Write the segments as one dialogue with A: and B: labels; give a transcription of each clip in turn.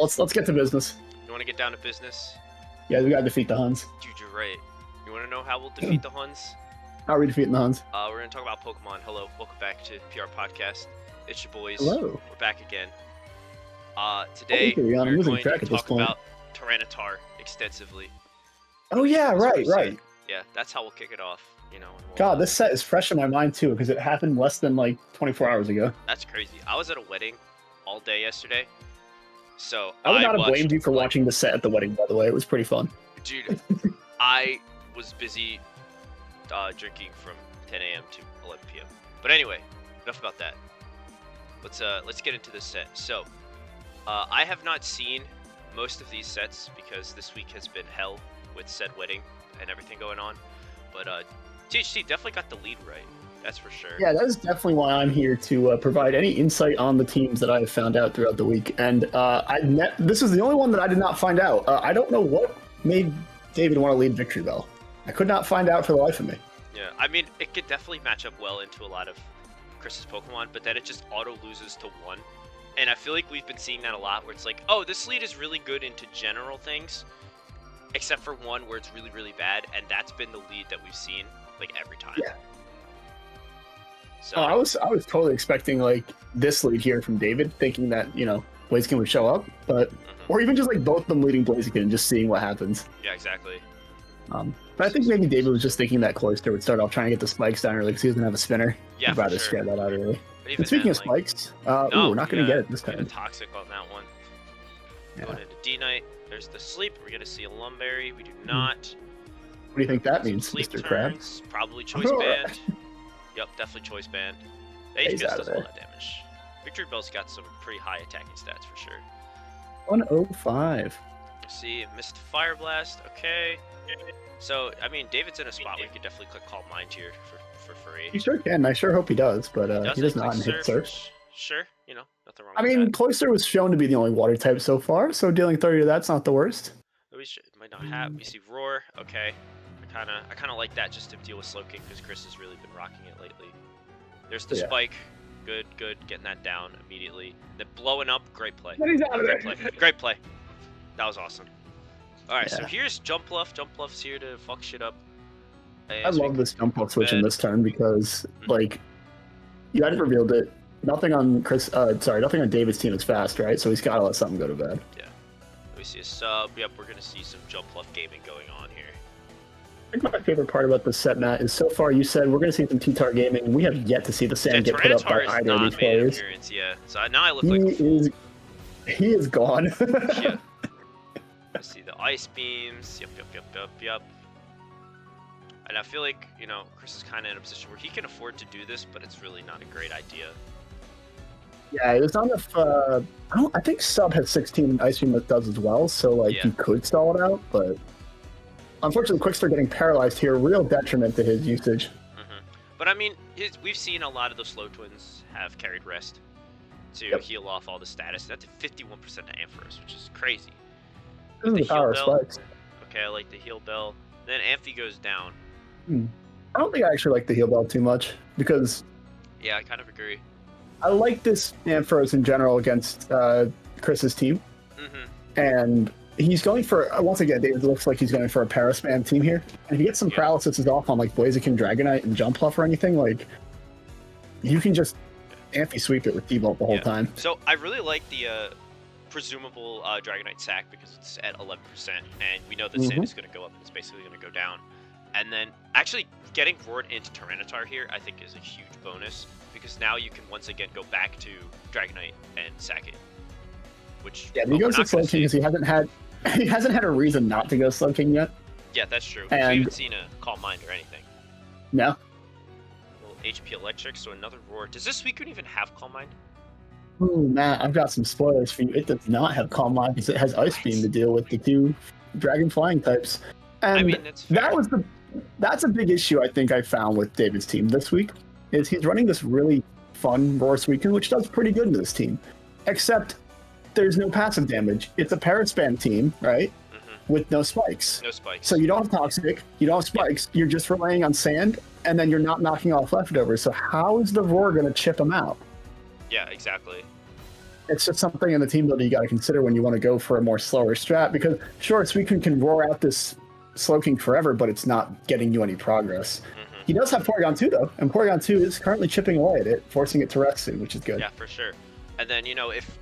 A: let's get to business.
B: You want to get down to business?
A: Yeah, we gotta defeat the Huns.
B: Dude, you're right. You want to know how we'll defeat the Huns?
A: How are we defeating the Huns?
B: We're gonna talk about Pokemon. Hello, welcome back to PR Podcast. It's your boys.
A: Hello.
B: We're back again. Today
A: I'm
B: we're
A: losing
B: going
A: track
B: to
A: at this
B: talk
A: point.
B: about Tyranitar extensively.
A: Oh yeah,
B: That's what
A: right,
B: we
A: right.
B: said. Yeah, that's how we'll kick it off. You know. and we'll,
A: God, this set is fresh in my mind too because it happened less than like 24 hours ago.
B: That's crazy. I was at a wedding all day yesterday, so
A: I would not have
B: watched,
A: blamed you for watching the set at the wedding. By the way, it was pretty fun.
B: Dude, I was busy drinking from 10 a.m. to 11 p.m. But anyway, enough about that. Let's get into this set. So, I have not seen most of these sets because this week has been hell with said wedding and everything going on. But THT definitely got the lead right. That's for sure.
A: Yeah, that is definitely why I'm here to provide any insight on the teams that I have found out throughout the week. And this is the only one that I did not find out. I don't know what made David want to lead Victory Bell. I could not find out for the life of me.
B: Yeah, I mean, it could definitely match up well into a lot of Chris's Pokemon, but then it just auto loses to one. And I feel like we've been seeing that a lot, where it's like, oh, this lead is really good into general things, except for one where it's really, really bad, and that's been the lead that we've seen like every time.
A: Yeah.
B: So
A: I was totally expecting like this lead here from David, thinking that Blaziken would show up, but or even just like both of them leading Blaziken and just seeing what happens.
B: yeah, exactly.
A: But I think maybe David was just thinking that Cloyster would start off trying to get the spikes down early because he doesn't have a spinner.
B: Yeah,
A: I'd
B: for
A: rather
B: sure.
A: scare that out early.
B: But even
A: And speaking
B: then,
A: of
B: like,
A: spikes,
B: no,
A: we're not going to get it this
B: Get a
A: time.
B: toxic on that one.
A: Yeah.
B: Going into D-Knight. There's the sleep. We're gonna see a Lumberry. We do not.
A: What do you think that
B: Some
A: means,
B: sleep
A: Mr. Crab?
B: turns, probably choice band. Yep, definitely choice band. The
A: He's
B: HPS
A: out
B: does
A: of
B: a
A: there.
B: lot of damage. Victory Bell's got some pretty high attacking stats for sure.
A: 105.
B: See, missed Fire Blast. Okay. So, I mean, David's in a spot where he could definitely click Calm Mind here for free.
A: He sure can. I sure hope he does, but he does not
B: click
A: hit Surf.
B: Sure, nothing wrong
A: I
B: with
A: mean,
B: that.
A: Cloyster was shown to be the only water type so far, so dealing 30 to that's not the worst.
B: But we might not have. We see Roar. Okay. I kind of like that just to deal with Slowking because Chris has really been rocking it lately. There's the
A: Yeah.
B: spike. Good. Getting that down immediately. Then blowing up. Great play.
A: And he's out of
B: Great
A: there.
B: play. Great play. That was awesome. All right, so
A: Yeah.
B: here's Jump Bluff. Jump Bluff's here to fuck shit up.
A: I love this jump off switch in this turn because, like, you hadn't revealed it. Nothing on nothing on David's team is fast, right? So he's got to let something go to bed.
B: Yeah. We see a sub. Yep, we're gonna see some Jump Bluff gaming going on here.
A: I think my favorite part about this set, Matt, is so far you said we're going to see some T-Tar gaming, and we have yet to see the sand get put up by
B: Tyranitar
A: either
B: is
A: of
B: not
A: these
B: made an
A: players.
B: appearance. Yeah. So now I look like
A: He is gone.
B: yeah. Let's see the ice beams. Yep. And I feel like, Chris is kind of in a position where he can afford to do this, but it's really not a great idea.
A: Yeah, it was on the. I think Sub has 16 Ice Beam that does as well, so like
B: Yeah.
A: he could stall it out, but unfortunately, Quickster getting paralyzed here, real detriment to his usage.
B: But I mean, we've seen a lot of those slow twins have carried rest to
A: Yep.
B: heal off all the status. That's at 51% to Ampharos, which is crazy.
A: This is the
B: heal
A: power of
B: bell.
A: spikes.
B: Okay, I like the heal bell. Then Amphi goes down.
A: I don't think I actually like the heal bell too much because
B: Yeah, I kind of agree.
A: I like this Ampharos in general against Chris's team, and he's going for once again. David looks like he's going for a Paraspam team here, and if he gets some
B: Yeah.
A: paralysis off on like Blaziken, Dragonite, and Jump Bluff or anything, like you can just Amphi sweep it with T-Bolt the whole time.
B: So I really like the presumable Dragonite sack because it's at 11%, and we know that sand is going to go up and it's basically going to go down. And then actually getting roared into Tyranitar here, I think, is a huge bonus because now you can once again go back to Dragonite and sack it. Which
A: Yeah, he goes to Slow King because he hasn't had a reason not to go Slow King yet.
B: Yeah, that's true.
A: And-
B: We haven't seen a Calm Mind or anything.
A: No.
B: Little HP Electric, so another roar. Does this Suicune even have Calm Mind?
A: Ooh, Matt, I've got some spoilers for you. It does not have Calm Mind because it has Ice Beam to deal with the two Dragon Flying types. And
B: I mean, that's fair.
A: that's a big issue I think I found with David's team this week, is he's running this really fun Roar Suicune, which does pretty good into this team. Except there's no passive damage. It's a Paraspan team, right? With no spikes.
B: No spikes.
A: So you don't have Toxic, you don't have spikes, you're just relying on sand, and then you're not knocking off leftovers. So how is the Roar going to chip him out?
B: Yeah, exactly.
A: it's just something in the team builder you got to consider when you want to go for a more slower strat. Because sure, Suicune can roar out this Slowking forever, but it's not getting you any progress.
B: Mm-hmm.
A: He does have Porygon 2 though, and Porygon 2 is currently chipping away at it, forcing it to rest soon, which is good.
B: Yeah, for sure. And then if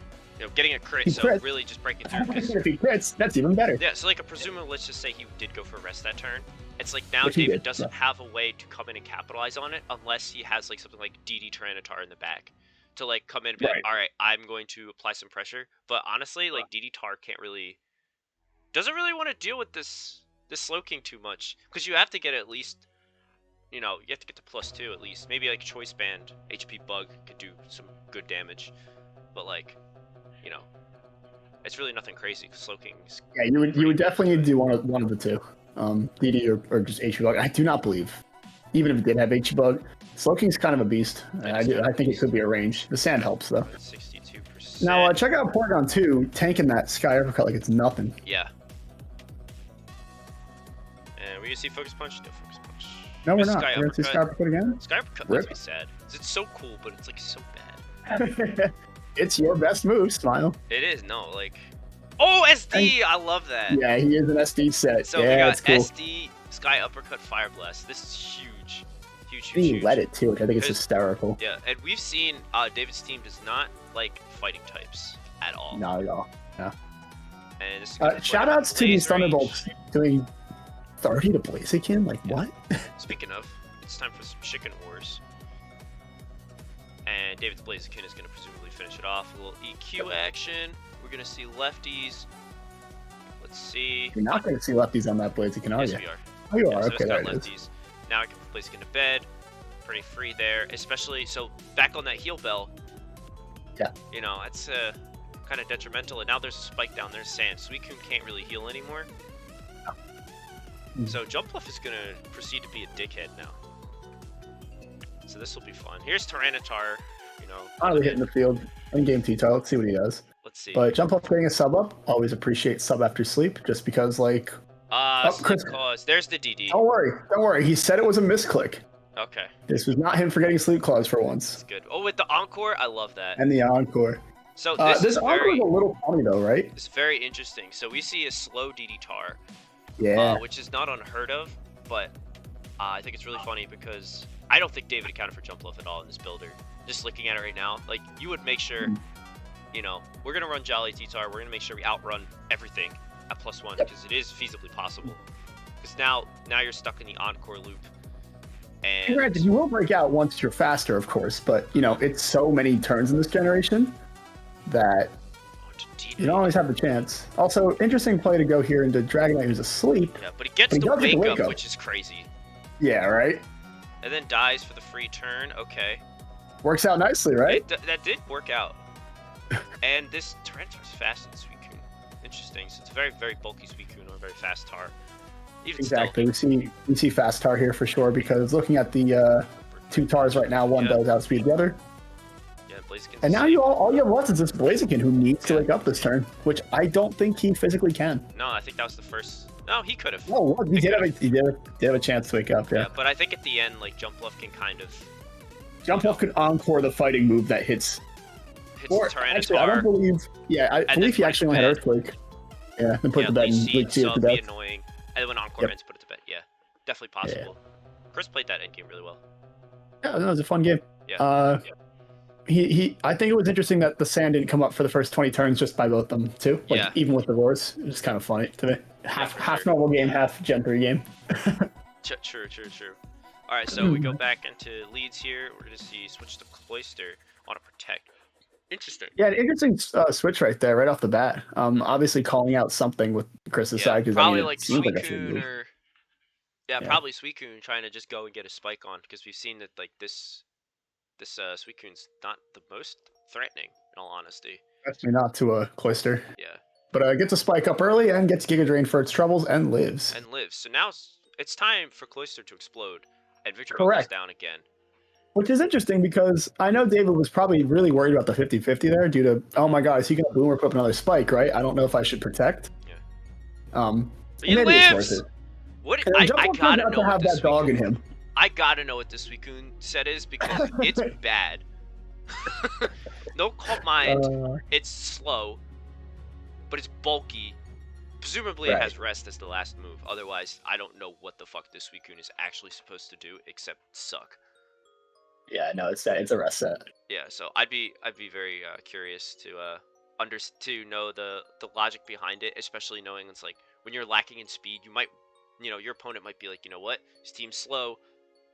B: getting a crit,
A: He
B: so
A: crits.
B: really just breaking through.
A: If he crits, that's even better.
B: Yeah, so like presumably, let's just say he did go for a rest that turn. It's like now
A: Which he
B: David
A: did,
B: doesn't have a way to come in and capitalize on it unless he has like something like DD Tyranitar in the back to like come in and be like, all right, I'm going to apply some pressure. But honestly, like DD Tar doesn't really want to deal with this Slowking too much, because you have to get at least, you have to get to +2 at least. Maybe like Choice Band HP Bug could do some good damage, but like, it's really nothing crazy. Slowking's
A: you would definitely need to do one of the two, DD or just HP Bug. I do not believe, even if it did have HP Bug, Slowking's kind of a beast. I think it could be a range. The sand helps though.
B: 62%.
A: Now check out Porygon 2 tanking that Sky Uppercut like it's nothing.
B: Yeah. And we see Focus Punch? No Focus Punch.
A: No, we're not.
B: Sky
A: We're going to see Sky Uppercut again?
B: Sky Uppercut makes me sad. It's so cool, but it's like so bad.
A: It's your best move, Smile.
B: It is, no, like... Oh, SD! I love that!
A: Yeah, he is an SD set.
B: So
A: yeah,
B: we got
A: that's cool.
B: SD, Sky Uppercut, Fire Blast. This is huge. Huge.
A: He let it too, which I think it's hysterical.
B: Yeah, and we've seen David's team does not like fighting types at all.
A: Not at all. Yeah.
B: And this is
A: shout outs to these Thunderbolts doing 30 to Blaziken? Like, what?
B: Speaking of, it's time for some Chicken Wars. And David's Blaziken is going to presumably finish it off. A little EQ action. We're going to see lefties. Let's see.
A: You're not going to see lefties on that Blaziken, are
B: Yes,
A: you?
B: we are.
A: Oh, you are?
B: So
A: Okay,
B: it's got
A: there it
B: lefties.
A: is.
B: Now I can put Blaziken to bed. Pretty free there. Especially, so back on that heal bell.
A: Yeah.
B: That's kind of detrimental. And now there's a spike down there, sand. Suicune can't really heal anymore. So Jumpluff is going to proceed to be a dickhead now. So this will be fun. Here's Tyranitar,
A: Finally hitting the field. In-game T-Tar. Let's see what he does.
B: Let's see.
A: But Jumpluff getting a sub up. Always appreciate sub after sleep, just because, like...
B: Sleep Claws. There's the DD.
A: Don't worry. He said it was a misclick.
B: Okay.
A: This was not him forgetting Sleep Claws for once.
B: That's good. Oh, with the Encore, I love that.
A: And the Encore.
B: So
A: this Encore is a little funny though, right?
B: It's very interesting. So we see a slow DD Tar.
A: Yeah.
B: Which is not unheard of, but I think it's really funny because I don't think David accounted for Jumpluff at all in this builder. Just looking at it right now, like you would make sure, we're gonna run Jolly T-Tar. We're gonna make sure we outrun everything at +1 because it is feasibly possible. Because now you're stuck in the Encore loop. And
A: granted, you will break out once you're faster, of course, but it's so many turns in this generation that you don't always have the chance. Also, interesting play to go here into Dragonite, who's asleep.
B: Yeah, but he gets the wake up, which is crazy.
A: Yeah, right?
B: And then dies for the free turn. Okay.
A: Works out nicely, right?
B: That did work out. And this Tyranitar's fast in Suicune. Interesting. So it's a very, very bulky Suicune or a very fast Tar. Even
A: Exactly.
B: Still,
A: we see fast Tar here for sure, because looking at the two Tars right now, one does outspeed the other.
B: Yeah, Blaziken.
A: And now all you have left is this Blaziken, who needs to wake up this turn, which I don't think he physically can.
B: No, I think that was the first. No, he could have.
A: Oh, he did have a chance to wake up. Yeah.
B: But I think at the end, like Jumpluff can kind of.
A: Jumpluff could encore the fighting move that hits.
B: Tyranitar.
A: Actually, I don't believe. Yeah, I believe he actually only had Earthquake. Yeah, then put the bed and bleed it to death.
B: Annoying. And when Encore ends, put it to bed. Yeah, definitely possible. Yeah. Chris played that endgame really well.
A: Yeah, that was a fun game.
B: Yeah.
A: I think it was interesting that the sand didn't come up for the first 20 turns just by both of them too. Like even with the roars, it was kind of funny to me. Half normal game, half Gen 3 game.
B: True. All right, so we go back into leads here. We're gonna see switch to Cloyster on a Protect. Interesting.
A: Yeah, an interesting switch right there, right off the bat. Obviously calling out something with Chris's side because
B: probably like Suicune or probably Suicune trying to just go and get a spike on, because we've seen that like this Suicune's not the most threatening in all honesty.
A: Actually, not to a Cloyster.
B: Yeah.
A: But gets a spike up early and gets Giga Drain for its troubles and lives.
B: So now it's time for Cloyster to explode and Victor goes down again.
A: Which is interesting because I know David was probably really worried about the 50-50 there due to, oh my god, is he going to boom or put up another spike, right? I don't know if I should protect.
B: Yeah.
A: He lives!
B: What? I gotta know
A: have that dog in him.
B: I gotta know what this Suicune set is because it's bad. No Cult Mind.
A: Uh,
B: It's slow, but it's bulky. Presumably it
A: right.
B: has Rest as the last move. Otherwise, I don't know what the fuck this Suicune is actually supposed to do except suck.
A: Yeah, no, it's a rest set.
B: Yeah, so I'd be very curious to to know the logic behind it, especially knowing it's like when you're lacking in speed, you might, your opponent might be like, you know what, his team's slow.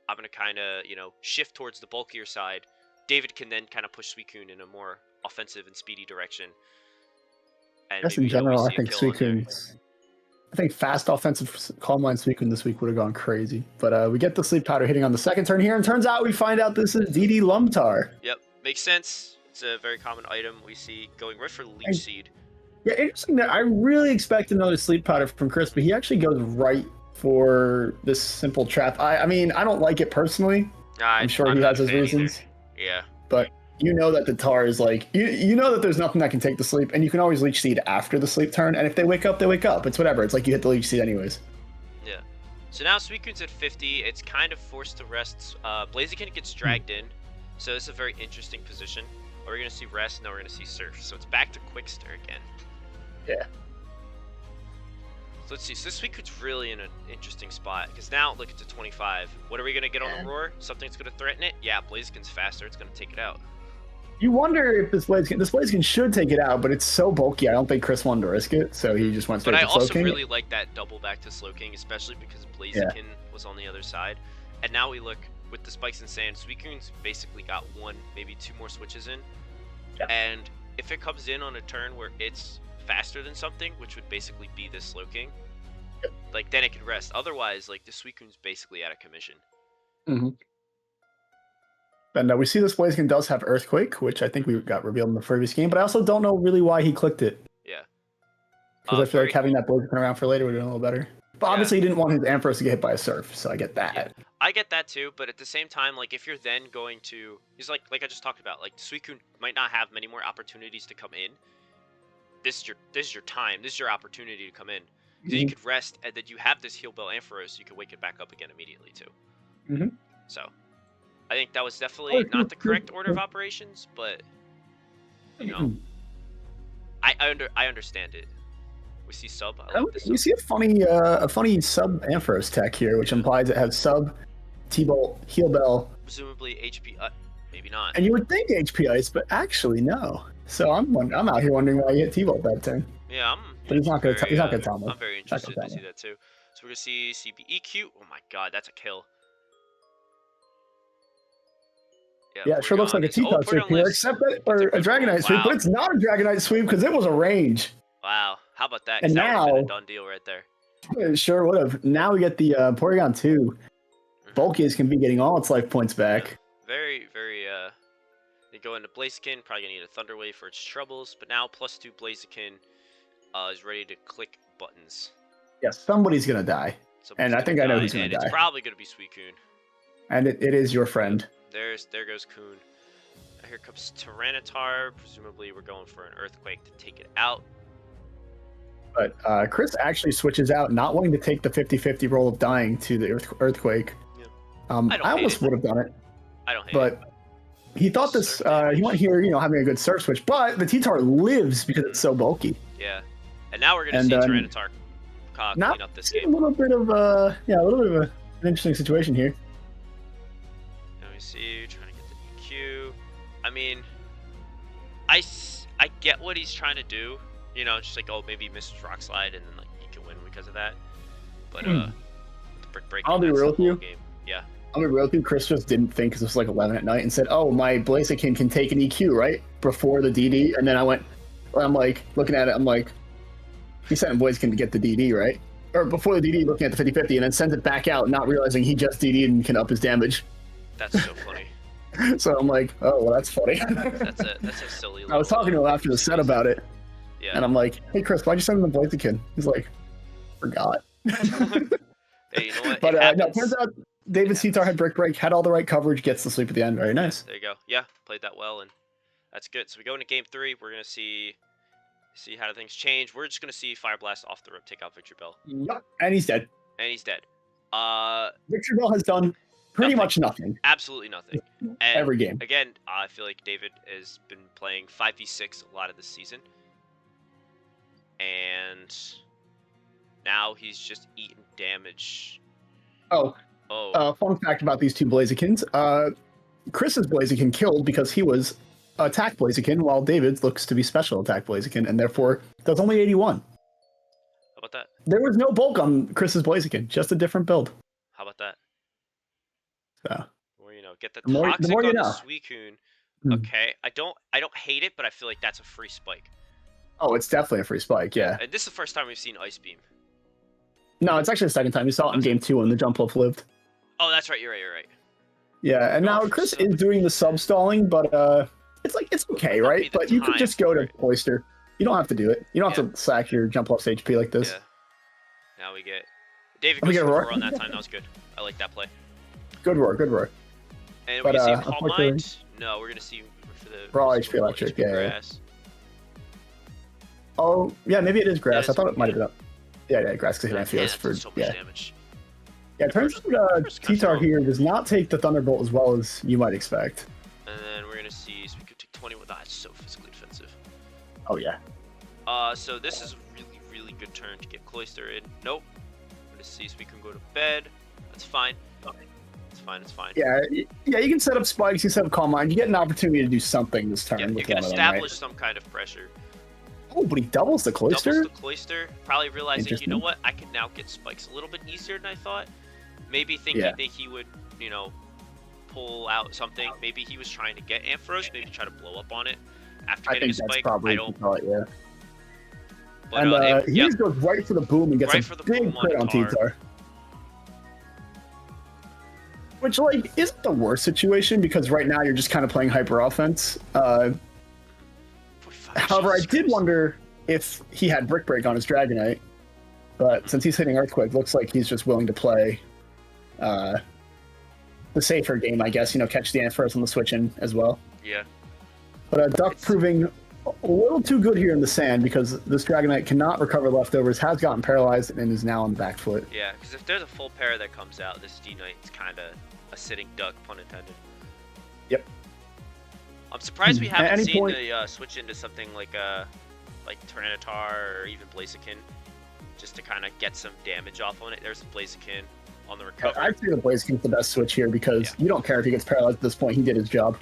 B: I'm gonna kind of shift towards the bulkier side. David can then kind of push Suicune in a more offensive and speedy direction,
A: I
B: and
A: guess in
B: maybe we
A: general, I
B: see a
A: think
B: kill on there.
A: I think fast offensive Calm Mind Suicune this week would have gone crazy. But we get the Sleep Powder hitting on the second turn here, and turns out we find out this is DD Lumtar.
B: Yep, makes sense. It's a very common item we see going right for Leech
A: And-
B: Seed.
A: Yeah, interesting that I really expect another Sleep Powder from Chris, but he actually goes right for this simple trap. I mean, I don't like it personally. I'm sure he
B: not
A: has
B: a
A: his
B: fan
A: reasons.
B: either. Yeah.
A: But you know that the tar is like you know that there's nothing that can take the sleep, and you can always leech seed after the sleep turn. And if they wake up, they wake up. It's whatever. It's like you hit the leech seed anyways.
B: Yeah. So now Suicune's at 50. It's kind of forced to rest. Blaziken gets dragged in, so this is a very interesting position. We're gonna see rest, now we're gonna see surf. So it's back to Quickster again.
A: Yeah.
B: So let's see. So this Suicune's really in an interesting spot because now look, it's a 25. What are we gonna get on the roar? Something's gonna threaten it? Yeah, Blaziken's faster. It's gonna take it out.
A: You wonder if this Blaziken should take it out, but it's so bulky. I don't think Chris wanted to risk it, so he just went straight
B: But I
A: to Slow
B: also
A: King.
B: really like that double back to Slow King, especially because Blaziken was on the other side. And now we look with the Spikes and Sand. Suicune's basically got one, maybe two more switches in.
A: Yeah.
B: And if it comes in on a turn where it's faster than something, which would basically be this Slow King, like then it could rest. Otherwise, like the Suicune's basically out of commission.
A: Mm-hmm. And we see this Blaziken does have Earthquake, which I think we got revealed in the previous game, but I also don't know really why he clicked it.
B: Yeah.
A: Because I feel like having that Blaziken around for later would have been a little better. But obviously he didn't want his Ampharos to get hit by a Surf, so I get that.
B: Yeah. I get that too, but at the same time, like if you're then going to, he's like I just talked about, like Suicune might not have many more opportunities to come in. This is your time. This is your opportunity to come in. So you could rest, and then you have this Heal Bell Ampharos, you can wake it back up again immediately too.
A: Mm-hmm.
B: So, I think that was definitely not the correct order of operations, but you know, I understand it. We see sub. I like this
A: We see a funny sub Ampharos tech here, which implies it has sub, T-Bolt, Heal Bell.
B: Presumably HP, maybe not.
A: And you would think HP Ice, but actually no. So I'm out here wondering why he hit T-Bolt that turn.
B: Yeah,
A: But he's not gonna tell me.
B: I'm very interested to see that too. So we're gonna see CBEQ. Oh my god, that's a kill.
A: Yeah, it sure looks like a T-Top sweep here, except that, or a Dragonite sweep, but it's not a Dragonite sweep because it was a range.
B: Wow, how about that?
A: And
B: that
A: now,
B: would have been a done deal right there.
A: It sure would have. Now we get the Porygon 2. Bulkies can be getting all its life points back.
B: Very, they go into Blaziken, probably gonna need a Thunder Wave for its troubles, but now +2 Blaziken is ready to click buttons.
A: Yeah, somebody's gonna die. And I think I know who's gonna die.
B: It's probably gonna be Suicune.
A: And it is your friend.
B: There goes Coon. Here comes Tyranitar. Presumably we're going for an Earthquake to take it out.
A: But Chris actually switches out, not wanting to take the 50-50 roll of dying to the Earthquake.
B: Yeah.
A: I almost would have done it.
B: I don't hate it.
A: But he thought this, he went here, having a good surf switch, but the T-Tar lives because it's so bulky.
B: Yeah. And now we're going to see Tyranitar clean up this game.
A: A little bit of an interesting situation here.
B: Let me see, trying to get the EQ. I mean, I get what he's trying to do. Just like, oh, maybe he misses Rock Slide and then like he can win because of that. But the Brick Break.
A: I'll be real with you.
B: Game. Yeah.
A: I'll be real with you. Chris just didn't think because it was like 11 at night and said, "Oh, my Blaziken can take an EQ right before the DD." And then I'm like looking at it. I'm like, he sent Blaziken to get the DD right, or before the DD, looking at the 50-50, and then sends it back out, not realizing he just DD'd and can up his damage.
B: That's so funny.
A: So I'm like, oh, well, that's funny.
B: That's a silly.
A: I was talking to him after the set about it.
B: Yeah.
A: And I'm like, hey, Chris, why'd you send him the Blaziken? He's like, forgot.
B: Hey, you know what?
A: But no, turns out David Seatar had Brick Break, had all the right coverage, gets the sleep at the end. Very nice.
B: There you go. Yeah, played that well, and that's good. So we go into game 3. We're going to see how things change. We're just going to see Fire Blast off the rip take out Victory Bell.
A: Yep. And he's dead.
B: And he's dead.
A: Victory Bell has done Pretty
B: Nothing.
A: much nothing.
B: Absolutely nothing. And
A: Every game.
B: Again, I feel like David has been playing 5v6 a lot of this season. And now he's just eating damage.
A: Oh,
B: Oh,
A: fun fact about these two Blazikins. Chris's Blaziken killed because he was attack Blaziken, while David's looks to be special attack Blaziken, and therefore does only 81.
B: how about that?
A: There was no bulk on Chris's Blaziken, just a different build.
B: How about that?
A: So,
B: Or get the
A: The more
B: toxic
A: you
B: on
A: know.
B: the Suicune.
A: Hmm.
B: Okay, I don't hate it, but I feel like that's a free spike.
A: oh, it's definitely a free spike, yeah.
B: And this is the first time we've seen Ice Beam.
A: No, it's actually the second time. You saw it in game 2 when the jump off lived.
B: Oh, that's right. You're right.
A: Yeah, and now
B: for
A: Chris
B: sub.
A: is doing the sub stalling, but it's okay,
B: That'd
A: right?
B: be the
A: But you could
B: time
A: just go
B: for
A: to
B: it.
A: Cloister. You don't have to do it. You don't have to sack your jump off's HP like this.
B: Yeah. Now we get David
A: We
B: goes
A: get
B: for
A: a
B: the
A: roar.
B: roar on that time. That was good. I like that play.
A: Good roar, good roar.
B: And
A: But,
B: we see Calm
A: unfortunately-
B: Mind. No, we're gonna see for the
A: Raw
B: for
A: HP
B: raw
A: electric,
B: HP
A: yeah.
B: grass.
A: Oh, yeah, maybe it is grass.
B: Yeah,
A: I thought it might have been up. Yeah, grass because
B: Man,
A: it feels
B: that's
A: for
B: so much
A: yeah.
B: damage.
A: Yeah, it turns out
B: First kinda
A: T-Tar
B: slow.
A: here does not take the Thunderbolt as well as you might expect.
B: And then we're gonna see Suicune take 20 with that. It's so physically defensive.
A: Oh yeah.
B: So this is a really good turn to get Cloister in. Nope. I'm gonna see Suicune go to bed. That's fine. It's fine.
A: Yeah, yeah, you can set up spikes, you set up Calm Mind, you get an opportunity to do something this turn
B: Yeah, you
A: with
B: can
A: one of them, right?
B: establish some kind of pressure.
A: Oh, but he doubles the Cloister?
B: Doubles the Cloister, probably realizing, you know
A: Interesting.
B: what, I can now get spikes a little bit easier than I thought. Maybe thinking
A: Yeah.
B: that he would, pull out something. Maybe he was trying to get Ampharos, maybe try to blow up on it after
A: I
B: getting
A: think
B: a
A: that's
B: spike.
A: probably
B: I don't.
A: what you call it, yeah.
B: But,
A: And he
B: yep,
A: just goes right for the boom and gets
B: Right
A: a
B: for the
A: big
B: boom on
A: crit on
B: Tar.
A: T-Tar. Which, isn't the worst situation because right now you're just kind of playing hyper offense.
B: 45,
A: However, I
B: Jesus
A: did
B: Christ.
A: wonder if he had Brick Break on his Dragonite, but since he's hitting Earthquake, looks like he's just willing to play the safer game, I guess. Catch the Ampharos on the switch in as well.
B: Yeah.
A: But Duck proving a little too good here in the sand because this Dragonite cannot recover leftovers, has gotten paralyzed, and is now on the back foot.
B: Yeah, because if there's a full pair that comes out, this D-Knight's kind of a sitting duck, pun intended.
A: Yep.
B: I'm surprised we
A: At
B: haven't
A: any
B: seen
A: point-
B: the switch into something like Tyranitar or even Blaziken, just to kind of get some damage off on it. There's the Blaziken on the recovery.
A: I'd say the Blaziken's the best switch here because you don't care if he gets paralyzed at this point. He did his job.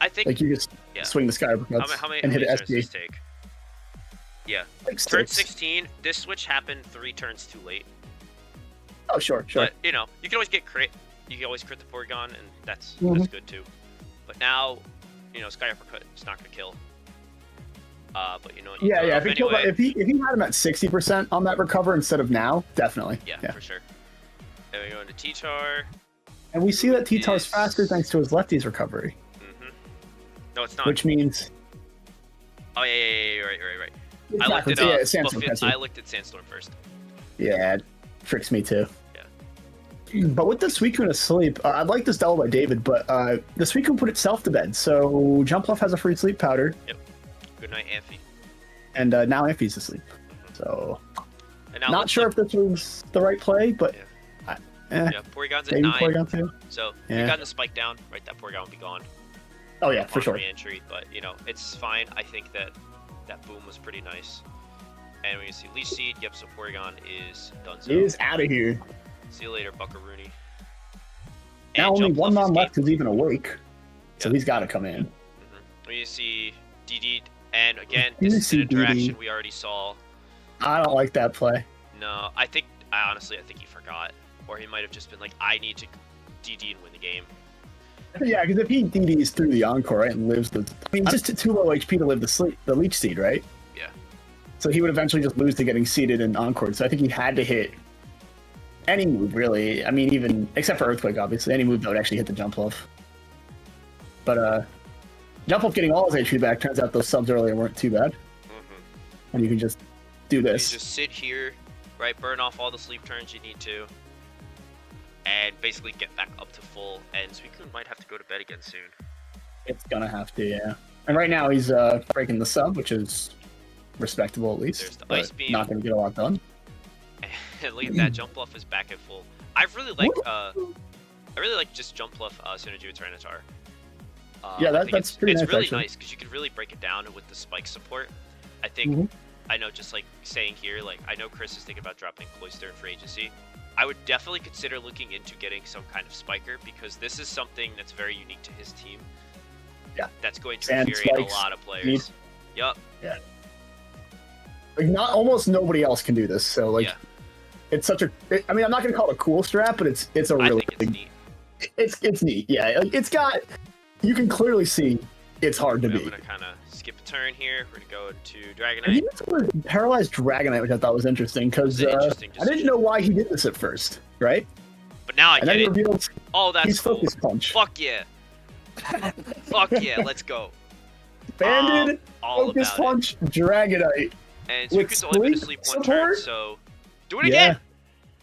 B: I think
A: You just
B: yeah.
A: swing the Sky Uppercuts
B: how many
A: and hit
B: turns
A: an
B: does this
A: SD.
B: take? Yeah,
A: Like
B: turn
A: 6.
B: 16. This switch happened 3 turns too late.
A: Oh, sure.
B: But you can always get crit. You can always crit the Porygon, and that's
A: Mhm.
B: good too. But now, Sky Uppercut is not gonna kill. But you know what? You
A: Yeah,
B: throw it
A: yeah.
B: off anyway.
A: If he had him at 60% on that recover instead of now, definitely.
B: Yeah, for sure. Then we go into T-Tar.
A: And we see that T-Tar's
B: Is-
A: faster thanks to his lefty's recovery,
B: No, it's not.
A: which means
B: Oh yeah, right. I looked
A: exactly.
B: at
A: Yeah, Sandstorm
B: Buffet-
A: Catcher.
B: I looked at Sandstorm first.
A: Yeah, it tricks me too. But with the Suicune asleep, I'd like this double by David, but the Suicune put itself to bed, so Jumpluff has a free sleep powder,
B: Good night, Amphi.
A: and now Amphi's asleep. So,
B: And now
A: not sure if this was the right play, but
B: Yeah, Porygon's at
A: maybe
B: 9.
A: Porygon too.
B: So
A: Yeah.
B: you got the spike down, right? That Porygon would be gone.
A: Oh yeah, for
B: on
A: sure.
B: Re-entry, but it's fine. I think that boom was pretty nice. And we can see Leech Seed. Yep, so Porygon is done.
A: He is out of here.
B: See you later, Buckaroony.
A: Now only one
B: non
A: non left is even awake, so
B: Yeah.
A: he's got to come in.
B: We see DD, and again,
A: You
B: this is an
A: see DD.
B: interaction we already saw.
A: I don't like that play.
B: No, I think he forgot, or he might have just been like, I need to DD and win the game.
A: Yeah, because if he DDs through the Encore, right, and lives just too low HP to live the Leech Seed, right?
B: Yeah.
A: So he would eventually just lose to getting seeded and Encore. So I think he had to hit any move, really. I mean, even except for Earthquake, obviously, any move that would actually hit the Jumpluff. But Jumpluff getting all his HP back. Turns out those subs earlier weren't too bad, and you can just do
B: You
A: this.
B: just sit here, right? Burn off all the sleep turns you need to, and basically get back up to full. And Suicune might have to go to bed again soon.
A: It's gonna have to, yeah. And right now he's breaking the sub, which is respectable at least.
B: There's the
A: but
B: Ice Beam.
A: Not gonna get a lot done.
B: And look at that, Jumpluff is back at full. I really like I really like just jump bluff synergy with Tyranitar.
A: Yeah,
B: I think
A: that's pretty
B: it's
A: nice,
B: really
A: actually.
B: nice because you could really break it down with the spike support. I think
A: Mhm.
B: I know, just like saying here, like I know Chris is thinking about dropping Cloyster and Free Agency. I would definitely consider looking into getting some kind of spiker because this is something that's very unique to his team.
A: Yeah.
B: That's going to
A: Sand
B: infuriate a
A: spikes,
B: lot of players. Yup.
A: Yeah. Like not almost nobody else can do this. So like,
B: Yeah.
A: it's such a. I mean, I'm not gonna call it a cool strat, but it's a
B: I
A: really.
B: think it's neat.
A: It's neat. Yeah, like, it's got. You can clearly see it's hard to
B: I'm
A: beat.
B: gonna kind of skip a turn here. We're gonna go to
A: And
B: Dragonite.
A: he was paralyzed Dragonite, which I thought was interesting because
B: It's an interesting
A: I didn't
B: decision.
A: know why he did this at first, right?
B: But now I
A: And
B: get
A: then he
B: it.
A: revealed
B: Oh, that's
A: he's
B: cool.
A: Focus Punch.
B: Fuck yeah. Fuck yeah, let's go.
A: Banded,
B: All
A: Focus
B: about
A: Punch, Dragonite.
B: it. And
A: with
B: Suicune's only been
A: sleep
B: asleep one turn,
A: support?
B: so do it
A: Yeah.
B: again.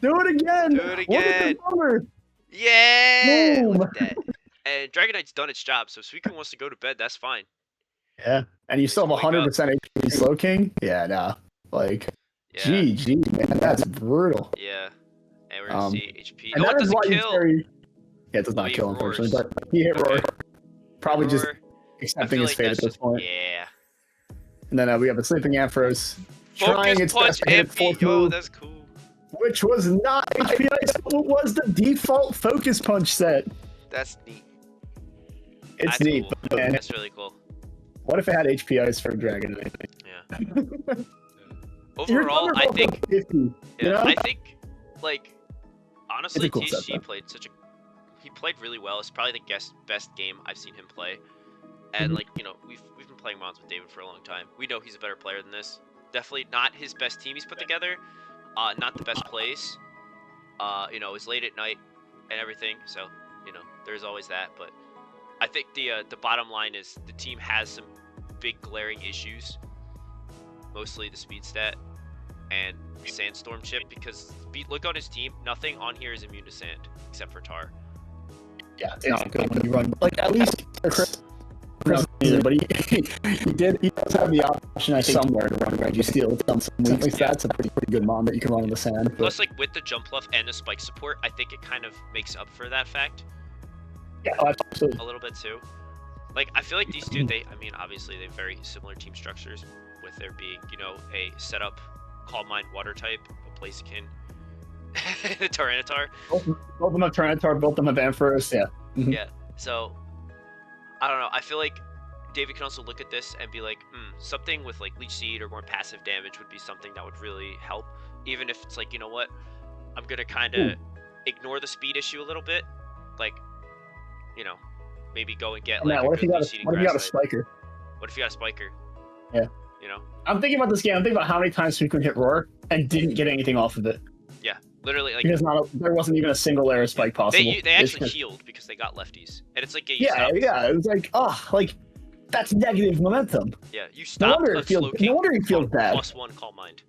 A: Do it again.
B: Do it
A: What
B: again.
A: a bummer.
B: Yeah.
A: Boom.
B: Look at that. And Dragonite's done its job, so if Suicune wants to go to bed, that's fine.
A: Yeah, and you still have
B: Wake up.
A: 100% HP Slow King. Yeah, nah. Like,
B: Yeah.
A: GG, man, that's brutal.
B: Yeah. And we're gonna see HP.
A: And
B: Oh,
A: that
B: it
A: is
B: doesn't
A: why he's
B: kill.
A: very. Yeah, it does
B: Oh,
A: not
B: he
A: kill,
B: roars.
A: unfortunately, but he hit
B: Okay.
A: roar. Probably just
B: Roar. I
A: accepting
B: feel
A: his
B: like
A: fate at
B: that's
A: this
B: just,
A: point.
B: yeah.
A: And then we have a Sleeping Ampharos trying
B: Focus
A: its
B: punch
A: best to hit
B: MP.
A: fourth
B: Yo,
A: move,
B: that's cool.
A: which was not HP Ice, but was the default Focus Punch set.
B: That's neat.
A: It's
B: That's
A: neat,
B: cool.
A: but man,
B: That's really cool.
A: what if it had HP Ice for Dragonite?
B: Yeah.
A: Your
B: Overall, I
A: Thunderbolt's
B: think.
A: like 50, you
B: Yeah,
A: know?
B: I think, like, honestly,
A: cool set,
B: TSG
A: though.
B: played he played really well. It's probably the best game I've seen him play. And
A: Mhm.
B: like, you know, we've been playing Mons with David for a long time. We know he's a better player than this. Definitely not his best team he's put together. Not the best plays. You know, it's late at night and everything, so you know, there's always that. But I think the bottom line is the team has some big glaring issues. Mostly the speed stat and Sandstorm chip, because look on his team, nothing on here is immune to sand except for Tar.
A: Yeah, it's not good when you run. Like, at least Chris but he does have the option, I think, somewhere to run Reggie Steel with some at least that's a pretty good mon that you can run in the sand. But
B: Plus, like with the jump bluff and the spike support, I think it kind of makes up for that fact
A: yeah, absolutely.
B: a little bit too. Like, I feel like these two, I mean, obviously they have very similar team structures, with there being, you know, a setup Calm Mind water type, a Blaziken, Tyranitar.
A: Both of them have Tyranitar, both of them have Ampharos, yeah. Mhm.
B: Yeah, so I don't know. I feel like David can also look at this and be like, something with like Leech Seed or more passive damage would be something that would really help. Even if it's like, you know what, I'm gonna kind of ignore the speed issue a little bit, like, you know, maybe go and get like
A: Now, what if you got a
B: a
A: spiker?
B: What if you got a spiker?
A: Yeah.
B: You know?
A: I'm thinking about this game. I'm thinking about how many times Suicune hit Roar and didn't get anything off of it.
B: Yeah, literally, like
A: Because there wasn't even a single air spike possible.
B: they actually healed because they got lefties, and it's like, you
A: Yeah, it was like, that's negative momentum.
B: Yeah, you stopped
A: wonder
B: a
A: it feels-
B: Slow King
A: no wonder he feels bad.
B: +1 Calm Mind,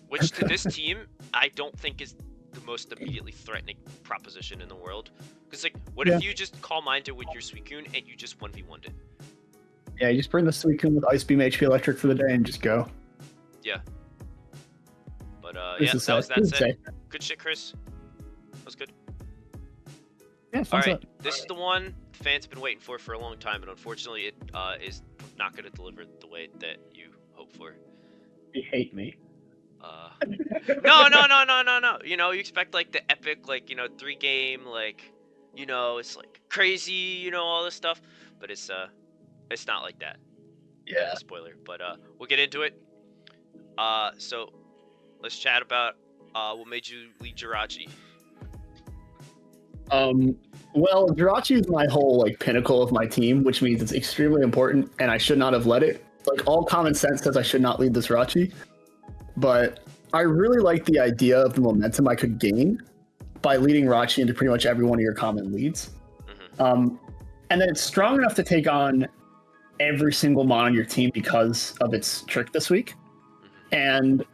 B: which to this team I don't think is the most immediately threatening proposition in the world. Because like, what if you just Calm Minded with your Suicune and you just 1v1'd it?
A: Yeah, you just bring the Suicune with Ice Beam, HP Electric for the day and just go.
B: Yeah. But
A: This
B: yeah,
A: is
B: that was
A: safe.
B: that
A: This is
B: set.
A: safe.
B: Good shit, Chris. That was good.
A: Yeah, fun
B: All right,
A: set.
B: this is the one fans have been waiting for a long time, and unfortunately, it is not going to deliver the way that you hope for.
A: You hate me.
B: No. You know, you expect like the epic, like, you know, 3-game, like, you know, it's like crazy, you know, all this stuff, but it's not like that.
A: Yeah.
B: Spoiler, but we'll get into it. So let's chat about what made you lead Jirachi.
A: Well, Jirachi is my whole like pinnacle of my team, which means it's extremely important, and I should not have led it. Like, all common sense says I should not lead this Jirachi, but I really like the idea of the momentum I could gain by leading Rachi into pretty much every one of your common leads.
B: Mm-hmm.
A: And then it's strong enough to take on every single mon on your team because of its trick this week. And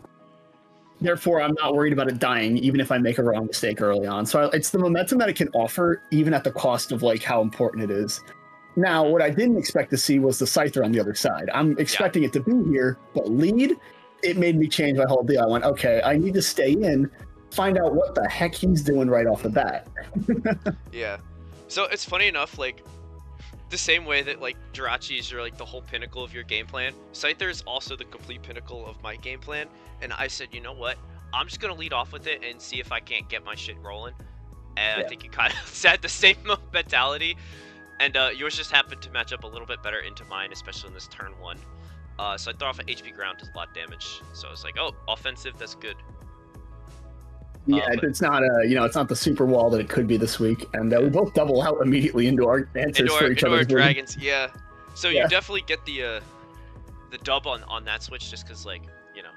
A: therefore, I'm not worried about it dying, even if I make a wrong mistake early on. So it's the momentum that it can offer, even at the cost of like how important it is. Now, what I didn't expect to see was the Scyther on the other side. I'm expecting it to be here, but lead, it made me change my whole deal. I went, okay, I need to stay in find out what the heck he's doing right off the bat.
B: Yeah. So it's funny enough, like, the same way that, like, Jirachi are, like, the whole pinnacle of your game plan, Scyther is also the complete pinnacle of my game plan, and I said, you know what? I'm just gonna lead off with it and see if I can't get my shit rolling. And I think you kind of had the same mentality, and yours just happened to match up a little bit better into mine, especially in this turn 1. So I throw off an HP ground, does a lot of damage. So I was like, oh, offensive, that's good.
A: Yeah, it's not it's not the super wall that it could be this week, and we both double out immediately into our answers for each other's
B: dragons. Yeah, so you definitely get the dub on that switch, just because, like, you know,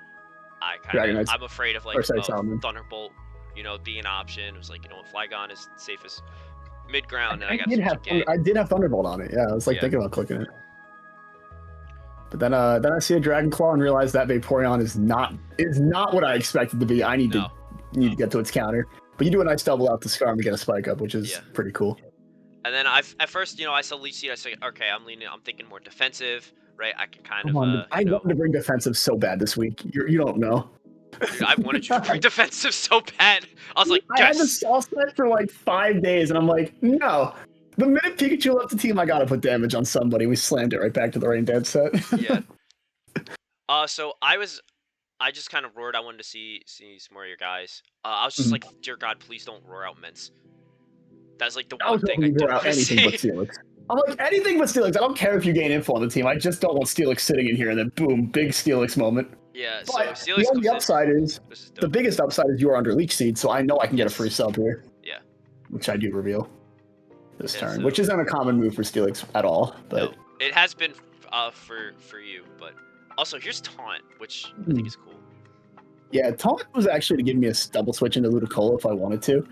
B: I'm afraid of, like, Thunderbolt, you know, being an option. It was like, you know, Flygon is safest mid ground, and
A: I did have Thunderbolt on it. Yeah, I was like thinking about clicking it. But then I see a Dragon Claw and realize that Vaporeon is not what I expected to be. I need to get to its counter. But you do a nice double out to Scarm to get a spike up, which is pretty cool.
B: And then at first, you know, I saw Leech Seed. I said, okay, I'm thinking more defensive, right? I can kind of.
A: I wanted to bring defensive so bad this week. You don't know.
B: Dude, I wanted you to bring defensive so bad. I was like, yes.
A: I had this all set for like 5 days, and I'm like, no. The minute Pikachu left the team, I gotta put damage on somebody. We slammed it right back to the Rain Dance set.
B: Yeah. So I just kind of roared. I wanted to see some more of your guys. I was just like, dear God, please don't roar out Mints. That's like the one thing I don't want to see.
A: Anything but Steelix. I'm like, anything but Steelix. I don't care if you gain info on the team. I just don't want Steelix sitting in here and then boom, big Steelix moment.
B: Yeah,
A: but
B: so Steelix
A: the upside is the biggest upside is you are under Leech Seed, so I know I can get a free sub here.
B: Yeah.
A: Which I do reveal this turn, which isn't a common move for Steelix at all. But
B: no, it has been for you, but also here's Taunt, which I think is cool.
A: Yeah, Taunt was actually to give me a double switch into Ludicolo if I wanted to.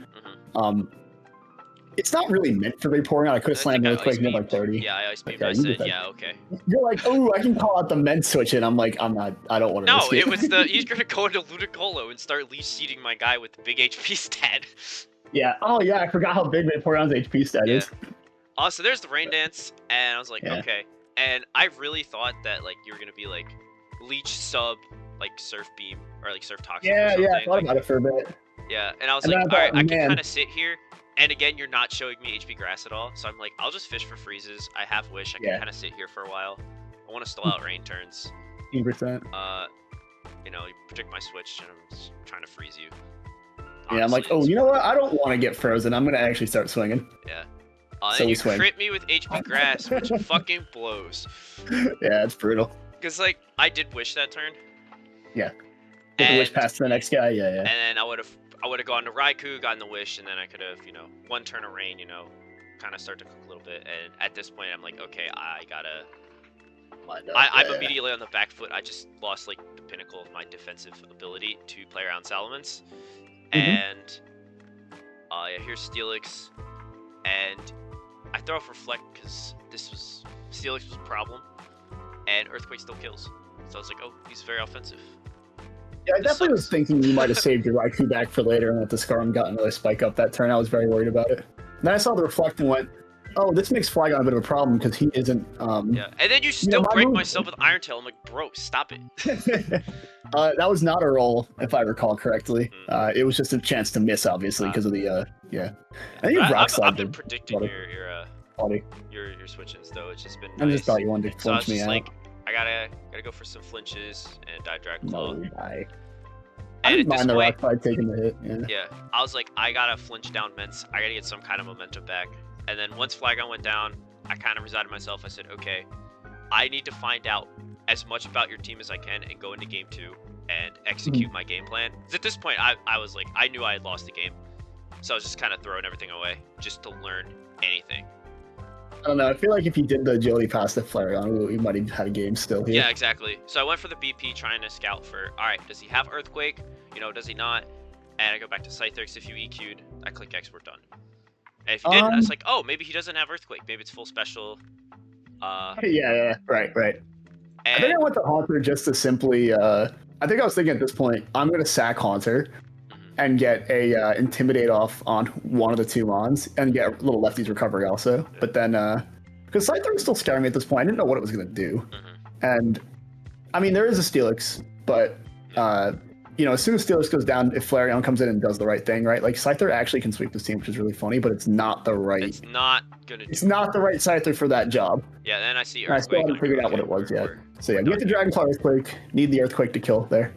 A: It's not really meant for Vaporeon. I could have slammed Earthquake mid like 30.
B: Yeah, I ice beamed. I said, yeah, okay.
A: You're like, oh, I can call out the Ment switch, and I'm like, I don't want to.
B: No, it was he's gonna go into Ludicolo and start leash seeding my guy with the big HP stat.
A: Yeah. Oh yeah, I forgot how big Vaporeon's HP stat is.
B: So there's the Rain Dance, and I was like, okay. And I really thought that, like, you were gonna be like leech sub, like Surf Beam or like Surf Toxic.
A: Yeah, I thought about it for a bit.
B: Yeah, and I was like, all right, I can kind of sit here. And again, you're not showing me HP Grass at all, so I'm like, I'll just fish for freezes. I have Wish. I can kind of sit here for a while. I want to stall out rain turns.
A: 15%.
B: You know, you predict my switch, and I'm just trying to freeze you.
A: Honestly, I'm like, oh, you know what? I don't want to get frozen. I'm gonna actually start swinging.
B: Yeah. And you crit me with HP Grass, which fucking blows.
A: Yeah, it's brutal.
B: Because, like, I did Wish that turn.
A: Yeah. Get the Wish past the next guy. Yeah.
B: And then I would have gone to Raikou, gotten the Wish, and then I could have, you know, one turn of rain, you know, kind of start to cook a little bit. And at this point, I'm like, okay, I gotta. I'm immediately on the back foot. I just lost, like, the pinnacle of my defensive ability to play around Salamence. And here's Steelix, and I throw off Reflect because Steelix was a problem, and Earthquake still kills. So I was like, oh, he's very offensive.
A: Yeah, I definitely was thinking you might have saved your Raikou back for later and let the Scarm got another spike up that turn. I was very worried about it. And then I saw the Reflect and went, oh, this makes Flygon a bit of a problem because he isn't...
B: yeah, and then you still break myself with Iron Tail. I'm like, bro, stop it.
A: That was not a roll, if I recall correctly. It was just a chance to miss, obviously, because of the... yeah. I think
B: I've been predicting your switches, though. It's just been nice.
A: I just thought you wanted to flinch me out.
B: Like, I gotta go for some flinches and die Dragon Claw.
A: I didn't mind the rock slide taking the hit.
B: Yeah, I was like, I gotta flinch down Ments. I gotta get some kind of momentum back. And then once Flygon went down, I kind of resigned myself. I said, okay, I need to find out as much about your team as I can and go into game 2 and execute my game plan. Because at this point, I was like, I knew I had lost the game. So I was just kind of throwing everything away just to learn anything.
A: I don't know. I feel like if you did the agility past the Flareon, we might have had a game still here.
B: Yeah, exactly. So I went for the BP trying to scout for, all right, does he have Earthquake? You know, does he not? And I go back to Scyther, if you EQ'd, I click X, we're done. And if you didn't, I was like, oh, maybe he doesn't have Earthquake. Maybe it's full special.
A: Yeah, right. And I think I went to Haunter just to simply, I think I was thinking at this point, I'm going to sack Haunter and get a Intimidate off on one of the 2 Mons and get a little Lefties recovery also. But then, because Scyther was still scaring me at this point, I didn't know what it was going to do. And, I mean, there is a Steelix, but as soon as Steelers goes down, if Flareon comes in and does the right thing, right? Like Scyther actually can sweep this team, which is really funny, but it's not the right.
B: It's not gonna.
A: It's not the right Scyther for that job.
B: Yeah, then I see
A: Earthquake. I still haven't figured out what it was yet. So yeah, we get the Dragonclaw Earthquake. Need the Earthquake to kill there.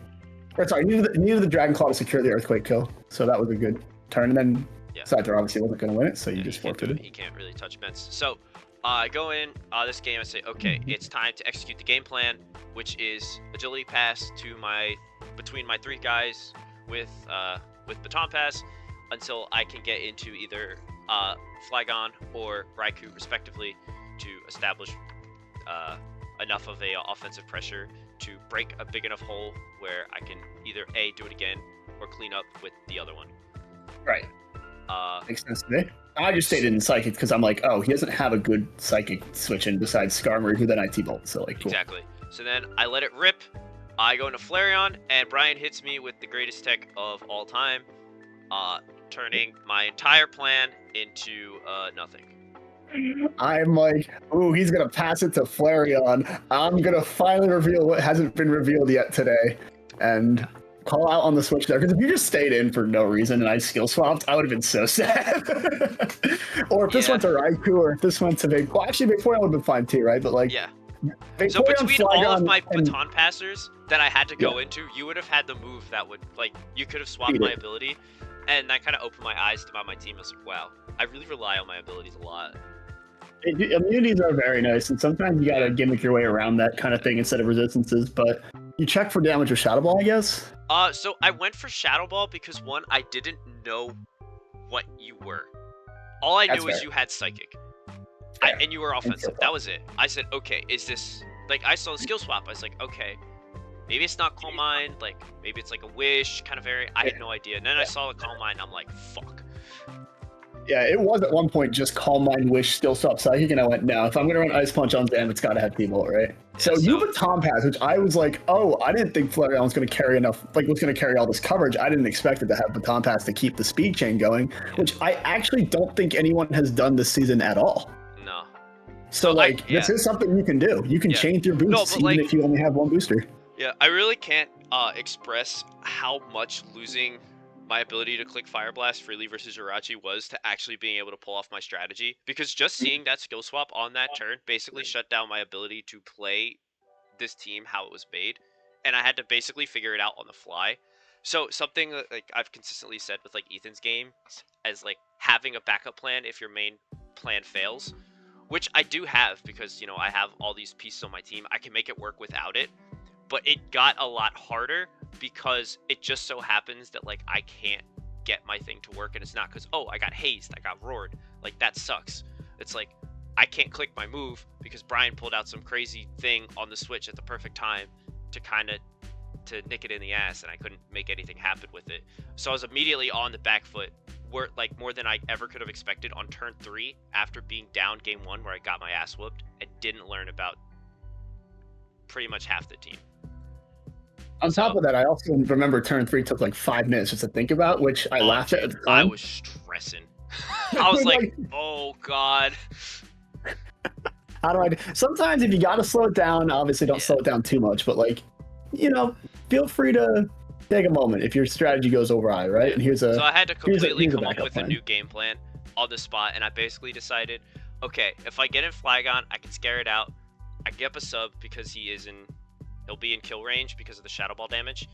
A: Or sorry, needed the Dragonclaw to secure the Earthquake kill. So that was a good turn. And then Scyther obviously wasn't going to win it, so you just forfeited.
B: He can't really touch Mets. So I go in this game. I say, okay, it's time to execute the game plan, which is agility pass to between my 3 guys with baton pass until I can get into either Flygon or Raikou respectively to establish enough of a offensive pressure to break a big enough hole where I can either A, do it again or clean up with the other one.
A: Right. Makes sense to me. I just stayed in Psychic because I'm like, oh, he doesn't have a good Psychic switch in besides Skarmory, who then IT Bolt. So like, cool.
B: Exactly. So then I let it rip. I go into Flareon, and Brian hits me with the greatest tech of all time, turning my entire plan into nothing.
A: I'm like, ooh, he's going to pass it to Flareon. I'm going to finally reveal what hasn't been revealed yet today. And call out on the switch there. Because if you just stayed in for no reason and I skill swapped, I would have been so sad. Or if this went to Raikou, or if this went to Big... Well, actually, Vaporeon would have been fine too, right? But like...
B: Yeah.
A: Vaporeon,
B: so between
A: Flygon,
B: all of my baton passers that I had to go into, you would have had the move that would, like, you could have swapped my ability. And that kind of opened my eyes about my team. I was like, wow, I really rely on my abilities a lot.
A: Immunities are very nice, and sometimes you gotta gimmick your way around that kind of thing instead of resistances, but you check for damage with Shadow Ball, I guess?
B: So I went for Shadow Ball because, one, I didn't know what you were. All I knew was you had Psychic. And you were offensive. That was it. I said, okay, is this... Like, I saw the skill swap. I was like, okay, maybe it's not Calm Mind. Like, maybe it's like a Wish kind of variant. I had no idea. And then I saw the Calm Mind, and I'm like, fuck.
A: Yeah, it was at one point just Calm Mind, Wish, Still Stop Psychic, and I went, no, if I'm going to run Ice Punch on Zam, it's got to have T-Bolt, right? Yeah, so you Baton Pass, which I was like, oh, I didn't think Flareon was going to carry enough, like, was going to carry all this coverage. I didn't expect it to have Baton Pass to keep the speed chain going, which I actually don't think anyone has done this season at all.
B: No.
A: So like, this is something you can do. You can change your boosts even if you only have one booster.
B: Yeah, I really can't express how much losing my ability to click Fire Blast freely versus Jirachi was to actually being able to pull off my strategy. Because just seeing that skill swap on that turn basically shut down my ability to play this team how it was made. And I had to basically figure it out on the fly. So something that, like, I've consistently said with like Ethan's game as like having a backup plan if your main plan fails. Which I do have because, you know, I have all these pieces on my team. I can make it work without it. But it got a lot harder because it just so happens that, like, I can't get my thing to work. And it's not because, oh, I got hazed, I got roared. Like, that sucks. It's like, I can't click my move because Brian pulled out some crazy thing on the Switch at the perfect time to kind of to nick it in the ass. And I couldn't make anything happen with it. So I was immediately on the back foot. Like more than I ever could have expected on turn 3 after being down game 1 where I got my ass whooped and didn't learn about pretty much half the team.
A: On top of that, I also remember turn 3 took like 5 minutes just to think about, which I laughed at the time.
B: I was stressing. I was like, oh god.
A: How do I... Sometimes if you gotta slow it down, obviously don't slow it down too much, but like, you know, feel free to take a moment if your strategy goes awry, right? And here's a...
B: So I had to completely come up with a new game plan on the spot, and I basically decided, okay, if I get in Flygon, I can scare it out. I get up a sub because he'll be in kill range because of the Shadow Ball damage.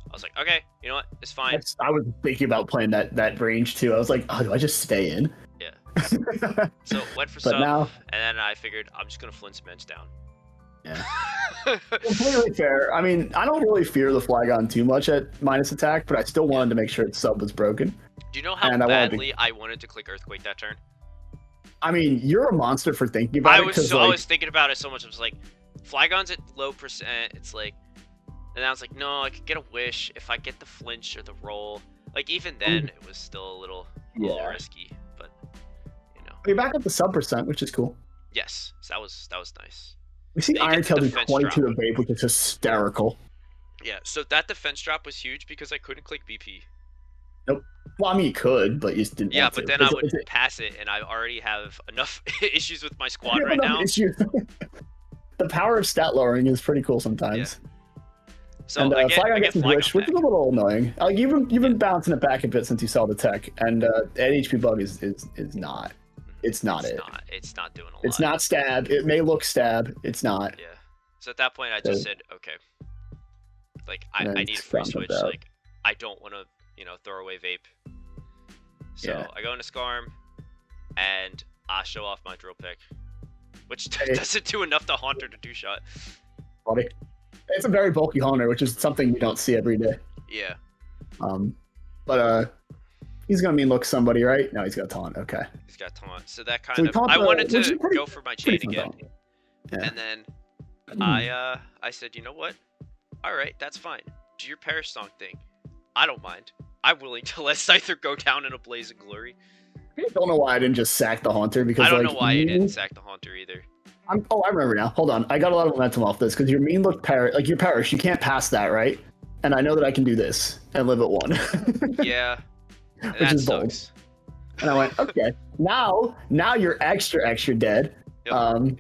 B: I was like, okay, you know what? It's fine.
A: I was thinking about playing that range too. I was like, oh, do I just stay in?
B: Yeah. So went for sub, and then I figured I'm just gonna flint cements down.
A: Yeah. Completely fair. I mean, I don't really fear the Flygon too much at minus attack, but I still wanted to make sure its sub was broken.
B: Do you know how badly I wanted to click Earthquake that turn?
A: I mean, you're a monster for thinking about it.
B: I was thinking about it so much. I was like, Flygon's at low percent. It's like, and I was like, no, I could get a Wish if I get the flinch or the roll. Like, even then, it was still a little risky, but, you know.
A: You're back up to sub percent, which is cool.
B: Yes, so that was nice.
A: We see Iron Tail do 22 to Vape, which is hysterical.
B: Yeah, so that defense drop was huge because I couldn't click BP.
A: Nope. Well, I mean, you could, but you just didn't.
B: Yeah, but then I would pass it, and I already have enough issues with my squad right now.
A: The power of stat lowering is pretty cool sometimes.
B: Yeah. So
A: And
B: I get
A: Flygon gets
B: Flygon
A: Wish, which is
B: back.
A: a little annoying. Like you've been bouncing it back a bit since you saw the tech, and that HP bug is not. It's not it.
B: It's not doing a lot.
A: It's not stab. It may look stab. It's not.
B: Yeah. So at that point, I just said, okay. Like I need a free switch. Like I don't want to, throw away vape. So I go into Skarm, and I show off my drill pick, which doesn't do enough to Haunter to two-shot.
A: Funny. It's a very bulky Haunter, which is something you don't see every day.
B: Yeah.
A: But he's gonna look somebody, right? No, he's got taunt. Okay.
B: He's got taunt. So that kind of I wanted to go for my chain again, and then I said, you know what? All right, that's fine. Do your Perish Song thing. I don't mind. I'm willing to let Scyther go down in a blaze of glory.
A: I don't know why I didn't just sack the Haunter because
B: I don't know why you didn't sack the Haunter either.
A: I remember now. Hold on, I got a lot of momentum off this because your mean look like your Perish. You can't pass that, right? And I know that I can do this and live at 1.
B: Yeah,
A: which is bold. And I went, okay, now you're extra dead. Yep.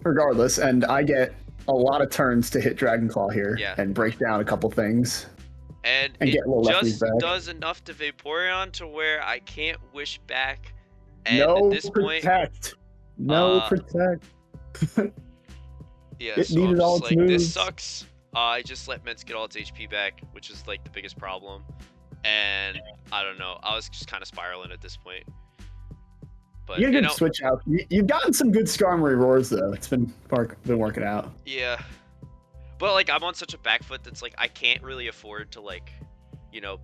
A: Regardless, and I get a lot of turns to hit Dragonclaw here and break down a couple things.
B: And it
A: get little
B: just
A: back.
B: does enough to Vaporeon to where I can't wish back. And
A: no
B: at this
A: protect. No protect.
B: Yeah,
A: it
B: so
A: needed
B: I'm
A: all
B: just
A: its
B: like,
A: moves.
B: this sucks. I just let Mence get all its HP back, which is like the biggest problem. And I don't know. I was just kind of spiraling at this point. But
A: you can switch out. You've gotten some good Skarmory roars though. It's been working out.
B: Yeah. But like I'm on such a back foot that's like I can't really afford to like,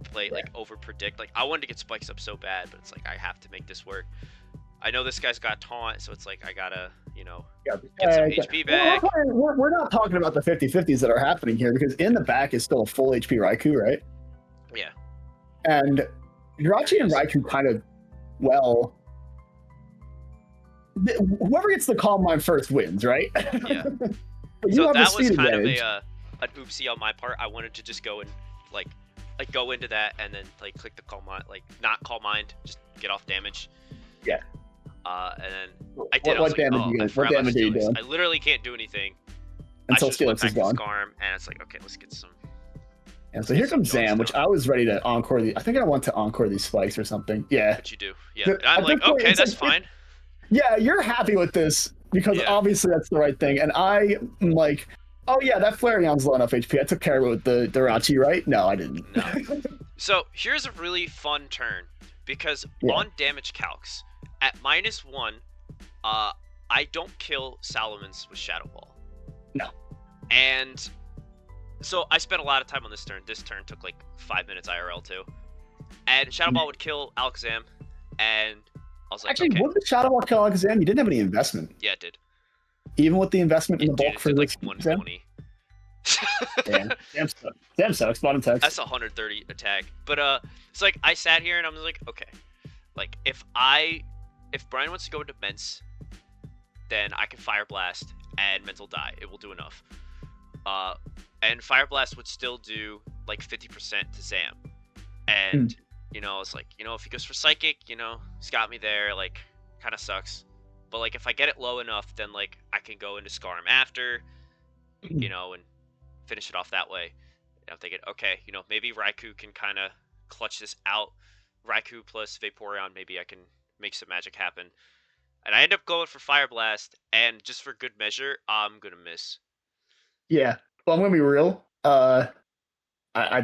B: play like over predict. Like I wanted to get spikes up so bad, but it's like I have to make this work. I know this guy's got taunt, so it's like I gotta, get some HP back.
A: We're not talking about the 50-50s that are happening here because in the back is still a full HP Raikou, right?
B: Yeah.
A: And Jirachi and Raikou kind of, whoever gets the Calm Mind first wins, right?
B: Yeah.
A: So
B: that was kind of an oopsie on my part. I wanted to just go and like go into that and then like click the Calm Mind, like not Calm Mind, just get off damage.
A: Yeah.
B: And then I did.
A: What damage are you doing?
B: I literally can't do anything
A: until Steelix is gone.
B: Skarm, and it's like, okay, let's get some.
A: And so here comes Zam, which I was ready to encore. I think I want to encore these spikes or something. Yeah.
B: But you do. Yeah. And I'm like, okay, that's fine.
A: Yeah, you're happy with this because obviously that's the right thing. And I'm like, oh yeah, that Flareon's low enough HP. I took care of it with the Jirachi, right? No, I didn't.
B: No. So here's a really fun turn because on damage calcs, at -1, I don't kill Salamence with Shadow Ball.
A: No.
B: And so I spent a lot of time on this turn. This turn took like 5 minutes IRL too. And Shadow Ball would kill Alakazam, and I was like,
A: actually,
B: okay.
A: would the Shadow Ball kill Alakazam? You didn't have any investment.
B: Yeah, it did.
A: Even with the investment in the bulk for
B: like
A: this
B: 120.
A: Damn sucks. Bottom text.
B: That's 130 attack. But it's like I sat here and I was like, okay, like if Brian wants to go into Mence, then I can Fire Blast and Mental Die. It will do enough. And Fire Blast would still do like 50% to Zam. And it's like, if he goes for Psychic, he's got me there. Like, kind of sucks. But like if I get it low enough, then like I can go into Skarm after, and finish it off that way. And I'm thinking, okay, maybe Raikou can kind of clutch this out. Raikou plus Vaporeon, maybe I can make some magic happen. And I end up going for Fire Blast, and just for good measure, I'm gonna miss.
A: Yeah, well, I'm gonna be real. I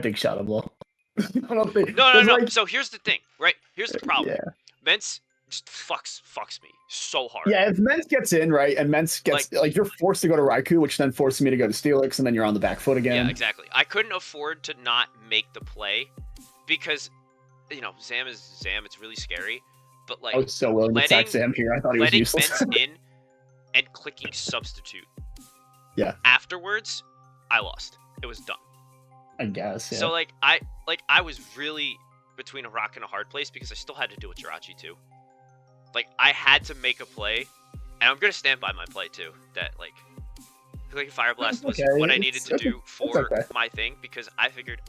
A: think Shadow Ball. I don't think.
B: No. Like... So here's the thing, right? Here's the problem. Mence just fucks me so hard.
A: Yeah, if Mence gets in, right, and Mence gets like you're forced to go to Raikou, which then forces me to go to Steelix, and then you're on the back foot again.
B: Yeah, exactly. I couldn't afford to not make the play because Zam is Zam. It's really scary. But like,
A: I was so willing to attack Zam here. I thought he was useless.
B: Letting Mence in and clicking substitute.
A: Yeah.
B: Afterwards, I lost. It was done.
A: I guess. Yeah.
B: So like I was really between a rock and a hard place because I still had to deal with Jirachi too. Like I had to make a play, and I'm gonna stand by my play too. That like Fire Blast was what I needed to do for my thing because I figured,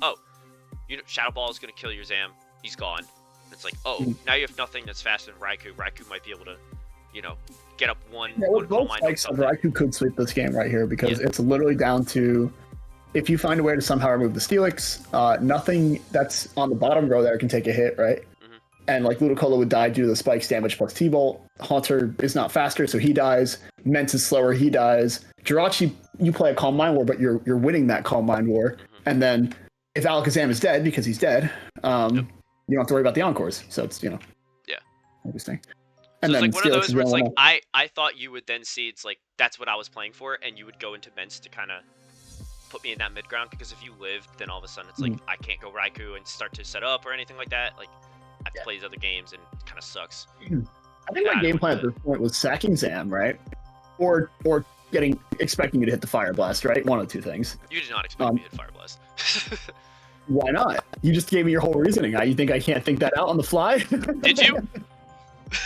B: Shadow Ball is gonna kill your Zam. He's gone. It's like, now you have nothing that's faster than Raikou. Raikou might be able to, get up one.
A: Yeah, with both spikes, Raikou could sweep this game right here because it's literally down to if you find a way to somehow remove the Steelix, nothing that's on the bottom row there can take a hit, right?
B: Mm-hmm.
A: And like Ludicolo would die due to the spikes damage plus T-Bolt. Haunter is not faster, so he dies. Mentz is slower, he dies. Jirachi, you play a Calm Mind War, but you're winning that Calm Mind War. And then if Alakazam is dead, because he's dead, you don't have to worry about the Encores. So it's,
B: yeah,
A: interesting.
B: And so it's like one of those where it's like,
A: I
B: I thought you would then see it's like, that's what I was playing for, and you would go into Mentz to kind of put me in that mid ground, because if you lived, then all of a sudden it's like, I can't go Raikou and start to set up or anything like that. Like, I've played other games, and it kind of sucks.
A: I think my game plan at this point was sacking Zam, right? Or expecting you to hit the Fire Blast, right? One of the two things.
B: You did not expect me to hit Fire Blast.
A: Why not? You just gave me your whole reasoning. You think I can't think that out on the fly?
B: Did you?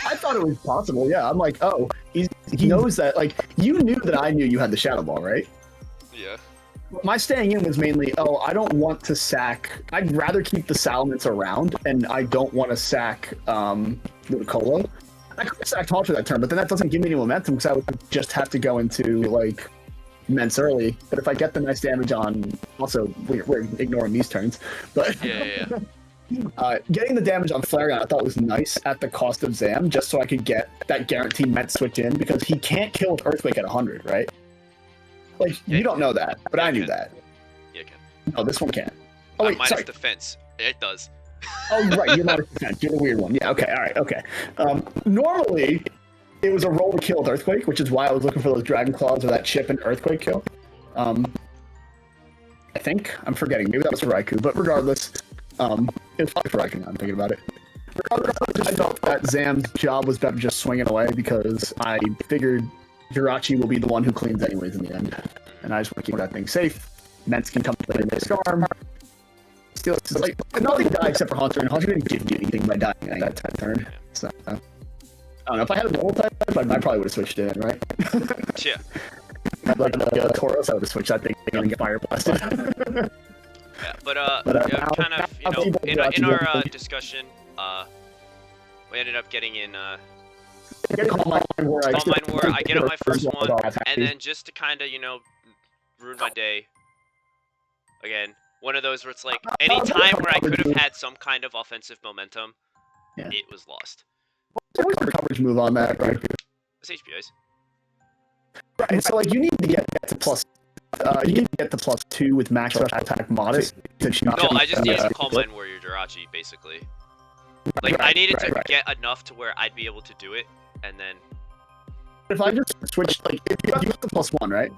A: I thought it was possible. Yeah, I'm like, oh, he knows that. Like, you knew that I knew you had the Shadow Ball, right?
B: Yeah.
A: My staying in was mainly, I don't want to sack. I'd rather keep the Salamence around, and I don't want to sack Ludicolo. I could sack Haunter that turn, but then that doesn't give me any momentum because I would just have to go into like Mentz early. But if I get the nice damage on, also we're ignoring these turns, but getting the damage on Flareon I thought was nice at the cost of Zam, just so I could get that guaranteed Mentz switch in, because he can't kill with Earthquake at 100, right? Like, you don't know that, but I knew that.
B: Yeah, it can.
A: No, this one can't. Oh wait, sorry.
B: Defense. It does.
A: Oh, right, you're not a defense. You're the weird one. Yeah, okay, all right, okay. Normally, it was a roll to kill with Earthquake, which is why I was looking for those Dragon Claws or that chip and Earthquake kill. I think. I'm forgetting. Maybe that was for Raikou, but regardless, it was probably for Raikou now I'm thinking about it. Regardless, I felt that Zam's job was better just swinging away, because I figured Jirachi will be the one who cleans anyways in the end. And I just want to keep that thing safe. Mentz can come in and Scarm. Still, it's like, nothing died except for Haunter, and Haunter didn't do anything by dying on that turn. So, I don't know, if I had a normal type, I probably would have switched in, right?
B: Yeah.
A: Like the Tauros, I would have switched that thing and get Fire Blasted.
B: Yeah, but kind of, in our discussion, we ended up getting in
A: Calm Mind War.
B: I get up my first one, and then just to kind of, ruin my day. Again, one of those where it's like, any time where I could have had some kind of offensive momentum, it was lost.
A: What's your coverage move on that, right?
B: It's HPIs.
A: Right, so like you need to get to plus. You need to get to +2 with max rush attack modest.
B: No, I just needed to Calm Mind Warrior Jirachi, basically. Like, I needed to get enough to where I'd be able to do it, and then...
A: If I just switch, like, if you got the +1, right?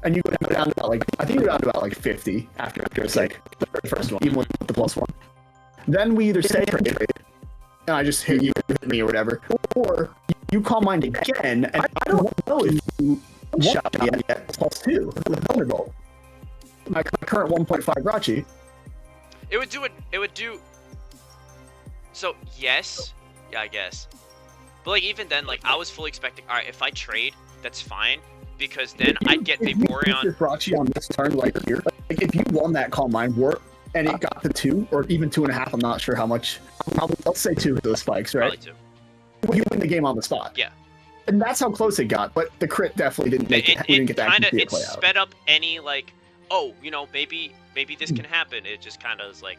A: And you go down to about, like, I think you're down to about, like, 50 after it's, like, the first one, even with the +1. Then we either stay trade, and I just hit you, hit me, or whatever, or you Calm Mind again, and I don't know if you shot me at +2 with Thunderbolt. My current 1.5 Rachi.
B: It would do... So, yes. Yeah, I guess. But, like, even then, like, I was fully expecting, alright, if I trade, that's fine, because then I'd get Vaporeon...
A: If you Rachi on this turn, like, here, like, if you won that Calm Mind War, and it got to 2, or even 2.5, I'm not sure how much, probably, let's say 2 with those spikes, right?
B: Probably 2.
A: You win the game on the spot.
B: Yeah.
A: And that's how close it got, but the crit definitely didn't make it. We didn't get that
B: kinda,
A: play
B: it
A: out.
B: sped up any, like, oh, maybe this can happen. It just kind of is like,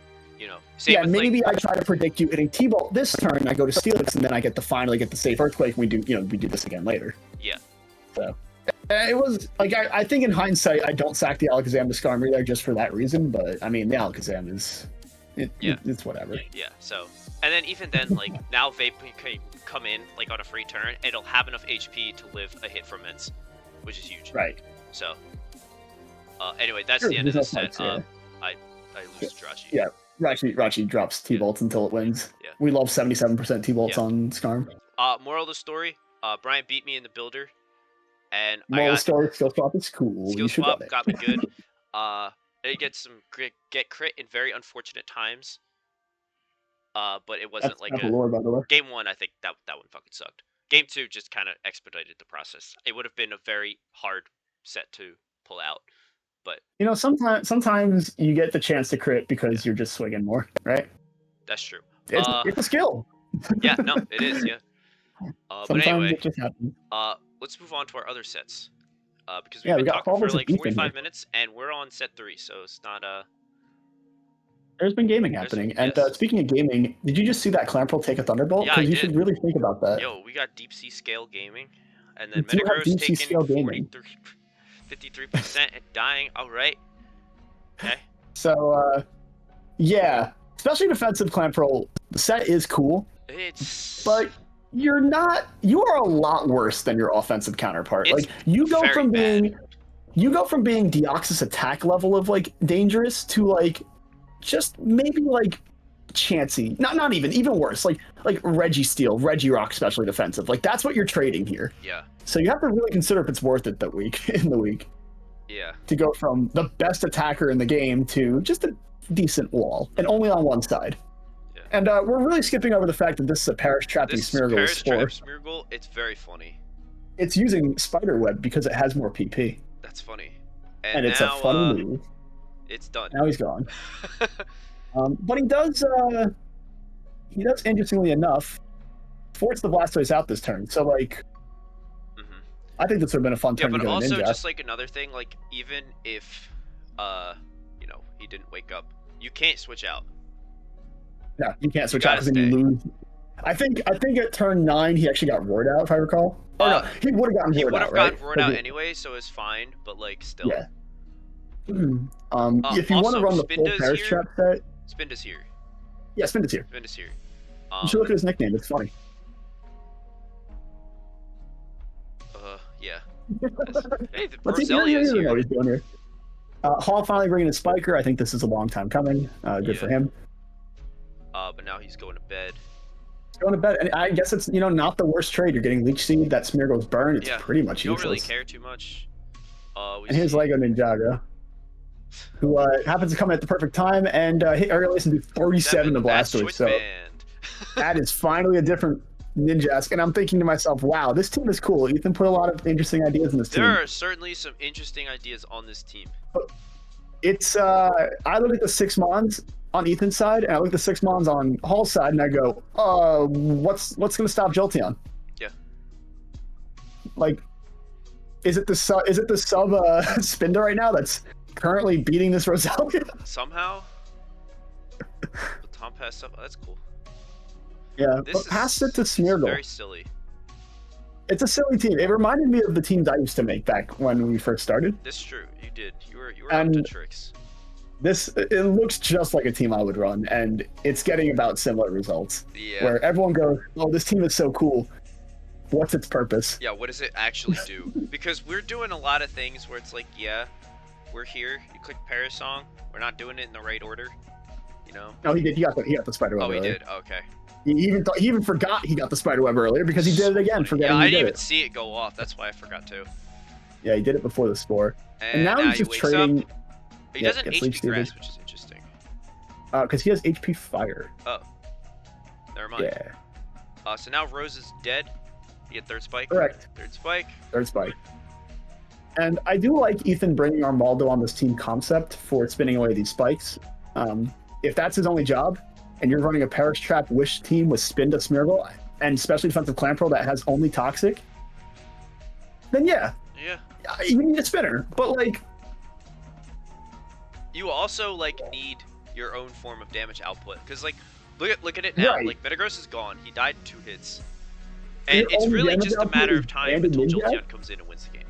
B: same
A: yeah,
B: with,
A: maybe
B: like,
A: I try to predict you hitting T-Bolt this turn, I go to Steelix, and then I get to finally get the safe Earthquake, and we do this again later.
B: Yeah.
A: So, it was, like, I think in hindsight, I don't sack the Alakazam to Skarmory there just for that reason, but, I mean, the Alakazam is, it's whatever.
B: Yeah, so, and then even then, like, now Vape can come in, like, on a free turn, and it'll have enough HP to live a hit from Mentz, which is huge.
A: Right.
B: So, anyway, that's the end of the set. I lose Jirachi.
A: Yeah, Rachi drops T-Bolts until it wins.
B: Yeah.
A: We love 77% T-Bolts on Skarm.
B: Moral of the story, Brian beat me in the builder, and
A: Moral of the story, skill swap is cool.
B: Skill swap got me good. I did get some crit in very unfortunate times. But it wasn't like a
A: lore, by the way.
B: Game 1. I think that one fucking sucked. Game 2 just kind of expedited the process. It would have been a very hard set to pull out, but
A: sometimes you get the chance to crit because you're just swinging more, right?
B: That's true.
A: It's a skill.
B: Yeah, no, it is. Yeah. But
A: Sometimes
B: anyway,
A: it just happens.
B: let's move on to our other sets. because
A: Yeah,
B: we've
A: we
B: been
A: got
B: talking for
A: Paul
B: like
A: versus Ethan
B: 45
A: here.
B: minutes, and we're on set 3, so it's not
A: There's been gaming happening. And
B: yes.
A: speaking of gaming, did you just see that Clamperl take a Thunderbolt?
B: Yeah, I
A: Because you
B: did.
A: should really think about that.
B: Yo, we got deep sea scale gaming, and
A: We
B: then
A: do have
B: Metagross
A: deep sea
B: taking
A: scale gaming.
B: 53% and dying. All right. Okay.
A: So, yeah, especially defensive Clamperl, the set is cool,
B: It's
A: but you are a lot worse than your offensive counterpart.
B: It's
A: Like you go
B: very
A: from
B: bad.
A: being Deoxys attack level of like dangerous to like just maybe like Chansey. Not even worse. Like Reggie Steel, Reggie Rock, especially defensive. Like that's what you're trading here.
B: Yeah.
A: So you have to really consider if it's worth it in the week
B: Yeah.
A: to go from the best attacker in the game to just a decent wall and only on one side.
B: Yeah.
A: And we're really skipping over the fact that this is a Parish Trapping
B: This is
A: Smeargle
B: Paris Trap
A: spore.
B: Smeargle. It's very funny.
A: It's using Spiderweb because it has more PP.
B: That's funny.
A: And it's a
B: now,
A: funny move.
B: It's done.
A: Now he's gone. But he does interestingly enough, force the Blastoise out this turn. So like, I think this would have been a fun
B: Yeah,
A: turn
B: but
A: to go
B: also
A: Ninja.
B: just like another thing, like even if, he didn't wake up, you can't switch out.
A: No, you can't switch
B: You
A: out
B: gotta
A: because then you
B: stay.
A: lose. I think at turn 9 he actually got roared out, if I recall. Oh no, he would have gotten
B: He
A: roared
B: would
A: out,
B: have
A: right?
B: gotten roared out anyway, so it's fine. But like still.
A: Yeah. If you want to
B: Also,
A: run the full
B: Spinda's
A: Parish
B: here.
A: Trap set,
B: Spinda's here.
A: yeah, Spinda's here.
B: Spinda's here.
A: You should look at his nickname. It's funny.
B: Yeah. Hey, the
A: Let's see
B: Roselia is
A: what
B: here.
A: he's doing here. Hall finally bringing a Spiker. I think this is a long time coming. Good for him.
B: But now he's going to bed.
A: He's going to bed, and I guess it's not the worst trade. You're getting Leech Seed. That Smeargle's burn. It's pretty much
B: You don't really
A: useless.
B: care too much.
A: And here's Lego Ninjago, who happens to come at the perfect time and hit air release and do 37 to Blastoise. So that is finally a different Ninjask. And I'm thinking to myself, wow, this team is cool. Ethan put a lot of interesting ideas in this team.
B: There are certainly some interesting ideas on this team.
A: It's I look at the 6 Mons on Ethan's side, and I look at the 6 Mons on Hall's side, and I go, what's gonna stop Jolteon?
B: Yeah.
A: Like, is it the sub Spinda right now that's currently beating this Roselia?
B: Somehow. The Tom passed up. That's cool.
A: Yeah,
B: This
A: but pass it to Smeargle.
B: Very silly.
A: It's a silly team. It reminded me of the teams I used to make back when we first started.
B: This is true. You did. You were
A: And
B: up to tricks.
A: It looks just like a team I would run, and it's getting about similar results.
B: Yeah.
A: Where everyone goes, "Oh, this team is so cool. What's its purpose?"
B: Yeah, what does it actually do? Because we're doing a lot of things where it's like, yeah, we're here. You click Parasong. We're not doing it in the right order.
A: No, he did. He got the spider web.
B: Oh, he
A: earlier.
B: did. Okay.
A: He even forgot he got the spider web earlier because he did it again.
B: Yeah,
A: he
B: I didn't
A: did
B: even
A: it.
B: see it go off. That's why I forgot to.
A: Yeah, he did it before the spore.
B: And
A: now he's
B: he
A: just
B: wakes
A: trading.
B: up. He doesn't
A: gets
B: HP
A: leech
B: grass,
A: seeded.
B: which is interesting.
A: Because he has HP fire.
B: Oh. Never mind.
A: Yeah,
B: So now Rose is dead. You get third spike.
A: correct.
B: Third spike.
A: Third spike. And I do like Ethan bringing Armaldo on this team concept for spinning away these spikes. If that's his only job, and you're running a Parish Trap Wish team with Spinda Smeargle, and especially defensive Clamperl that has only Toxic, then yeah,
B: Yeah.
A: you need a spinner. But like,
B: You also need your own form of damage output, because look at it now.
A: Right.
B: Like Metagross is gone. He died 2 hits, and
A: Your
B: it's
A: only
B: really
A: damage
B: just a
A: output
B: matter
A: is
B: of time
A: banded
B: until
A: Ninja?
B: Jolteon comes in and wins the game.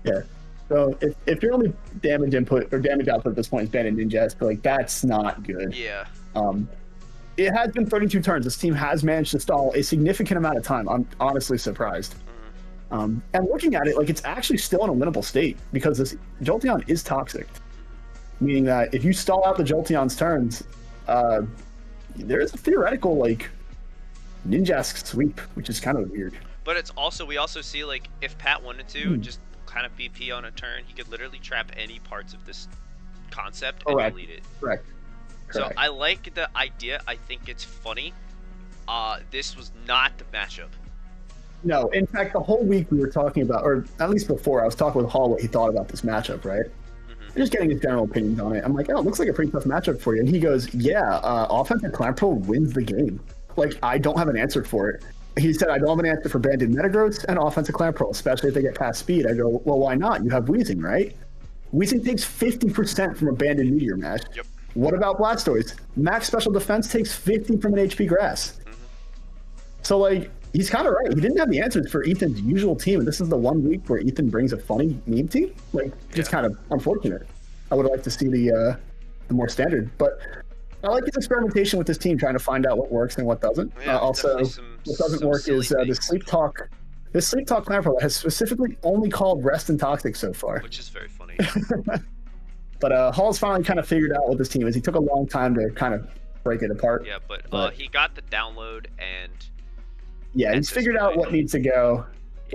A: yeah. So if your only damage input or damage output at this point is Bandit Ninja, like that's not good.
B: Yeah.
A: It has been 32 turns. This team has managed to stall a significant amount of time. I'm honestly surprised. And looking at it, it's actually still in a winnable state because this Jolteon is toxic, meaning that if you stall out the Jolteon's turns, there is a theoretical Ninjask sweep, which is kind of weird.
B: But it's also we also see if Pat wanted to just kind of BP on a turn, he could literally trap any parts of this concept and delete it.
A: Correct.
B: So I like the idea. I think it's funny. This was not the matchup.
A: No, in fact, the whole week we were talking about, or at least before, I was talking with Hall what he thought about this matchup, right? Just getting his general opinions on it. I'm like, oh, it looks like a pretty tough matchup for you. And he goes, yeah, offensive Clamperl wins the game. I don't have an answer for it. he said, I don't have an answer for banded Metagross and offensive Clamperl, especially if they get past speed. I go, well, why not? You have Wheezing, right? Wheezing takes 50% from a banded Meteor Mash.
B: Yep.
A: What about Blastoise? Max Special Defense takes 50 from an HP Grass.
B: Mm-hmm.
A: So, like, he's kind of right. He didn't have the answers for Ethan's usual team, and this is the 1 week where Ethan brings a funny meme team. Like, just kind of unfortunate. I would have liked to see the more standard, but I like his experimentation with this team, trying to find out what works and what doesn't. Also, what doesn't work is the Sleep Talk. This Sleep Talk Clamperl has specifically only called Rest and Toxic so far.
B: Which is very funny.
A: But Hall's finally kind of figured out what this team is. He took a long time to kind of break it apart.
B: Yeah, but he got the download and...
A: Yeah, he's figured out what needs to go.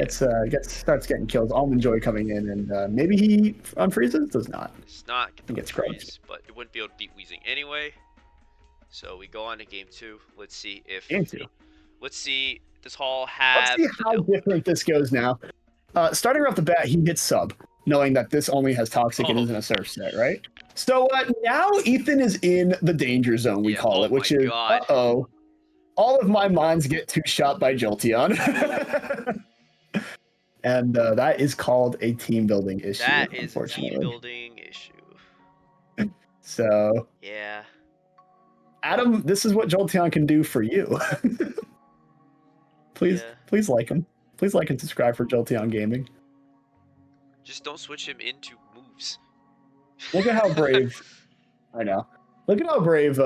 A: Starts getting kills. Almond Joy coming in, and maybe he unfreezes? Does not.
B: It's not
A: He gets crushed.
B: But it wouldn't be able to beat Wheezing anyway. So we go on to game 2. Let's see if...
A: Game 2.
B: Let's see, does Hall have...
A: Let's see how different this goes now. Starting off the bat, he hits sub, knowing that this only has Toxic and isn't a Surf set, right? So now Ethan is in the danger zone, we call it, which is, uh-oh, all of my mons get 2-shot by Jolteon. And that is called a team building issue,
B: That is a
A: unfortunately.
B: team building issue.
A: So...
B: Yeah.
A: Adam, this is what Jolteon can do for you. Please like him. Please like and subscribe for Jolteon Gaming.
B: Just don't switch him into moves.
A: Look at how brave. I know. Look at how brave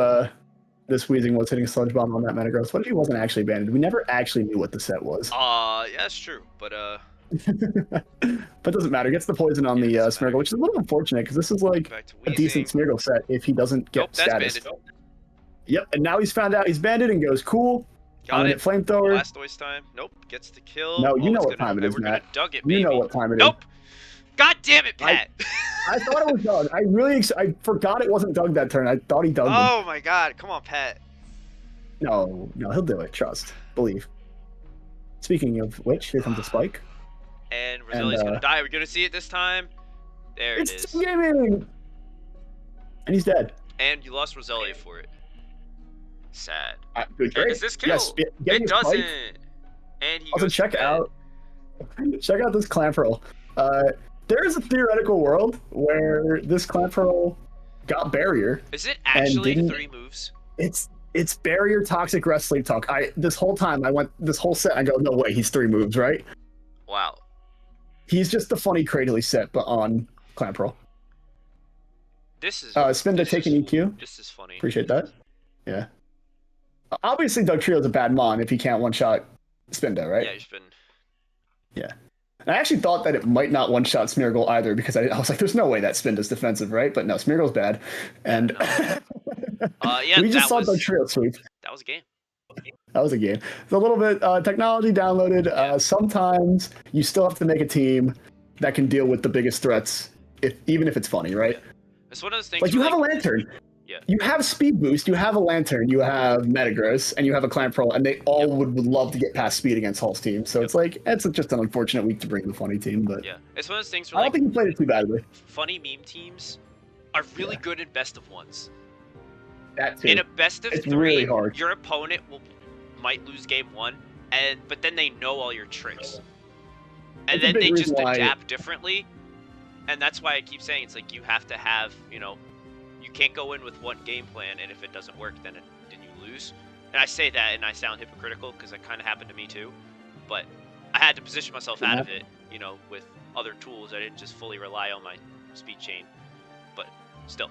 A: this Wheezing was hitting Sludge Bomb on that Metagross. What if he wasn't actually banded? We never actually knew what the set was.
B: Yeah, that's true. But
A: But it doesn't matter. He gets the poison on the Smeargle, which is a little unfortunate because this is like a decent Smeargle set if he doesn't get status.
B: Banded.
A: Yep, and now he's found out he's banded and goes cool.
B: Got it.
A: Flamethrower.
B: Blastoise time. Nope. Gets the kill.
A: No, you know what time it is, Matt.
B: Dug it, baby.
A: You know what time it is.
B: Nope. God damn it, Pat.
A: I thought it was Doug. I forgot it wasn't Doug that turn. I thought he dug
B: Oh my god. Come on, Pat.
A: No, he'll do it. Trust. Believe. Speaking of which, here comes a spike.
B: And Roselli's gonna die. Are we gonna see it this time? There it is.
A: It's gaming! And he's dead.
B: And you lost Roselli for it. Sad.
A: Good trade.
B: Does this kill?
A: Yes,
B: it doesn't. And he
A: also, check out this Clamperl. There is a theoretical world where this Clamperl got barrier.
B: Is it actually 3 moves?
A: It's barrier, Toxic, Rest, Sleep Talk. This whole time I went this whole set. I go, no way, he's 3 moves, right?
B: Wow.
A: He's just the funny Cradley set, but on Clamperl.
B: This is
A: Spin to take an EQ.
B: This is funny.
A: Appreciate that. Yeah. Obviously, Doug Trio's a bad mon if he can't one-shot Spindo, right?
B: Yeah, he's been...
A: Yeah. And I actually thought that it might not one-shot Smeargle either because I was like, there's no way that Spindo's defensive, right? But no, Smeargle's bad. And
B: yeah,
A: we just saw Doug Trio sweep.
B: That was a game.
A: That was a game. It's a little bit technology downloaded. Sometimes you still have to make a team that can deal with the biggest threats, even if it's funny, right?
B: Yeah. It's one of those things.
A: Like you have a Lantern.
B: Yeah.
A: You have Speed Boost, you have a Lantern, you have Metagross, and you have a Clamperl, and they all would love to get past Speed against Hall's team. So it's like, it's just an unfortunate week to bring the funny team. But
B: yeah, it's one of those things where
A: I don't think he played it too badly.
B: Funny meme teams are really good in best of ones.
A: That too.
B: In a best of 3,
A: really hard.
B: Your opponent might lose game 1, but then they know all your tricks. And then they just adapt differently. And that's why I keep saying it's like you have to have, you can't go in with one game plan, and if it doesn't work, then you lose. And I say that, and I sound hypocritical because it kind of happened to me too. But I had to position myself out of it, with other tools. I didn't just fully rely on my speed chain. But still,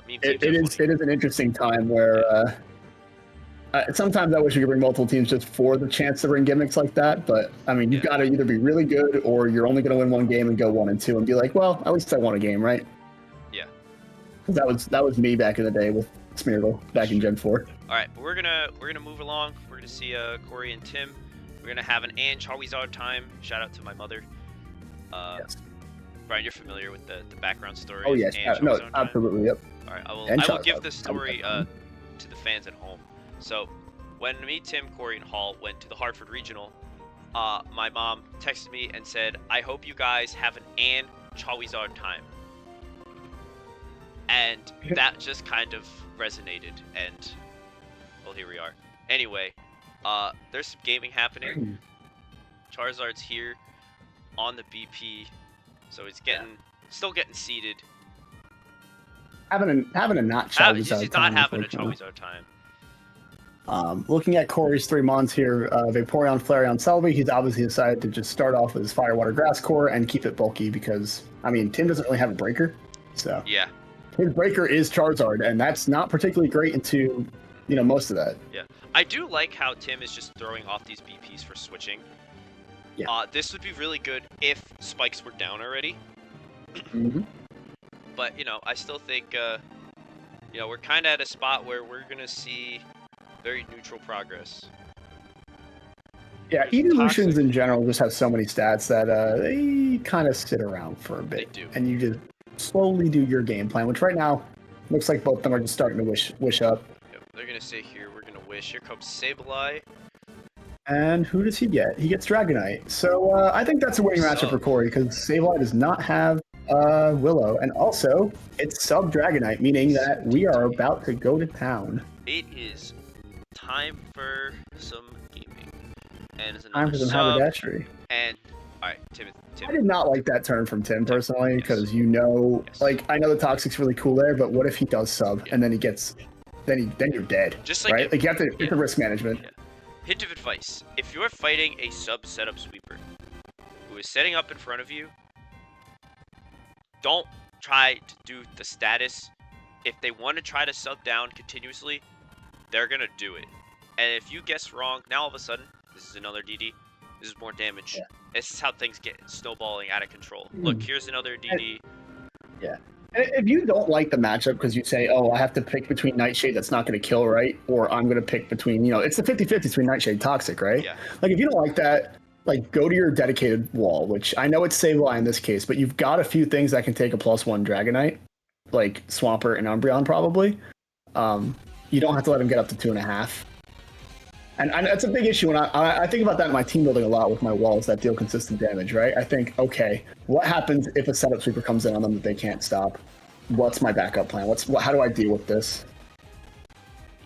B: meme teams
A: it is an interesting time where sometimes I wish we could bring multiple teams just for the chance to bring gimmicks like that. But I mean, you've got to either be really good or you're only going to win one game and go 1 and 2 and be like, well, at least I won a game, right?
B: Yeah.
A: That was me back in the day with Smeargle back in Gen 4.
B: All right, but we're gonna move along. We're gonna see Corey and Tim. We're gonna have an Charizard time. Shout out to my mother.
A: Yes.
B: Brian, you're familiar with the background story.
A: Oh yes, no, absolutely, yep.
B: All right, I will give the story to the fans at home. So, when me, Tim, Corey, and Hall went to the Hartford Regional, my mom texted me and said, "I hope you guys have an Charizard time." And that just kind of resonated, and well, here we are. Anyway, There's some gaming happening. Charizard's here on the BP, so he's still getting seeded.
A: Having a not Charizard
B: He's
A: time.
B: not having a Charizard time.
A: Looking at Corey's 3 months here, Vaporeon, Flareon, Celebi, he's obviously decided to just start off with his Fire, Water, Grass core and keep it bulky because, I mean, Tim doesn't really have a breaker. So
B: yeah,
A: his breaker is Charizard, and that's not particularly great into, most of that.
B: Yeah, I do like how Tim is just throwing off these BPs for switching.
A: Yeah.
B: This would be really good if spikes were down already.
A: Mm-hmm.
B: But, I still think, we're kind of at a spot where we're going to see very neutral progress.
A: Yeah, evolutions in general just have so many stats that they kind of sit around for a bit.
B: They do.
A: And you just slowly do your game plan, which right now looks like both of them are just starting to wish up.
B: Yep, they're going to sit here. We're going to wish. Here comes Sableye.
A: And who does he get? He gets Dragonite. So I think that's a winning matchup for Corey because Sableye does not have Willow. And also, it's sub Dragonite, meaning that we are about to go to town.
B: It is time for some gaming. And it's
A: Time
B: another
A: for some
B: sub.
A: haberdashery.
B: And, alright, Tim.
A: I did not like that turn from Tim personally because I know the Toxic's really cool there, but what if he does sub and then he gets, then you're dead,
B: just like
A: right? Like you have to, it's a risk management.
B: Yeah. Hint of advice: if you're fighting a sub setup sweeper who is setting up in front of you, don't try to do the status. If they want to try to sub down continuously, they're gonna do it. And if you guess wrong, now all of a sudden, this is another DD. This is more damage.
A: Yeah.
B: This is how things get snowballing out of control. Look, here's another DD.
A: Yeah. If you don't like the matchup because you say, oh, I have to pick between Nightshade that's not going to kill, right? Or I'm going to pick between, it's the 50-50 between Nightshade and Toxic, right?
B: Yeah.
A: Like, if you don't like that, like, go to your dedicated wall, which I know it's Sableye in this case, but you've got a few things that can take a +1 Dragonite, like Swampert and Umbreon probably. You don't have to let him get up to 2.5. And that's a big issue when I think about that in my team building a lot with my walls that deal consistent damage, right? I think, okay, what happens if a setup sweeper comes in on them that they can't stop? What's my backup plan? How do I deal with this?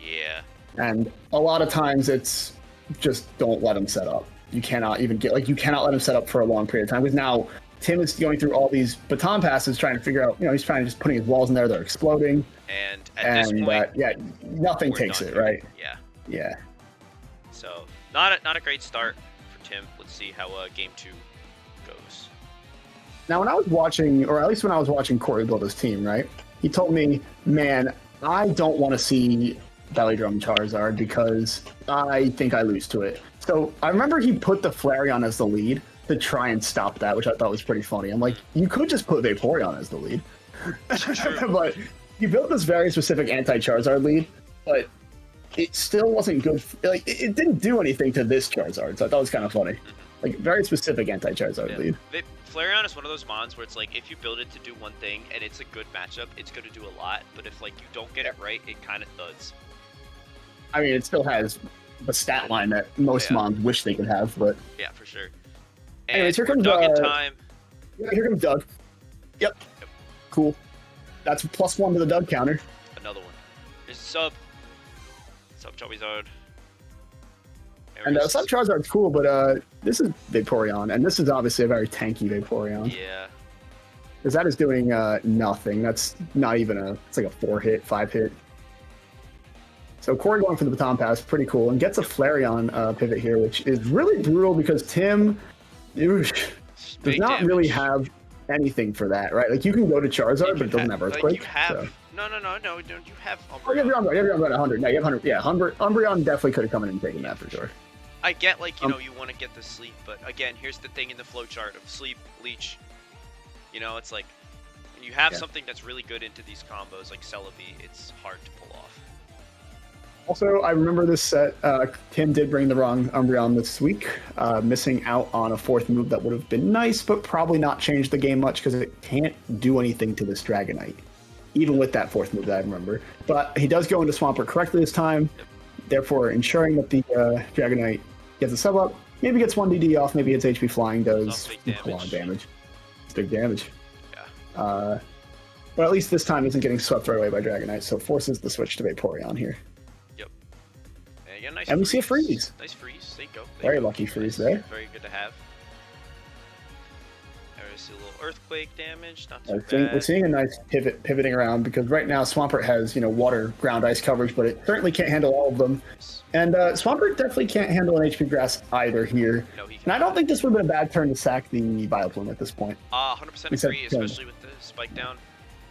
B: Yeah.
A: And a lot of times it's just don't let him set up. You cannot let him set up for a long period of time because now Tim is going through all these baton passes trying to figure out, he's trying to just putting his walls in there, they're exploding.
B: And at this point,
A: nothing takes it, right?
B: Yeah.
A: Yeah.
B: So, not a great start for Tim. Let's see how game 2 goes.
A: Now, when I was watching, or at least when I was watching Corey build his team, right, he told me, man, I don't want to see Belly Drum Charizard because I think I lose to it. So I remember he put the Flareon as the lead to try and stop that, which I thought was pretty funny. I'm like, you could just put Vaporeon as the lead. But he built this very specific anti-Charizard lead, but it still wasn't good. It didn't do anything to this Charizard, so I thought it was kind of funny. Like, very specific anti-Charizard lead.
B: Flareon is one of those mons where it's like, if you build it to do one thing and it's a good matchup, it's going to do a lot. But if, you don't get it right, it kind of thuds.
A: I mean, it still has the stat line that most mons wish they could have, but...
B: Yeah, for sure. And
A: anyways, here comes
B: Doug in time.
A: Yeah, here comes Doug. Yep. Cool. That's +1 to the Doug counter.
B: Another one. There's sub Charizard.
A: And sub Charizard's cool, but this is Vaporeon, and this is obviously a very tanky Vaporeon.
B: Yeah.
A: Because that is doing nothing. That's not even it's like a 4-hit, 5-hit. So Corey going for the baton pass, pretty cool, and gets a Flareon pivot here, which is really brutal because Tim does not really have anything for that, right? Like, you can go to Charizard, but it doesn't have Earthquake.
B: No, don't you have Umbreon?
A: Oh, you have Umbreon at 100. No, you have 100. Yeah, Umbreon definitely could have come in and taken that for sure.
B: I get, you want to get the sleep, but again, here's the thing in the flowchart of sleep, leech. It's like, when you have something that's really good into these combos, like Celebi, it's hard to pull off.
A: Also, I remember this set, Tim did bring the wrong Umbreon this week, missing out on a 4th move that would have been nice, but probably not changed the game much because it can't do anything to this Dragonite, even with that 4th move that I remember. But he does go into Swampert correctly this time, therefore ensuring that the Dragonite gets a sub up, maybe gets 1 DD off, maybe its HP flying does a lot of damage. It's big damage.
B: Yeah.
A: But at least this time isn't getting swept right away by Dragonite, so forces the switch to Vaporeon here.
B: Yep. And Yeah, nice.
A: And we see a freeze.
B: Nice freeze. There you go.
A: Very lucky freeze there.
B: Very good to have. There's a little earthquake damage. Not too bad.
A: We're seeing a nice pivoting around because right now Swampert has water, ground, ice coverage, but it certainly can't handle all of them. And Swampert definitely can't handle an HP grass either here.
B: No, he
A: and I don't think this would have been a bad turn to sack the Vileplume at this point.
B: 100% agree, especially with the spike down.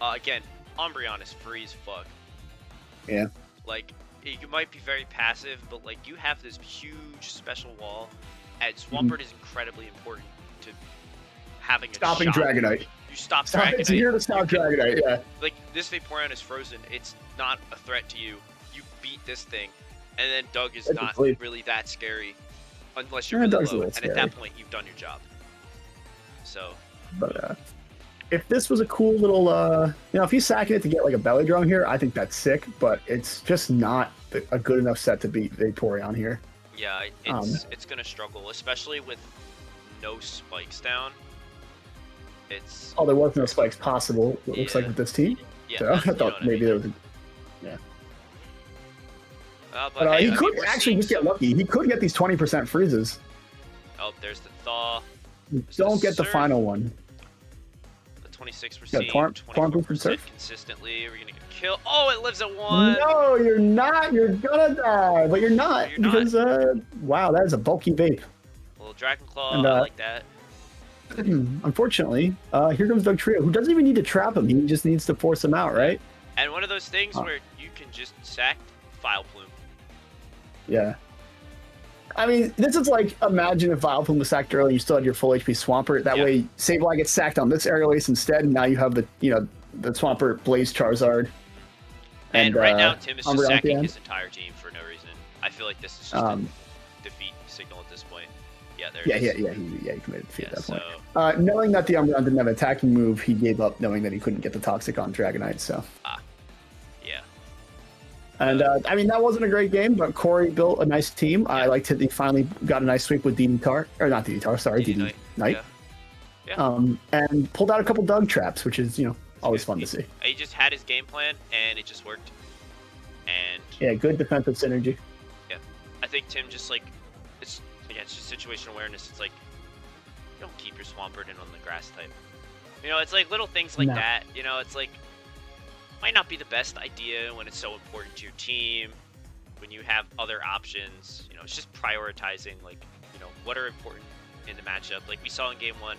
B: Again, Umbreon is free as fuck.
A: Yeah.
B: Like, you might be very passive, but like you have this huge special wall, and Swampert is incredibly important to having a
A: stopping
B: shot.
A: Dragonite.
B: You stop Dragonite.
A: It's here to stop Dragonite, yeah.
B: Like, this Vaporeon is frozen. It's not a threat to you. You beat this thing, and then Doug is not really that scary, unless you're really low. And at that point, you've done your job. So.
A: But if this was a cool little, if he's sacking it to get like a belly drum here, I think that's sick. But it's just not a good enough set to beat Vaporeon here.
B: Yeah, it's gonna struggle, especially with no spikes down.
A: There was no spikes possible. It looks like with this team.
B: Yeah,
A: so I thought maybe there was. Yeah. But
B: hey,
A: he could actually just get lucky. He could get these 20% freezes.
B: Oh, there's the thaw.
A: Don't get the final one.
B: The 26%.
A: Yeah, 24%
B: consistently. We're gonna get a kill. Oh, it lives at 1.
A: No, you're not. You're gonna die, but you're not because wow, that is a bulky vape.
B: A little Dragon Claw. I like that.
A: Unfortunately, here comes Doug Trio, who doesn't even need to trap him. He just needs to force him out, right?
B: And one of those things where you can just sack Vileplume.
A: Yeah. I mean, this is like, imagine if Vileplume was sacked early, you still had your full HP Swampert. That way, Sableye gets sacked on this aerial ace instead, and now you have the Swampert Blaze Charizard.
B: And right now, Tim is just sacking his entire team for no reason. I feel like this is just a defeat signal at this point. Yeah, there it is.
A: He committed defeat at that point. Knowing that the Umbreon didn't have an attacking move, he gave up knowing that he couldn't get the Toxic on Dragonite, so.
B: Yeah.
A: And, I mean, that wasn't a great game, but Corey built a nice team. I liked it. He finally got a nice sweep with DD Tar, or not DD Tar, sorry, DD Knight.
B: Yeah.
A: And pulled out a couple Doug traps, which is, always fun to see.
B: He just had his game plan, and it just worked. And
A: yeah, good defensive synergy.
B: Yeah. I think Tim just, like, it's just situational awareness. It's like, you don't keep your Swampert in on the grass type. It's like little things like that. It's like, might not be the best idea when it's so important to your team, when you have other options. It's just prioritizing, like, what are important in the matchup. Like we saw in game 1,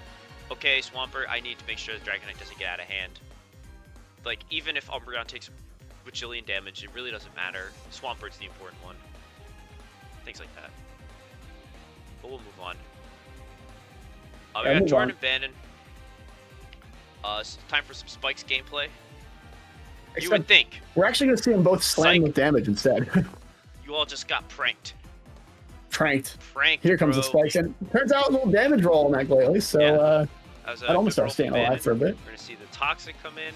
B: okay, Swampert, I need to make sure the Dragonite doesn't get out of hand. Like, even if Umbreon takes bajillion damage, it really doesn't matter. Swampert's the important one. Things like that. But we'll move on. We got Jordan and Bannon. Time for some Spikes gameplay. You would think.
A: We're actually going to see them both slam with damage instead.
B: You all just got pranked.
A: Pranked.
B: Pranked,
A: Here comes the Spikes. And turns out a little damage roll on that Glalie, so I'd almost start staying alive for a bit.
B: We're going to see the Toxic come in,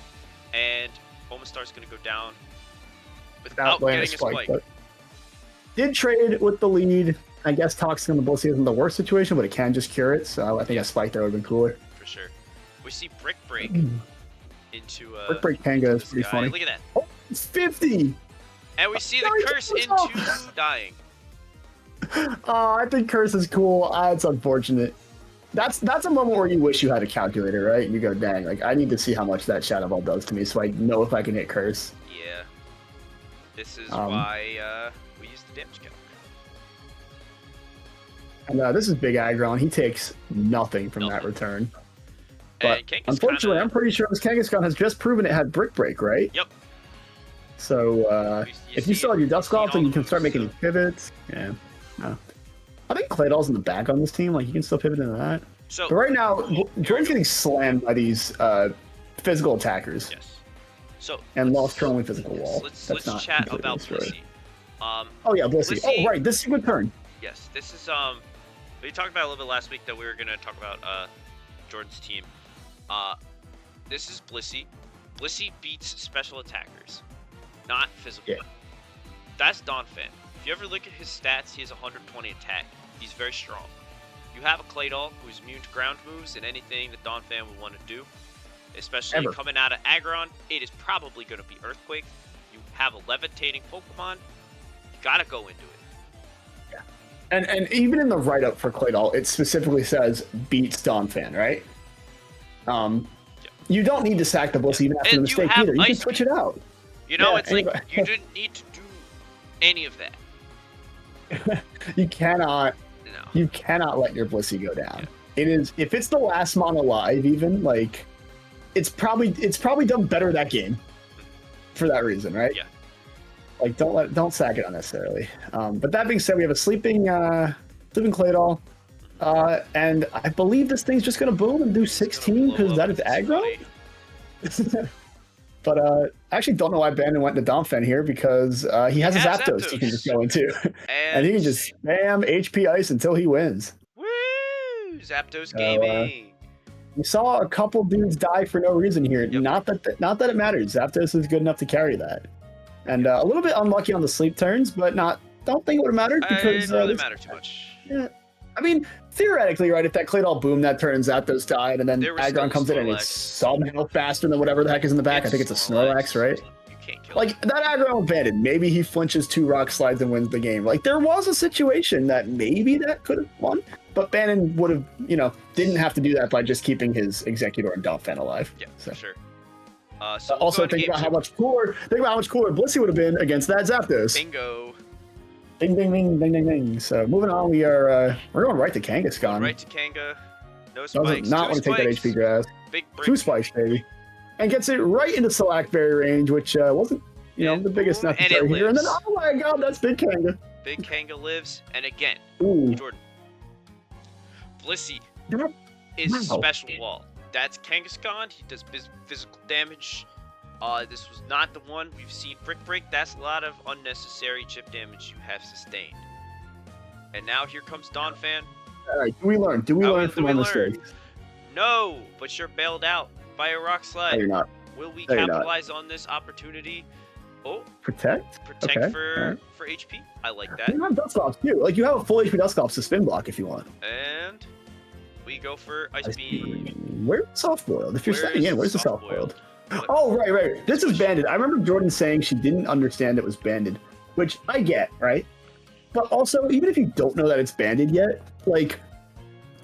B: and Omastar's going to go down without getting a spike. But
A: did trade with the lead. I guess Toxic on the Blissey isn't the worst situation, but it can just cure it, so I think a spike there would have been cooler.
B: For sure. We see Brick Break into
A: Brick Break Kanga is pretty funny.
B: Look at that.
A: Oh, it's 50!
B: And we see the curse into dying.
A: Oh, I think curse is cool. It's unfortunate. That's a moment where you wish you had a calculator, right? You go, dang, like, I need to see how much that Shadow Ball does to me so I know if I can hit curse.
B: Yeah. This is why we use the damage calc.
A: And this is Big Aggron. He takes nothing from that return. But unfortunately, I'm pretty sure this Kangaskhan has just proven it had Brick Break, right?
B: Yep.
A: So if you still have your Dusclops, then you can start making pivots. Yeah. I think Claydol's in the back on this team. Like, you can still pivot into that.
B: So,
A: but right now, Jordan's getting slammed by these physical attackers.
B: Yes. So
A: and lost her only physical wall.
B: Let's chat about Blissey.
A: Oh yeah, Blissey. Oh right, this is a good turn.
B: Yes, this is we talked about a little bit last week that we were gonna talk about Jordan's team. This is Blissey. Blissey beats special attackers, not physical.
A: Yeah.
B: That's Donphan. If you ever look at his stats, he has 120 attack. He's very strong. You have a Claydol who's immune to ground moves and anything that Donphan would want to do. Especially coming out of Aggron, it is probably going to be Earthquake. You have a levitating Pokemon. You got to go into it.
A: And even in the write-up for Claydol, it specifically says beats Donphan, right? You don't need to sack the Blissey even after the mistake either. You can switch it out.
B: You know, it's like you didn't need to do any of that.
A: You cannot let your Blissey go down. It is, if it's the last mon alive, even, like, it's probably done better that game for that reason, right?
B: Yeah.
A: Like, don't sack it unnecessarily. But that being said, we have a sleeping Claydol. And I believe this thing's just gonna boom and do 16 because that is aggro. But I actually don't know why Bandon went to Donphan here because he has a Zapdos he can just go into. And he can just spam HP Ice until he wins.
B: Woo! Zapdos gaming.
A: We saw a couple dudes die for no reason here. Yep. Not that it matters. Zapdos is good enough to carry that. And a little bit unlucky on the sleep turns, but don't think it would have mattered because
B: it didn't really matter too much.
A: Yeah. I mean, theoretically, right, if that Claydol boom, that turns Zapdos died, and then Aggron comes in and it's somehow faster than whatever the heck is in the back. I think it's a Snorlax, right?
B: You can't kill
A: like, that Aggron banded. Maybe he flinches 2 rock slides and wins the game. Like, there was a situation that maybe that could have won, but Bannon would have, didn't have to do that by just keeping his Executor and Donphan alive.
B: Yeah,
A: so.
B: for sure. So
A: also, think about how much cooler Blissey would have been against that Zapdos.
B: Bingo.
A: Ding, ding, ding, ding, ding, ding. So moving on, we're going right to Kangaskhan.
B: Right to Kanga. No spikes.
A: Not want to take that HP grass.
B: Big break.
A: 2 spikes, baby. And gets it right into Slackberry range, which wasn't, the biggest necessary here. And then, oh my god, that's Big Kanga.
B: Big Kanga lives. And again, Jordan. Blissey is special wall. That's Kangaskhan. He does physical damage. This was not the one. We've seen Brick Break. That's a lot of unnecessary chip damage you have sustained. And now here comes Donphan.
A: All right, do we learn? Do we learn from our mistakes?
B: No, but you're bailed out by a rock slide.
A: No, you're not.
B: Will we capitalize on this opportunity? Oh,
A: protect
B: okay. for HP. I like that.
A: You have Dusclops too. Like, you have a full HP Dusclops to spin block if you want.
B: And we go for Ice Beam.
A: Where's soft boiled? If you're standing in, where's the soft boiled? Oh, right. This is banded. I remember Jordan saying she didn't understand it was banded, which I get, right? But also, even if you don't know that it's banded yet, like,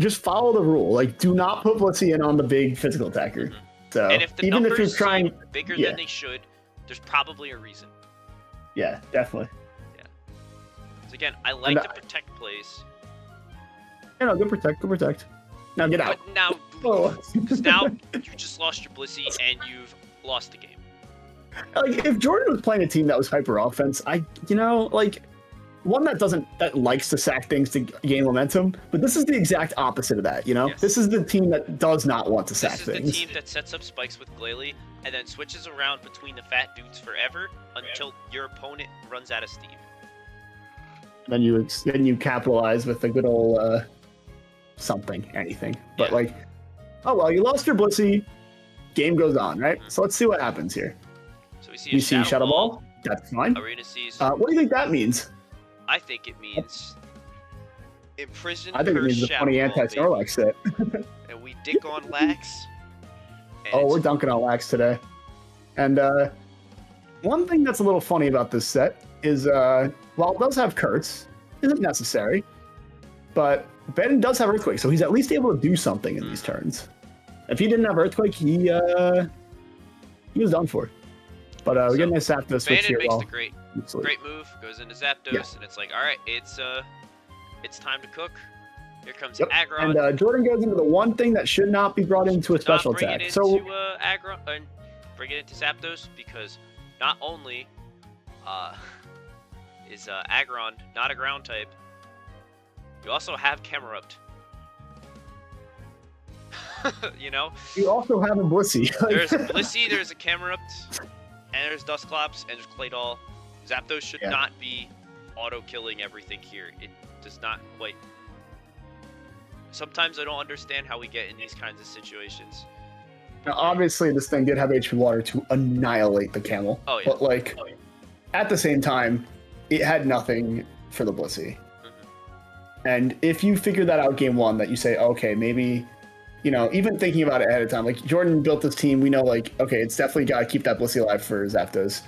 A: just follow the rule. Like, do not put Blissey in on the big physical attacker. So,
B: and if the
A: even
B: numbers
A: if you're trying
B: bigger than they should, there's probably a reason.
A: Yeah, definitely.
B: Yeah. So again, I like the protect plays.
A: Yeah, no, good protect. Now get out.
B: But now, because now you just lost your Blissey and you've lost the game.
A: Like, if Jordan was playing a team that was hyper offense, one that likes to sack things to gain momentum, but this is the exact opposite of that, Yes. This is the team that does not want to sack things.
B: This is the team that sets up spikes with Glalie and then switches around between the fat dudes forever until your opponent runs out of steam.
A: Then you capitalize with a good old anything. But you lost your Blissey, game goes on, right? So let's see what happens here.
B: So we see
A: Shadow Ball. That's fine.
B: Arena sees.
A: What do you think that means?
B: I think it means imprison.
A: I think it means the funny anti-Snorlax set.
B: And we dick on Lax.
A: We're dunking on Lax today. And one thing that's a little funny about this set is, while it does have Kurtz, isn't necessary, but Ben does have Earthquake, so he's at least able to do something in these turns. If he didn't have Earthquake, he was done for. But we get a nice Zapdos switch here.
B: Makes the great move, goes into Zapdos, and it's like, all right, it's time to cook. Here comes Aggron.
A: And Jordan goes into the one thing that should not be brought into a special attack.
B: So Aggron and bring it into Zapdos, because not only is Aggron not a ground type, you also have Camerupt.
A: You also have a Blissey.
B: There's a Blissey, there's a Camerupt, and there's Dusclops, and there's Claydol. Zapdos should not be auto-killing everything here. It does not quite... Sometimes I don't understand how we get in these kinds of situations.
A: Now, obviously, this thing did have HP Water to annihilate the Camel.
B: Oh, yeah.
A: But, at the same time, it had nothing for the Blissey. Mm-hmm. And if you figure that out game one, that you say, okay, maybe... even thinking about it ahead of time, Jordan built this team, we know, okay, it's definitely got to keep that Blissey alive for Zapdos.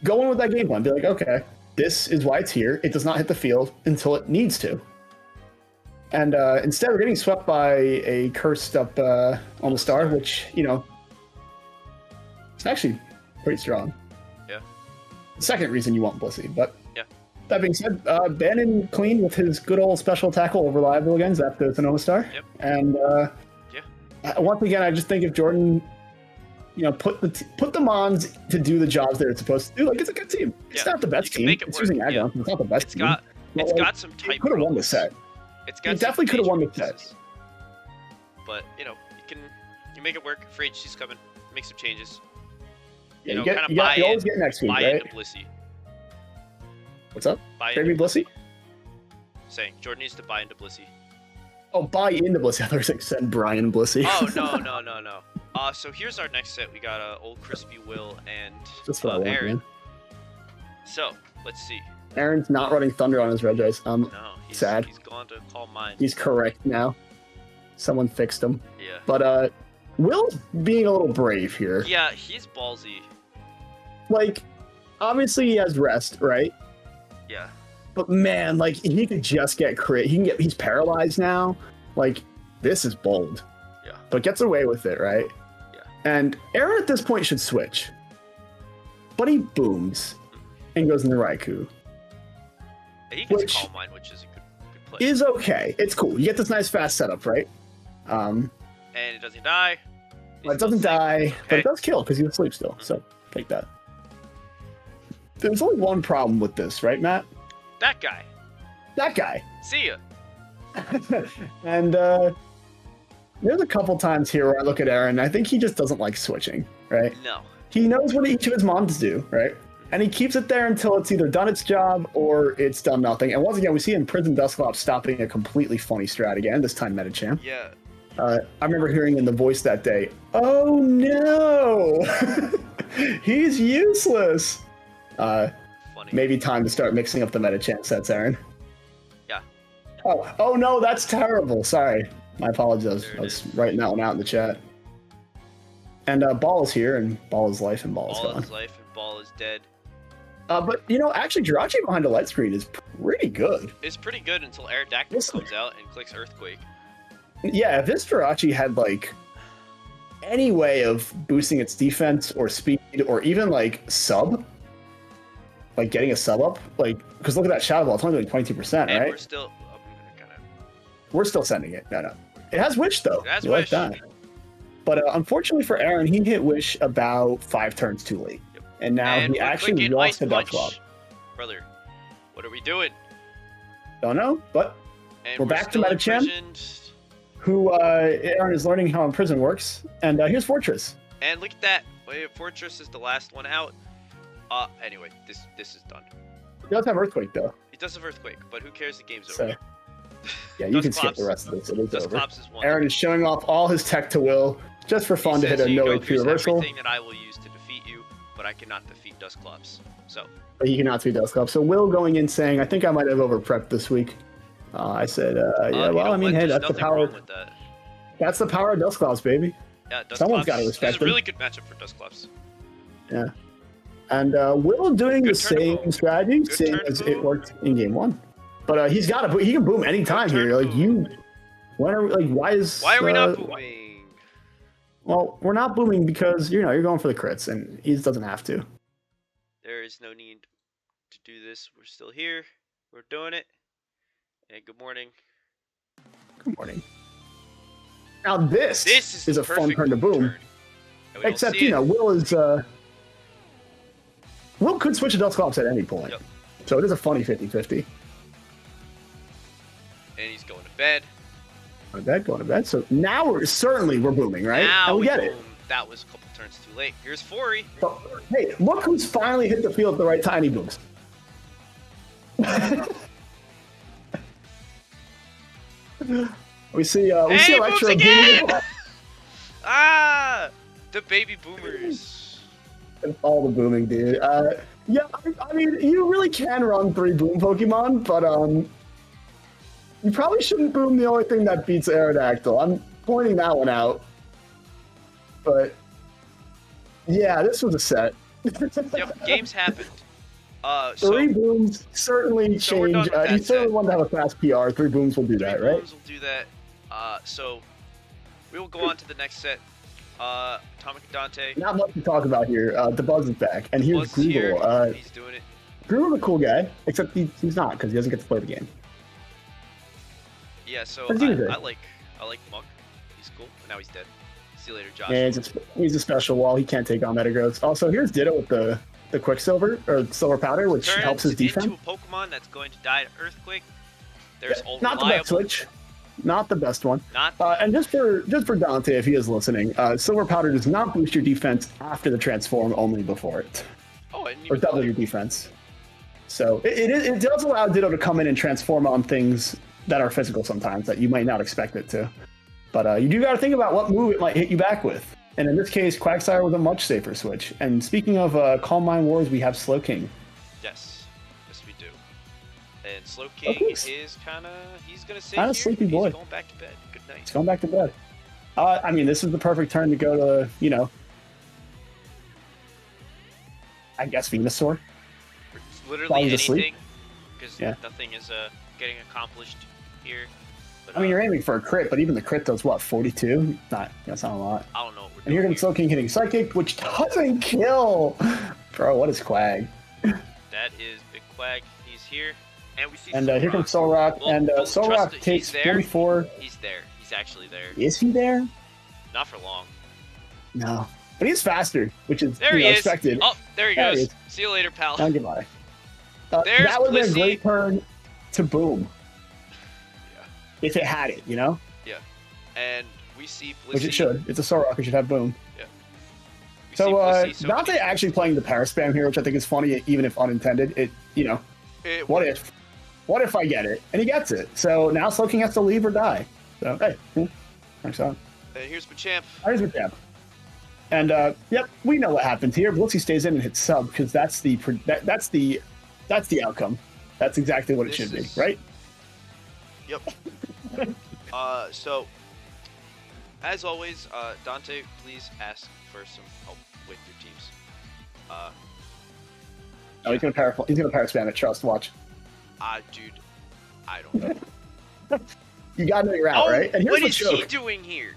A: Go in with that game plan. Be like, okay, this is why it's here. It does not hit the field until it needs to. And instead, we're getting swept by a cursed up on the star, which, it's actually pretty strong.
B: Yeah.
A: The second reason you want Blissey, but
B: yeah.
A: That being said, Bannon clean with his good old special tackle over reliable again, Zap the Sonoma Star.
B: Yep.
A: And once again, I just think if Jordan, put the Mons to do the jobs they're supposed to do, like, it's a good team. It's not the best team. It's using Agon. It's not the best team.
B: It's got some type.
A: Could have won the set. It definitely could have won the set.
B: But you make it work. Free HC's coming. Make some changes.
A: Yeah, you always get next week,
B: buy
A: right?
B: into Blissey.
A: What's up?
B: Buy
A: into Blissey?
B: Saying Jordan needs to buy into Blissey.
A: Oh, buy into Blissey. I thought you were saying send Brian Blissey.
B: Oh no. So here's our next set. We got old Crispy Will and Aaron. So let's see.
A: Aaron's not running Thunder on his red dice.
B: No,
A: sad.
B: He's gone to call mine.
A: He's correct now. Someone fixed him.
B: Yeah.
A: But Will's being a little brave here.
B: Yeah, he's ballsy.
A: Like, obviously he has rest, right?
B: Yeah.
A: But man, like, he could just get crit. He's paralyzed now. Like, this is bold.
B: Yeah.
A: But gets away with it, right?
B: Yeah.
A: And Aaron at this point should switch. But he booms and goes into Raikou.
B: He gets call mine, which is a good play.
A: Is okay. It's cool. You get this nice fast setup, right?
B: And it doesn't die.
A: Well, it doesn't die, but it does kill because he's asleep still. So take that. There's only one problem with this, right, Matt?
B: That guy. See ya.
A: And there's a couple times here where I look at Aaron, I think he just doesn't like switching, right?
B: No.
A: He knows what each of his mons do, right? And he keeps it there until it's either done its job or it's done nothing. And once again, we see in Prison Dusclops stopping a completely funny strat again, this time Metachamp.
B: Yeah.
A: I remember hearing in the voice that day, oh no! He's useless!
B: Funny.
A: Maybe time to start mixing up the Metachamp sets, Aaron.
B: Yeah.
A: Oh no, that's terrible. Sorry. My apologies. I was writing that one out in the chat. And Ball is here, and Ball is life, and Ball is gone.
B: Ball is life, and Ball is dead.
A: But, actually, Jirachi behind a light screen is pretty good.
B: It's pretty good until Aerodactyl comes out and clicks Earthquake.
A: Yeah, if this Jirachi had, like, any way of boosting its defense or speed or even, like, sub, like, getting a sub up, like, because look at that Shadow Ball, it's only doing 22%,
B: and
A: right?
B: We're still...
A: We're still sending it. No. It has Wish, though.
B: It has
A: Wish.
B: Like that.
A: But unfortunately for Aaron, he hit Wish about 5 turns too late. Yep. And now he actually lost the Duck Club.
B: Brother, what are we doing?
A: Don't know, but we're back to Metachamp, who Aaron is learning how Imprison works. And here's Fortress.
B: And look at that. Wait, Fortress is the last one out. Anyway, this is done.
A: He does have Earthquake, though.
B: He does have Earthquake, but who cares? The game's over.
A: Yeah, you can skip the rest of this. It is over.
B: Is
A: Aaron is showing off all his tech to Will, just for fun to hit a no AP reversal.
B: Everything that I will use to defeat you, but I cannot defeat Dusclops. So.
A: But he cannot defeat Dusclops. So Will going in saying, I think I might have over prepped this week. I said, yeah, well, I mean, hey, that's the power. That's the power of Dusclops, baby.
B: Yeah, Dusclops.
A: Someone's got to respect
B: It's a really good matchup for Dusclops.
A: Yeah. And Will doing the same strategy, same as it worked in game 1. But he can boom anytime here. Like why are we not booming? Well, we're not booming because you're going for the crits, and he doesn't have to.
B: There is no need to do this. We're still here. We're doing it. And good morning.
A: Good morning. Now this is a fun turn to boom. Except Will is Will could switch to Dusclops at any point. Yep. So it is a funny 50-50.
B: And he's going to bed.
A: Going to bed. So now we're booming, right?
B: Now
A: and we get it.
B: That was a couple turns too late. Here's Fori.
A: So, hey, look who's finally hit the field at the right time. He booms. we see Electro
B: again! The baby boomers.
A: And all the booming, dude. Yeah, I mean, you really can run 3 boom Pokemon, but you probably shouldn't boom the only thing that beats Aerodactyl. I'm pointing that one out. But yeah, this was a set.
B: Yep, games happened.
A: Three booms certainly
B: So we're done
A: change.
B: with that
A: He certainly
B: set.
A: wanted to have a fast PR. Three booms will do that, right?
B: Booms will do that. So we will go on to the next set. Atomic and Dante.
A: Not much to talk about here. The Buzz is back, and here's
B: Buzz is here.
A: Google.
B: He's doing it.
A: Google's a cool guy, except he's not because he doesn't get to play the game.
B: Yeah, so
A: What's he do?
B: I like Muck. He's cool. But now he's dead. See you later, Josh.
A: And he's a special wall. He can't take on Metagross. Also, here's Ditto with the Quicksilver or Silver Powder, which
B: Turns
A: helps his defense.
B: into a Pokemon that's going to die to Earthquake. There's
A: Not the best switch. Not the best one.
B: Not.
A: And just for Dante, if he is listening, Silver Powder does not boost your defense after the transform, only before it,
B: Oh, I didn't
A: or
B: even
A: double
B: know
A: your
B: that.
A: defense. So it does allow Ditto to come in and transform on things that are physical sometimes that you might not expect it to. But you do got to think about what move it might hit you back with. And in this case, Quagsire was a much safer switch. And speaking of Calm Mind Wars, we have Slow King.
B: Yes, we do. And Slow King is kind of, he's going to sit
A: Kinda
B: here.
A: sleepy boy.
B: He's going back to bed. Good night.
A: He's going back to bed. I mean, this is the perfect turn to go to, I guess Venusaur.
B: Literally
A: While he's asleep.
B: anything, because nothing is getting accomplished here. But,
A: I mean, you're aiming for a crit, but even the crit does what, 42? That's not a lot.
B: I don't know what we're
A: And here
B: doing
A: comes Slow King hitting Psychic, which doesn't kill. Bro, what is Quag?
B: That is Big Quag. He's here. And we see
A: And
B: Solrock.
A: here comes Solrock,
B: Well,
A: and
B: trust
A: Solrock
B: it,
A: takes
B: he's there.
A: 44.
B: He's there. He's actually there.
A: Is he there?
B: Not for long.
A: No. But he's faster, which is
B: There he is.
A: expected.
B: Oh, there he
A: There he
B: goes.
A: is.
B: See you later, pal.
A: Now goodbye.
B: There's
A: that would have been a
B: Blissey.
A: great turn to boom.
B: Yeah.
A: If it had it,
B: Yeah. And we see Blissey.
A: Which it should. It's a Solrock, it should have boom.
B: Yeah. We
A: So,
B: see Blissey
A: Dante
B: many-
A: actually playing the power spam here, which I think is funny, even if unintended. What if I get it? And he gets it. So now Slow King has to leave or die. So, hey, thanks on.
B: Here's Machamp.
A: Here's Machamp. And, yep, we know what happens here. Blissey stays in and hits sub, because that's the outcome. That's exactly what it should be, right?
B: Yep. So, as always, Dante, please ask for some help with your teams.
A: Oh, he's gonna power spam it. Trust. Watch.
B: Dude, I don't know.
A: You gotta know your route, right? And here's
B: what
A: the
B: is
A: joke.
B: he doing here?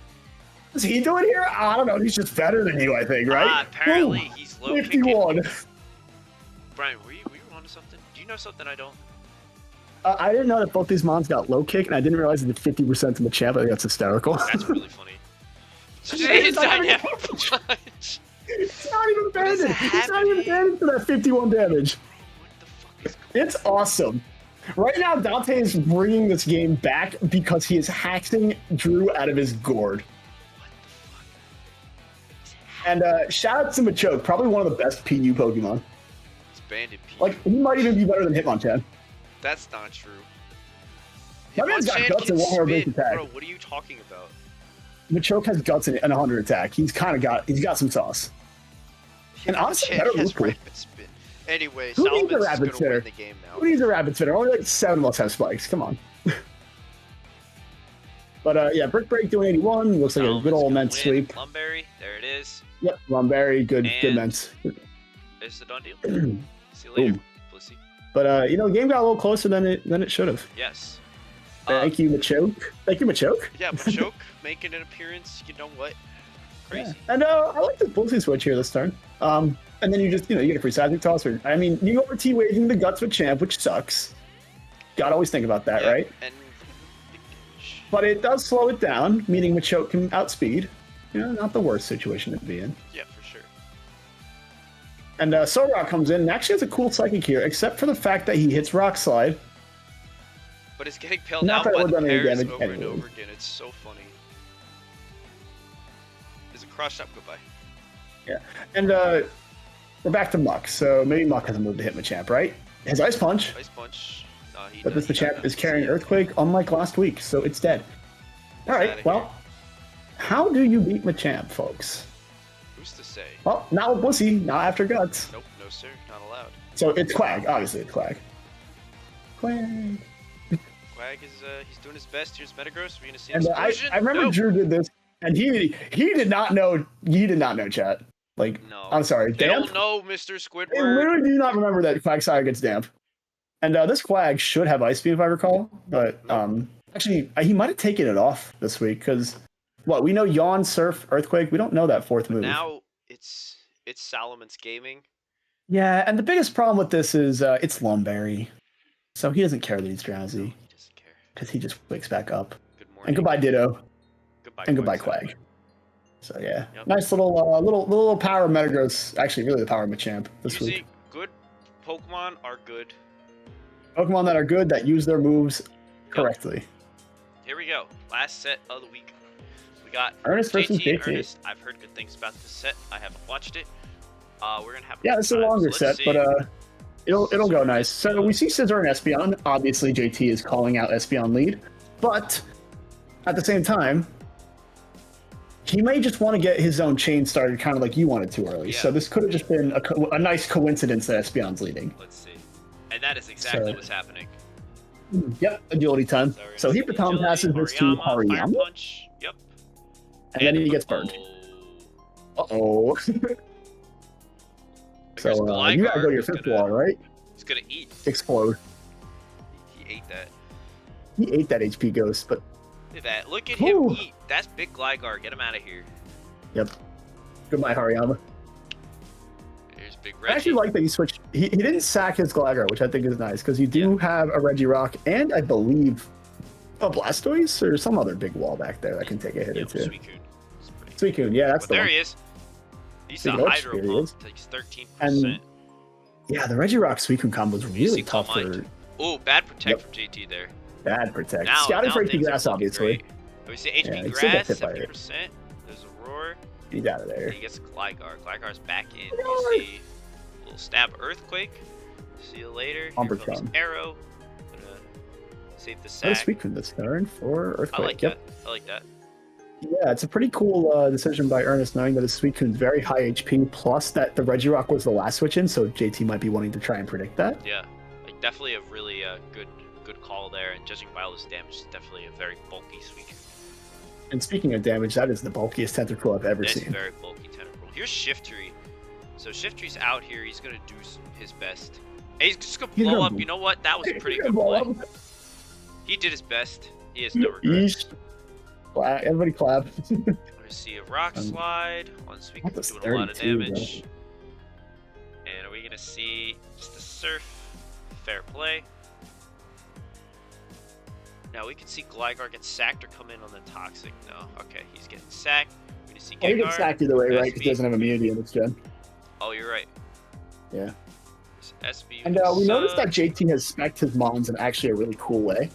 A: What's he doing here? I don't know. He's just better than you, I think, right?
B: Apparently
A: Boom.
B: he's low kicking.
A: 51.
B: Brian, were you onto something? Do you know something I don't?
A: I didn't know that both these mons got low kick, and I didn't realize it did 50% to the champ. I think that's hysterical.
B: That's really funny.
A: It's not
B: Dynamic
A: even-
B: punch.
A: It's not even
B: What is
A: banded. It's not even
B: happening?
A: banded for that 51 damage.
B: What the fuck is going
A: It's awesome. Right now, Dante is bringing this game back because he is hacking Drew out of his gourd. And shout out to Machoke, probably one of the best PU Pokemon.
B: It's banded P.
A: Like, he might even be better than Hitmonchan.
B: That's not true.
A: My man's got
B: Hitmonchan
A: guts
B: can
A: and one more base
B: spin.
A: attack.
B: Bro, what are you talking about?
A: Machoke has guts and 100 attack. He's got some sauce. And honestly, better
B: Hitmonchan has
A: Rookie.
B: rapid spin. Anyway,
A: Who needs a
B: Salmon's is
A: rapid
B: gonna
A: spinner?
B: win the game now.
A: Who needs a rapid spinner? Only like 7 of us have spikes. Come on. But yeah, Brick Break doing 81. Looks like a good
B: Salmon's
A: old
B: gonna
A: Mence
B: win.
A: sweep.
B: Lumberry, there it is.
A: Yep, Lumberry, good
B: And-
A: Mence.
B: It's the done deal. See you later,
A: Boom.
B: Blissey.
A: But the game got a little closer than it should have.
B: Yes.
A: Thank you, Machoke. Thank you, Machoke.
B: Yeah, Machoke making an appearance. You know what? Crazy.
A: Yeah. And I like the Blissey switch here this turn. And then you just, you get a free seismic toss. I mean, you go over T-waging the guts with Champ, which sucks. Gotta always think about that,
B: Yeah,
A: right?
B: And
A: But it does slow it down, meaning Machoke can outspeed. Not the worst situation to be in.
B: yeah, for sure.
A: And Solrock comes in and actually has a cool psychic here, except for the fact that he hits Rock Slide.
B: But it's getting paled
A: Not
B: out
A: that it
B: by
A: would've
B: the
A: done any
B: pairs
A: damage
B: over and
A: anyway.
B: over again. It's so funny. There's a cross shot goodbye.
A: Yeah. And we're back to Muck, so maybe Muck has a move to hit Machamp, right? His Ice Punch,
B: Ice punch. He
A: but this
B: does not
A: Machamp is
B: see
A: carrying
B: it.
A: Earthquake, unlike last week, so it's dead. All
B: outta
A: right,
B: here.
A: well, how do you beat Machamp, folks?
B: Who's to say?
A: Well, not with Blissey, not after Guts.
B: Nope, no sir, not allowed.
A: So it's Quag, obviously it's Quag. Quag.
B: Quag is he's doing his best. Here's Metagross. We're gonna see
A: And
B: explosion.
A: I remember
B: No.
A: Drew did this, and he did not know. He did not know, chat. Like,
B: No.
A: I'm sorry,
B: They
A: damp?
B: don't know, Mr.
A: They
B: Squidward.
A: literally do not remember that Quagsire gets damp. And this Quag should have Ice Beam if I recall, but actually he might have taken it off this week because what we know Yawn, Surf, Earthquake. We don't know that fourth move.
B: Now it's Salomon's Gaming.
A: Yeah, and the biggest problem with this is it's Lumberry, so he doesn't care that he's drowsy.
B: He doesn't care
A: because he just wakes back up.
B: Good morning.
A: And goodbye Ditto.
B: Goodbye.
A: And goodbye Quag. So yeah,
B: Yep.
A: nice little power of Metagross. Actually, really the power of Machamp this week.
B: Good Pokemon are good.
A: Pokemon that are good that use their moves correctly.
B: Here we go. Last set of the week. We got
A: Ernest versus
B: JT and
A: JT.
B: Ernest. I've heard good things about this set. I haven't watched it. We're gonna have
A: Yeah, it's a longer set, but it'll go nice. So we see Scissor and Espeon. Obviously, JT is calling out Espeon lead, but at the same time, he may just want to get his own chain started, kind of like you wanted to early.
B: Yeah.
A: So this could have just been a nice coincidence that Espeon's leading.
B: Let's see. And that is exactly what's happening.
A: Yep, agility time. So he baton passes this to
B: Fire
A: Hariyama,
B: Punch. Yep.
A: and then he gets burned. Uh-oh. So you gotta go to your fifth wall, right?
B: He's gonna eat.
A: Explode.
B: He ate that.
A: He ate that HP ghost, but
B: Look at that. Look at him
A: Ooh.
B: eat. That's big Gligar. Get him out of here.
A: yep. Goodbye, Hariyama.
B: There's big
A: I actually
B: Reggie.
A: like that he switched. He didn't sack his Gligar, which I think is nice because you do have a Regirock and I believe a Blastoise or some other big wall back there that can take a hit or two. Suicune, yeah, that's
B: But
A: the
B: there
A: one.
B: he is. He's
A: Big
B: a
A: Oak
B: Hydro
A: Spear, he
B: Pump.
A: is.
B: Takes 13%.
A: And yeah, the Regirock Suicune combo is really
B: see
A: tough
B: Calm
A: for
B: Mind. Oh, bad Protect from JT there.
A: bad protect.
B: Now,
A: Scouting for
B: now
A: HP
B: things are
A: Grass,
B: looking
A: obviously.
B: great. We see HP
A: Yeah, he still
B: Grass,
A: gets hit by it.
B: 70%. There's a Roar.
A: He's out of there.
B: He gets Gligar. Gligar's back in.
A: Gligar.
B: You see a little stab Earthquake. See you later. Here
A: Umber
B: comes
A: Charm.
B: Arrow. Gonna save the
A: What a
B: sack.
A: Suicune this turn for
B: I
A: Earthquake.
B: like
A: Yep.
B: that. I like that.
A: Yeah, it's a pretty cool decision by Ernest, knowing that his Suicune's very high HP, plus that the Regirock was the last switch in, so JT might be wanting to try and predict that.
B: Yeah, like definitely a really good call there. And judging by all this damage, it's definitely a very bulky Suicune.
A: And speaking of damage, that is the bulkiest Tentacruel I've ever
B: It's
A: seen.
B: very bulky Tentacruel. Here's Shiftry. So Shiftry's out here. He's gonna do his best. And he's just gonna
A: He's
B: blow
A: gonna
B: up.
A: blow-
B: You know what? That was a pretty
A: He's
B: good
A: gonna blow
B: play.
A: up.
B: He did his best. He has no regrets.
A: Everybody clap.
B: I'm gonna see a Rock Slide on Suicune
A: That's
B: doing a lot of
A: 32,
B: damage. And are we gonna see just a Surf? Fair play. Now we can see Gligar get sacked or come in on the Toxic. No, okay, he's getting sacked. We're gonna see
A: Well, he
B: Gengar.
A: gets sacked either way, right? Because
B: SB.
A: he doesn't have immunity in this gen.
B: Oh, you're right.
A: Yeah.
B: This SB.
A: And we noticed that JT has spec'd his Mons in actually a really cool way.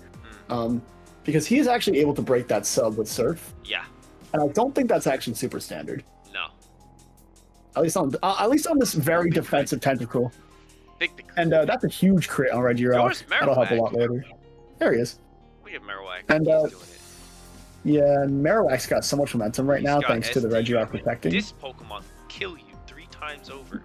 A: Because he is actually able to break that sub with Surf.
B: Yeah.
A: And I don't think that's actually super standard.
B: No.
A: At least on this very defensive Tentacruel.
B: Big.
A: And that's a huge crit on Regirock.
B: Where's
A: That'll help a
B: Marowak?
A: lot later. There he is.
B: We have Marowak.
A: And,
B: He's doing it.
A: Yeah, and Marowak's got so much momentum right
B: He's
A: now
B: got
A: thanks to the
B: SD.
A: Regirock protecting.
B: This Pokemon will kill you 3 times over.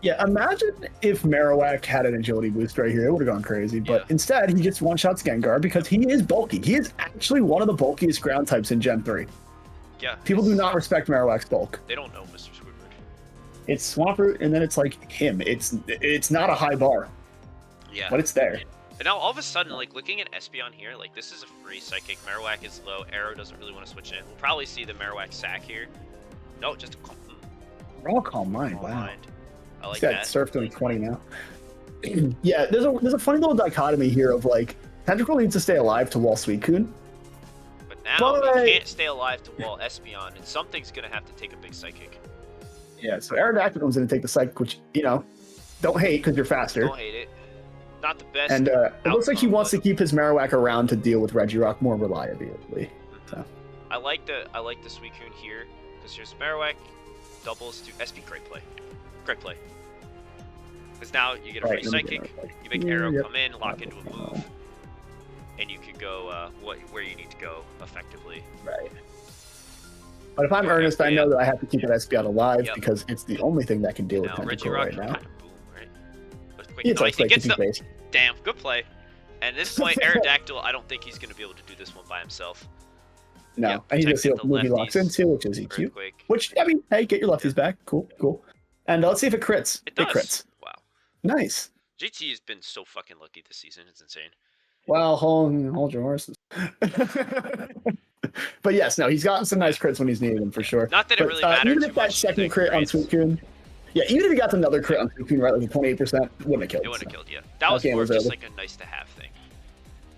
A: Yeah, imagine if Marowak had an agility boost right here. It would have gone crazy. But
B: Yeah.
A: instead, he just one-shots Gengar because he is bulky. He is actually one of the bulkiest ground types in Gen 3.
B: Yeah.
A: People do not respect Marowak's bulk.
B: They don't know Mr. Squidward.
A: It's Swampert, and then it's like him. It's not a high bar,
B: Yeah.
A: but it's there.
B: And now all of a sudden, like looking at Espeon here, like this is a free Psychic. Marowak is low. Arrow doesn't really want to switch in. We'll probably see the Marowak sack here. No, just a
A: Raw Calm Mind,
B: calm
A: wow.
B: mind. I like
A: He's got
B: that.
A: Surf doing 20 now. Yeah, there's a funny little dichotomy here of like, Tentacruel needs to stay alive to wall Suicune.
B: But now
A: But-
B: he can't stay alive to wall Espeon, and something's gonna have to take a big Psychic.
A: Yeah, so Aerodactyl comes in and take the Psychic, which, don't hate because you're faster.
B: Don't hate it. Not the best.
A: And it looks like he
B: outcome,
A: wants to
B: but
A: keep his Marowak around to deal with Regirock more reliably. So.
B: I like the Suicune here because here's Marowak doubles to SP. Great play. Great play. Because now you get a free
A: Right,
B: Psychic. You make Arrow
A: Yep.
B: come in, lock into a move, and you can go where you need to go effectively.
A: Right. But if I'm
B: Okay,
A: Ernest, I
B: yeah.
A: know that I have to keep that Espeon alive
B: Yep.
A: because it's the only thing that can deal with
B: Now
A: Tentacruel
B: Regirock
A: right
B: can
A: now.
B: kind of boom, right? Earthquake.
A: It's
B: Nice. He
A: like
B: gets the
A: base.
B: damn good play. And at this point, Aerodactyl, I don't think he's going to be able to do this one by himself.
A: No,
B: Yep,
A: and he just
B: protected the
A: movie locks
B: lefties.
A: into, which is EQ.
B: Earthquake.
A: Which, I mean, hey, get your lefties back. Cool, cool. And let's see if it crits.
B: It does.
A: crits.
B: Wow.
A: Nice.
B: JT has been so fucking lucky this season. It's insane.
A: Well, hold your horses. But yes, no, he's gotten some nice crits when he's needed them for sure.
B: Not that it really mattered
A: even
B: too
A: if that
B: much.
A: second crit on Suicune, yeah, even if he got another crit on Suicune, right, like a 28%, wouldn't have killed.
B: It wouldn't have killed, yeah. That was more of just like a nice to have thing.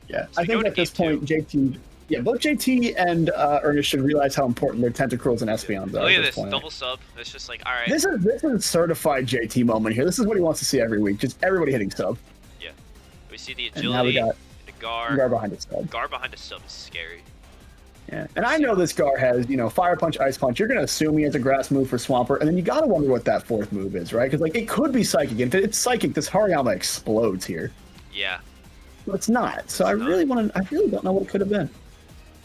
A: Yeah,
B: So
A: I think at this point, JT, both JT and Ernest should realize how important their tentacles and Espeons are.
B: Look at
A: this
B: this double sub. It's just like, all right.
A: This is a certified JT moment here. This is what he wants to see every week. Just everybody hitting sub.
B: Yeah. We see the
A: And now we
B: agility,
A: got
B: the Gar.
A: Gar behind his sub.
B: Gar behind a sub is scary.
A: Yeah, and I know this Gar has, Fire Punch, Ice Punch. You're going to assume he has a grass move for Swampert, and then you got to wonder what that fourth move is, right? Because, it could be Psychic. If it's Psychic, this Hariyama explodes here.
B: Yeah.
A: But it's not. So I really don't know what it could have been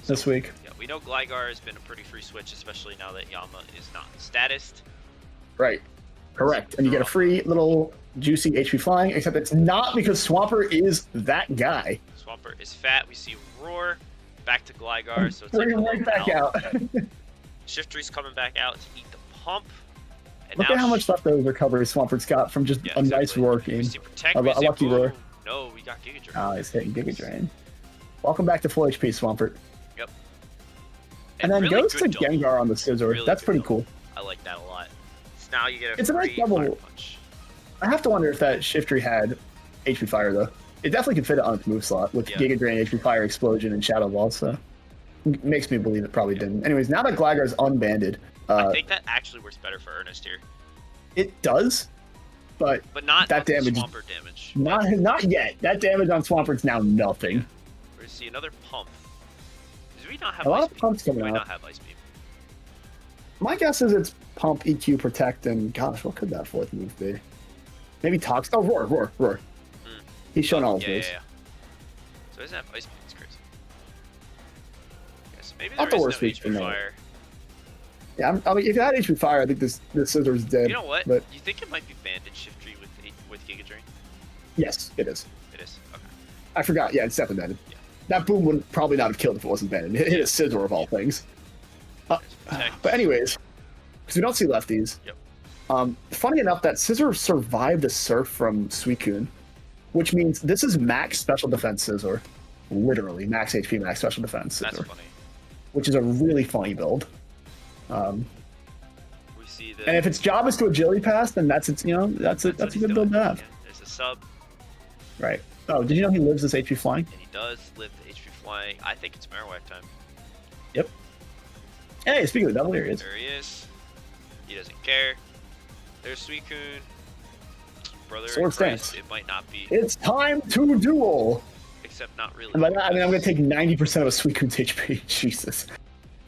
A: this week.
B: Yeah, we know Gligar has been a pretty free switch, especially now that Yama is not statused.
A: Right. Correct. And you get a free little juicy HP flying, except it's not because Swampert is that guy.
B: Swampert is fat. We see Roar. Back to Gligar, so it's
A: bring him right back out.
B: Shiftry's coming back out to eat the pump. And
A: Look at how much leftover recovery Swampert's got from just a nice roar game.
B: A
A: lucky roar.
B: No, we got Giga Drain.
A: Oh, he's hitting Giga Drain. Welcome back to full HP, Swampert.
B: Yep.
A: And then
B: really
A: goes to Gengar on the Scizor.
B: Really
A: That's pretty
B: double.
A: cool.
B: I like that a lot. So now you get
A: It's a nice double.
B: Fire Punch.
A: I have to wonder if that Shiftry had HP Fire, though. It definitely could fit it on its move slot with Giga Drain, HP Fire, Explosion, and Shadow Ball, so makes me believe it probably didn't. Anyways, now that Gligar's unbanded,
B: I think that actually works better for Ernest here.
A: It does, but
B: not
A: that damage.
B: Swampert damage.
A: Not yet. That damage on Swampert's now nothing.
B: We're gonna see another pump. Do we not have
A: a lot
B: Ice
A: of
B: Beam?
A: pumps coming
B: Do we
A: out?
B: not have Ice Beam?
A: My guess is it's Pump, EQ, Protect, and gosh, what could that fourth move be? Maybe Tox. Oh, Roar. He's showing all of those.
B: Yeah. So he doesn't have Ice Beam. It's crazy. Yes, maybe
A: Not
B: there
A: the
B: is
A: worst
B: no
A: week for
B: HP
A: me.
B: Fire.
A: Yeah, I mean, if it had HP Fire, I think this Scissor's dead.
B: You know what?
A: But
B: You think it might be banded Shiftry with Giga Drain?
A: yes, it is.
B: It is. Okay.
A: I forgot. Yeah, it's definitely banded.
B: Yeah.
A: That boom would probably not have killed if it wasn't banded. It hit a Scissor of all things. But anyways, because we don't see lefties.
B: Yep.
A: Funny enough, that Scissor survived a Surf from Suicune, which means this is max special defense Scissor. Literally, max HP, max special defense Scissor.
B: That's funny.
A: Which is a really funny build.
B: We see the.
A: And if its job is to agility pass, then that's a good build to have.
B: Yeah, there's a sub,
A: Right. Oh, did you know he lives this HP flying?
B: and he does live the HP flying. I think it's Marowak time.
A: Yep. Hey, speaking of the double, here he is.
B: There he is. He doesn't care. There's Suicune. Brother
A: Sword
B: in Christ,
A: stance.
B: it might not be,
A: It's time to duel.
B: except not really.
A: And by that, I mean, I'm going to take 90% of a Suicune's HP. Jesus.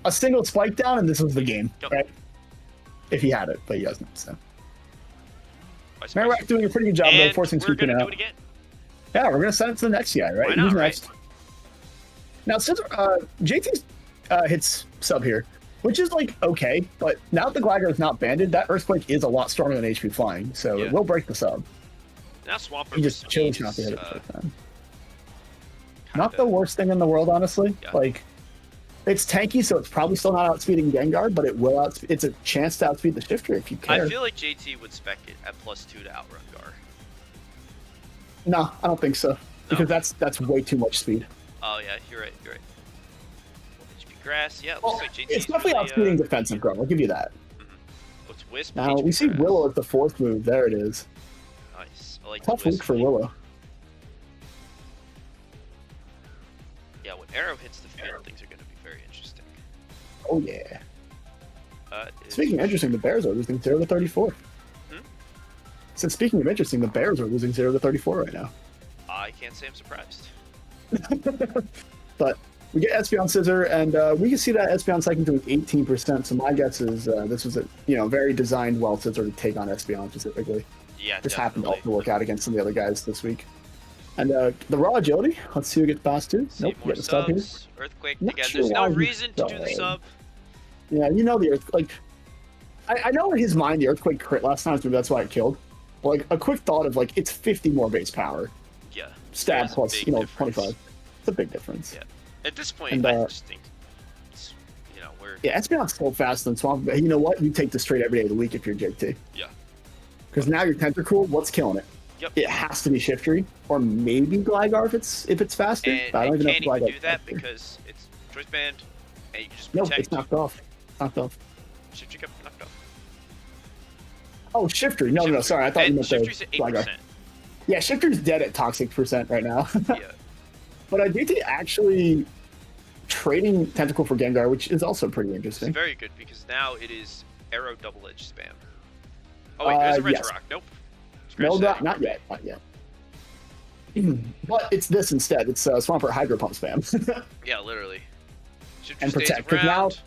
A: A single spike down, and this was the game,
B: Yep.
A: right? If he had it, but he doesn't, so.
B: Vice
A: Marowak
B: versa.
A: doing a pretty good job, though,
B: And
A: forcing
B: we're gonna
A: Suicune
B: do
A: out.
B: it again.
A: Yeah, we're going to send it to the next guy, right?
B: Why not,
A: Who's
B: right?
A: next? Now, since JT hits sub here, which is like okay, but now that the Gligar is not banded, that Earthquake is a lot stronger than HP flying, so
B: Yeah.
A: it will break the sub.
B: Now Swampert.
A: He just
B: with
A: chose
B: speed
A: not to hit it
B: is,
A: the first time. Not
B: kinda-
A: the worst thing in the world, honestly.
B: Yeah.
A: Like, it's tanky, so it's probably still not outspeeding Gengar, but it will it's a chance to outspeed the Shifter if you care.
B: I feel like JT would spec it at +2 to outrun Gar.
A: No, I don't think so. Because that's way too much speed.
B: Oh yeah, you're right. HP Grass. Yeah, it
A: Well,
B: looks like JT.
A: it's definitely outspeeding defensive Gar, I'll give you that.
B: What's Wisp?
A: Now,
B: HP
A: we see
B: Grass.
A: Willow at the fourth move. There it is.
B: Nice. I like
A: Tough
B: the
A: week
B: Wisp.
A: for Willow.
B: Yeah, when Arrow hits the field, things are going to be very interesting.
A: Oh, yeah.
B: Is-
A: Speaking of interesting, the Bears are losing 0 to 34. Since speaking of interesting, the Bears are losing 0 to 34 right now.
B: I can't say I'm surprised.
A: But we get Espeon Scissor, and we can see that Espeon Psychic doing 18%. So my guess is this was a very designed well Scissor to take on Espeon specifically.
B: Yeah,
A: Just happened to
B: definitely.
A: also work out against some of the other guys this week. And the raw agility, let's see who gets past two.
B: See
A: Nope,
B: more
A: get the sub here.
B: subs. Earthquake
A: Not
B: again.
A: sure
B: There's no
A: why he's
B: reason to do the
A: going.
B: sub.
A: Yeah, you know the Earthquake. I know in his mind the Earthquake crit last time, so maybe that's why it killed. But like a quick thought of like it's 50 more base power.
B: Yeah.
A: Stab
B: There's a
A: plus
B: big
A: 25.
B: difference.
A: It's a big difference.
B: Yeah. At this point,
A: And,
B: I just think
A: Yeah, Espeon's so fast than Swamp. But you know what? You take the straight every day of the week if you're JT.
B: Yeah.
A: Because now you're Tentacruel. What's killing it?
B: Yep.
A: It has to be Shiftry or maybe Gligar if it's faster.
B: And
A: but I don't
B: it
A: even know
B: can't
A: if
B: even
A: Gligar's
B: do that
A: faster.
B: because it's Choice Band, and you can just
A: No,
B: protect.
A: it's knocked off. Knocked off.
B: Shiftry got knocked off.
A: Oh, Shiftry. No, sorry. I thought you
B: And
A: meant the
B: Shiftry's at
A: Gligar.
B: 8%.
A: Yeah, Shifter's dead at toxic percent right now.
B: Yeah.
A: But I do think actually trading Tentacle for Gengar, which is also pretty
B: It's
A: interesting.
B: very good because now it is Arrow Double Edge spam. Oh wait, there's a Retro
A: yes.
B: Rock. Nope.
A: No,
B: Scratch that.
A: not yet. Not yet. But it's this instead. It's Swampert Hydro Pump spam.
B: Yeah, literally. Shiftry
A: And
B: stays
A: protect, 'cause now-
B: around.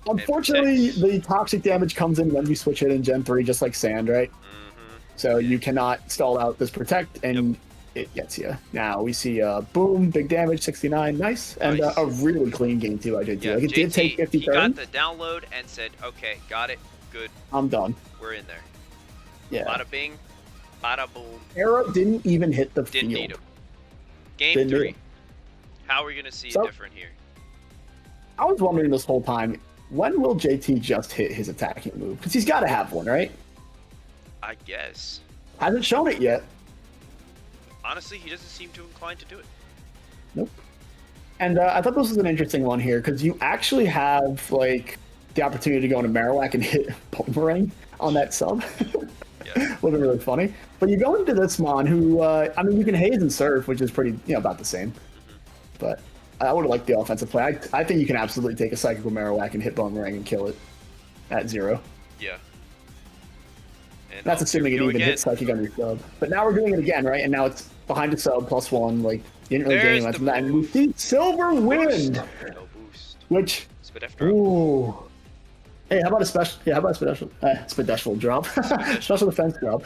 A: Unfortunately,
B: protects.
A: the toxic damage comes in when you switch it in Gen 3, just like Sand, right?
B: Mm-hmm.
A: So you cannot stall out this Protect, and it gets you. Now we see boom, big damage, 69, nice. And
B: Nice.
A: A really clean game too, I did too.
B: Yeah,
A: Like it did take 50
B: he got
A: turns.
B: the download and said, okay, got it, good,
A: I'm done.
B: we're in there.
A: Yeah.
B: Bada bing, bada boom.
A: Arrow didn't even hit the
B: Didn't
A: field.
B: need him. Game
A: Didn't need
B: 3.
A: him.
B: How are we going to see
A: So-
B: different here?
A: I was wondering this whole time, when will JT just hit his attacking move? Because he's got to have one, right?
B: I guess.
A: Hasn't shown it yet.
B: Honestly, he doesn't seem too inclined to do it.
A: Nope. And I thought this was an interesting one here because you actually have like the opportunity to go into Marowak and hit Boomerang on that sub.
B: Yeah.
A: Would be really funny. But you go into this Mon who, I mean, you can haze and surf, which is pretty, about the same. But I would have liked the offensive play. I think you can absolutely take a Psychical Marowak and hit Boomerang and kill it at 0.
B: Yeah. And
A: That's assuming it
B: here we
A: even
B: go again.
A: hits Psychic under sub. But now we're doing it again, right? And now it's behind a sub +1. Like, you didn't really gain
B: There's
A: much
B: the
A: from that. And we see Silver Wind,
B: No boost.
A: which,
B: Spadef drop.
A: ooh. Hey, how about a special? Yeah, how about a special drop? Special defense drop,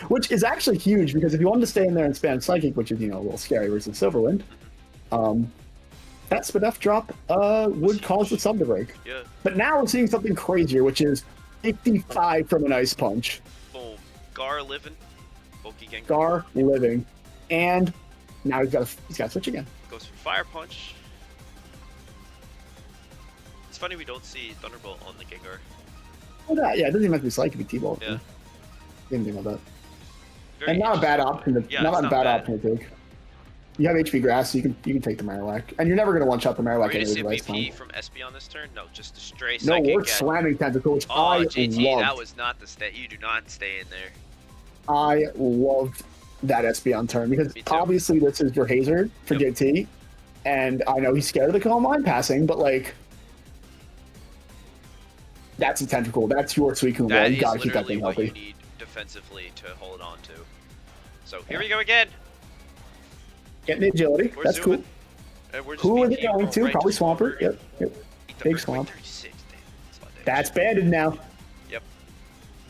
A: which is actually huge because if you wanted to stay in there and spam Psychic, which is a little scary versus Silverwind, that Spadef drop would cause the sub to break.
B: Yeah.
A: But now we're seeing something crazier, which is 55 from an Ice Punch.
B: Boom. Gar living. Bulky Gengar.
A: Gar living, and now he's got to switch again.
B: Goes for Fire Punch. It's funny we don't see Thunderbolt on the Gengar.
A: Oh, that, yeah, it doesn't even have to be Psychic, it could be T-Ball.
B: Yeah.
A: Didn't think about that.
B: Very
A: And not a bad
B: interesting.
A: option.
B: Yeah,
A: not
B: it's
A: a bad option to take. You have HP Grass, so you can take the Marowak, and you're never going to one-shot the
B: Are
A: Marowak
B: we going to see a
A: anyways.
B: BP from SP on this turn? No, just a stray
A: No,
B: Psychic.
A: we're
B: at-
A: slamming Tentacle, which
B: Oh,
A: I
B: JT,
A: loved.
B: that was not the stat. You do not stay in there.
A: I loved that Espeon turn because
B: Me too.
A: obviously this is your Hazard for
B: Yep.
A: JT, and I know he's scared of the Calm Mind passing, but like that's a Tentacle. That's your Suicune.
B: That
A: You
B: is
A: gotta keep that
B: literally
A: thing
B: what you
A: healthy.
B: need defensively to hold on to. So here we go again.
A: Getting the agility.
B: We're
A: That's
B: zooming.
A: cool.
B: And we're just
A: Who is it
B: VP,
A: going
B: we're
A: to?
B: right
A: Probably
B: Swampert.
A: Swampert. Yep.
B: Eat the
A: Big
B: earthquake,
A: Swamp.
B: 36. Damn, that's a lot of damage.
A: That's banded now.
B: Yep.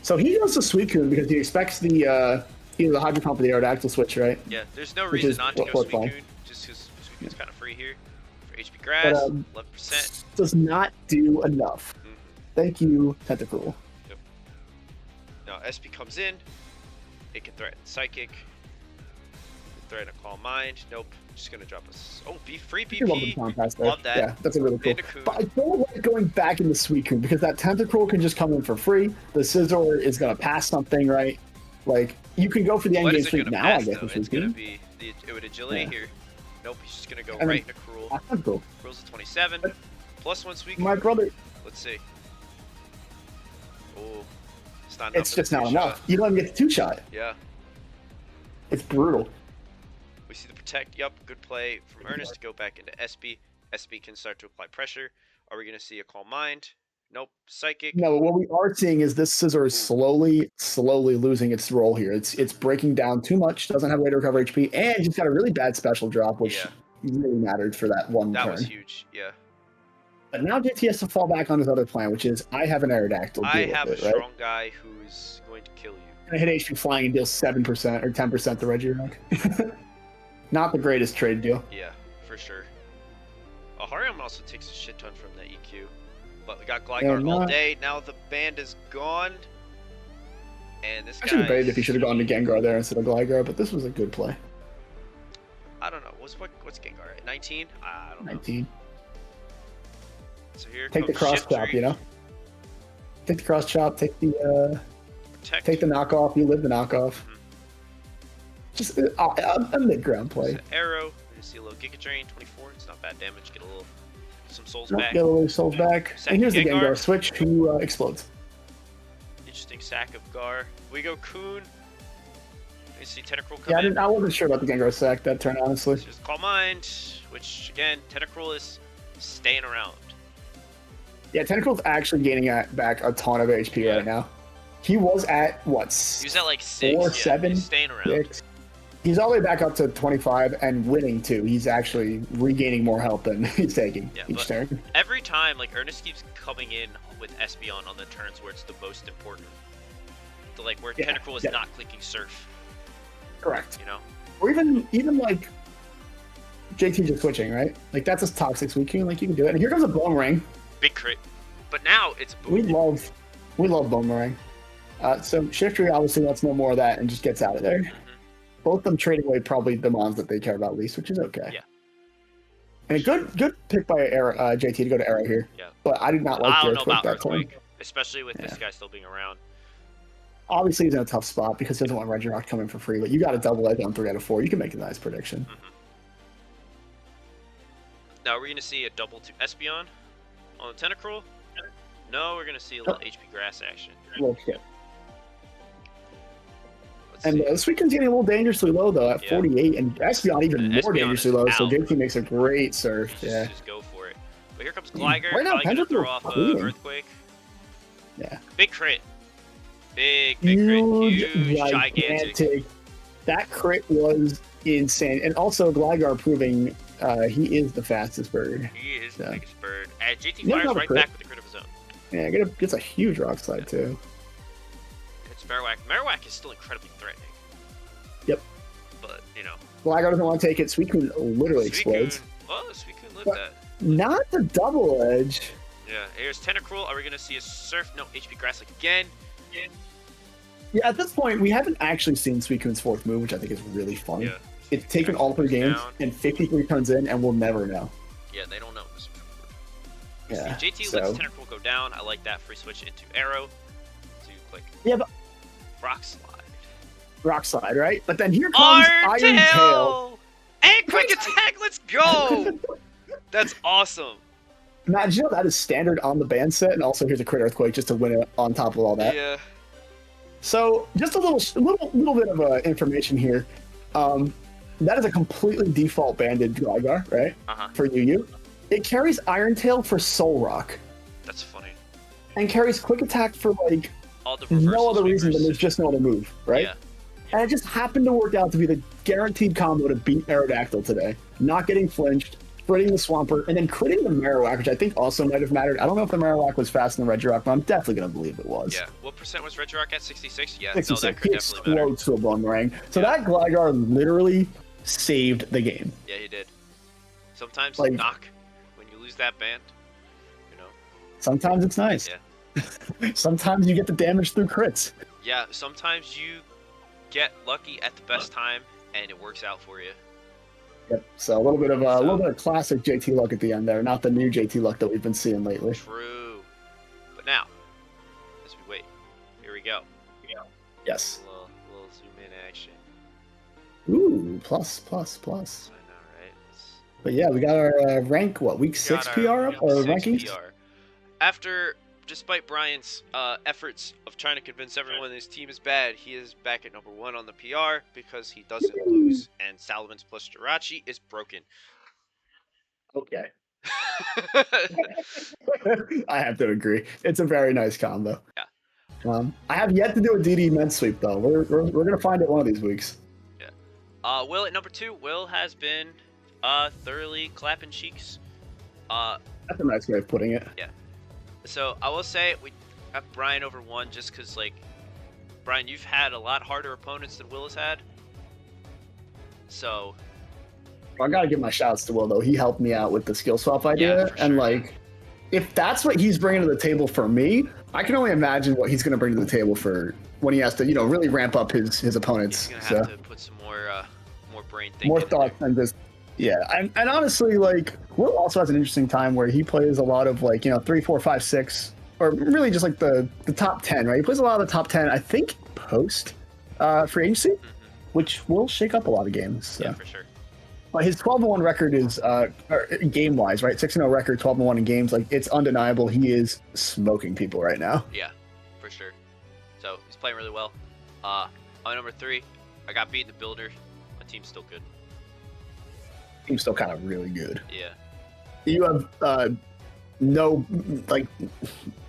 A: So he goes to Suicune because he expects the either the Hydro Pump or the Aerodactyl switch, right?
B: Yeah, there's no
A: Which
B: reason
A: is
B: not to go
A: what fine.
B: Suicune, just because Suicune's kind of free here. For HP Grass, 11%.
A: Does not do enough.
B: Mhm.
A: Thank you, Tentacruel.
B: Now SP comes in, it can threaten Psychic, threaten a Calm Mind. Nope, just gonna drop us. Oh, free
A: I love the
B: BP.
A: contrast there.
B: Love that.
A: Yeah, that's a really cool.
B: Bandicoot.
A: But I don't like going back into Suicune because that Tentacruel can just come in for free. The Scizor is going to pass something, right? Like, you can go for the
B: What
A: endgame
B: is it
A: sweep
B: gonna
A: now,
B: pass
A: I guess,
B: though?
A: with
B: It's gonna
A: Suicune.
B: be it would agility
A: Yeah.
B: here. Nope, he's just gonna go
A: And
B: right
A: then-
B: into Cruel.
A: That's not cool.
B: Cruel's a 27.
A: But-
B: Plus 1 Suicune.
A: My brother,
B: Let's see. Oh, it's not enough.
A: it's
B: for
A: just
B: the
A: not
B: two-shot.
A: enough. You don't even get the two-shot.
B: Yeah.
A: It's brutal.
B: We see the protect. Yup, good play from Ernest to go back into SB. SB can start to apply pressure. Are we going to see a Calm Mind? Nope. Psychic.
A: No, what we are seeing is this Scizor is slowly losing its role here. It's breaking down too much, doesn't have a way to recover HP, and he's got a really bad special drop, which
B: Yeah.
A: really mattered for that one
B: That
A: turn.
B: was huge. Yeah.
A: But now JT has to fall back on his other plan, which is I have an Aerodactyl.
B: I
A: deal
B: have a
A: with it, right?
B: strong guy who's going to kill you.
A: And I hit HP flying and deals 7% or 10% to Regirock. Not the greatest trade deal.
B: Yeah, for sure. Harium also takes a shit ton from the EQ. But we got Gligar
A: And,
B: all day. Now the band is gone. And this
A: I should have
B: guy.
A: debated if he should have gone to Gengar there instead of Gligar, but this was a good play.
B: I don't know. What's Gengar at? 19? I don't know.
A: 19.
B: So here
A: Take the
B: comes
A: cross
B: Shift
A: chop,
B: Reef.
A: you know. Take the cross chop. Take the
B: Protect.
A: take the knockoff. You live the knockoff.
B: Mhm.
A: Just a mid ground play.
B: So arrow. We're gonna see a little Giga Drain, 24. It's not bad damage. Get some souls
A: Nope,
B: back.
A: get a little souls back.
B: Second
A: And here's the
B: Gengar.
A: Gengar switch who explodes.
B: Interesting sack of Gar. We go Coon. You see Tentacruel come
A: Yeah,
B: in.
A: I wasn't sure about the Gengar sack that turn, honestly.
B: Just Calm Mind, which again, Tentacruel is staying around.
A: Yeah, Tentacruel's actually gaining back a ton of HP
B: Yeah.
A: right now. He was at, what,
B: He was at like 6.
A: 4,
B: yeah,
A: 7,
B: he's staying around.
A: 6. He's all the way back up to 25 and winning, too. He's actually regaining more health than he's taking
B: Yeah,
A: each
B: but
A: turn.
B: every time, like, Ernest keeps coming in with Espeon on the turns where it's the most important. So, like, where
A: Yeah,
B: Tentacruel is
A: yeah.
B: not clicking Surf,
A: Correct.
B: you know?
A: Or even like, JT just switching, right? Like, that's a toxic Suicune. Like, you can do it. And here comes a Boomerang.
B: Big crit. But now it's a
A: We
B: boom.
A: love Boomerang. So Shiftry obviously wants no more of that and just gets out of there.
B: Mhm.
A: Both of them trading away probably the mons that they care about least, which is okay.
B: Yeah.
A: And a good pick by JT to go to Arrow here.
B: Yeah.
A: But I did not like
B: I
A: the
B: don't know
A: Earthquake
B: about
A: that turn.
B: Earthquake, especially with this
A: Yeah.
B: guy still being around.
A: Obviously, he's in a tough spot because he doesn't want Regirock to come in for free, but you got a double edge on 3 out of 4. You can make a nice prediction.
B: Mhm. Now we're going to see a double to Espeon on the Tentacruel. No, we're going to see a little HP Grass action.
A: Well, shit.
B: Let's
A: And
B: see.
A: this weekend's getting a little dangerously low, though, at
B: Yeah.
A: 48, and Espeon even
B: And
A: more
B: Espeon
A: dangerously
B: is
A: low, so
B: out.
A: JT makes a great surf. Yeah.
B: Just go for it. But here comes Gligar.
A: Right now,
B: probably going to
A: Pendulum
B: throw off
A: cleaning.
B: Earthquake.
A: Yeah.
B: Big crit. Big crit. Huge, gigantic.
A: That crit was insane. And also, Gligar proving he is the fastest bird.
B: He is the
A: Yeah.
B: biggest bird. And JT
A: Yeah,
B: fires
A: another
B: right
A: crit.
B: back with the crit of his own.
A: Yeah, gets a huge rock slide, too.
B: It's Marowak. Marowak is still incredibly threatening.
A: Yep.
B: But, you know.
A: Gligar doesn't want to take it. Suicune literally explodes.
B: Well, Suicune lived
A: But-
B: that.
A: Not the double edge.
B: Yeah, here's Tentacruel. Are we going to see a Surf? No, HP Grass again.
A: Yeah, at this point, we haven't actually seen Suicune's 4th move, which I think is really fun.
B: Yeah.
A: It's taken all 3 games
B: Down.
A: and 53 turns in, and we'll never know.
B: Yeah, they don't know.
A: Yeah.
B: See, JT
A: so-
B: lets Tentacruel go down. I like that. Free switch into Arrow to click
A: Yeah, but
B: Rock Slide.
A: rock slide, right? But then here comes Iron Tail.
B: Tail! And quick attack, let's go! That's awesome.
A: Now, did you know that is standard on the band set, and also here's a crit earthquake just to win it on top of all that.
B: Yeah.
A: So just a little bit of information here. That is a completely default banded Gligar, right?
B: Uh-huh.
A: For Yu. It carries Iron Tail for Soul Rock,
B: That's funny.
A: and carries Quick Attack for like
B: All the
A: no
B: reversal
A: other reason than
B: sweepers.
A: there's just no other move, right?
B: Yeah.
A: And it just happened to work out to be the guaranteed combo to beat Aerodactyl today. Not getting flinched, critting the Swampert, and then critting the Marowak, which I think also might have mattered. I don't know if the Marowak was faster than Regirock, but I'm definitely going to believe it was.
B: Yeah. What percent was Regirock at? 66? Yeah.
A: 66.
B: No, that could
A: He
B: definitely matter.
A: explodes to a Boomerang. So
B: Yeah.
A: that Gligar literally saved the game.
B: Yeah, he did. Sometimes
A: Like-
B: knock when you lose that band. You know.
A: Sometimes it's nice.
B: Yeah.
A: Sometimes you get the damage through crits.
B: Yeah. Sometimes you get lucky at the best time, and it works out for you.
A: Yep. So a little bit of classic JT luck at the end there, not the new JT luck that we've been seeing lately.
B: True. But now, as we wait, here we go.
A: Yes.
B: A little zoom in action.
A: Ooh, plus.
B: I know, right?
A: But yeah, we got our rank, week 6
B: Got
A: PR
B: our
A: up, or
B: week 6
A: rankings?
B: PR. After, despite Brian's efforts of trying to convince everyone his team is bad, he is back at number 1 on the PR because he doesn't lose, and Salamence plus Jirachi is broken.
A: Okay. I have to agree. It's a very nice combo.
B: Yeah.
A: I have yet to do a DD Med Sweep, though. We're going to find it one of these weeks.
B: Will at number 2. Will has been thoroughly clapping cheeks.
A: That's a nice way of putting it.
B: So I will say we have Brian over 1 just because, like, Brian, you've had a lot harder opponents than Will has had. So,
A: I got to give my shouts to Will, though. He helped me out with the skill swap idea.
B: Yeah, for
A: And,
B: sure.
A: like, if that's what he's bringing to the table for me, I can only imagine what he's going to bring to the table for when he has to, really ramp up his opponents.
B: he's gonna
A: So
B: have to put some more brain thinking.
A: more
B: in
A: thoughts than just Yeah, and honestly, like Will also has an interesting time where he plays a lot of like 3, 4, 5, 6, or really just like the top 10, right? He plays a lot of the top 10. I think post free agency, which will shake up a lot of games. So.
B: Yeah, for sure.
A: But his 12-1 record is game wise, right? 6-0 record, 12-1 in games. Like it's undeniable. He is smoking people right now.
B: Yeah, for sure. So he's playing really well. I'm number 3. I got beat in the builder. My team's still good.
A: Team's still kind of really good.
B: Yeah.
A: You have no like.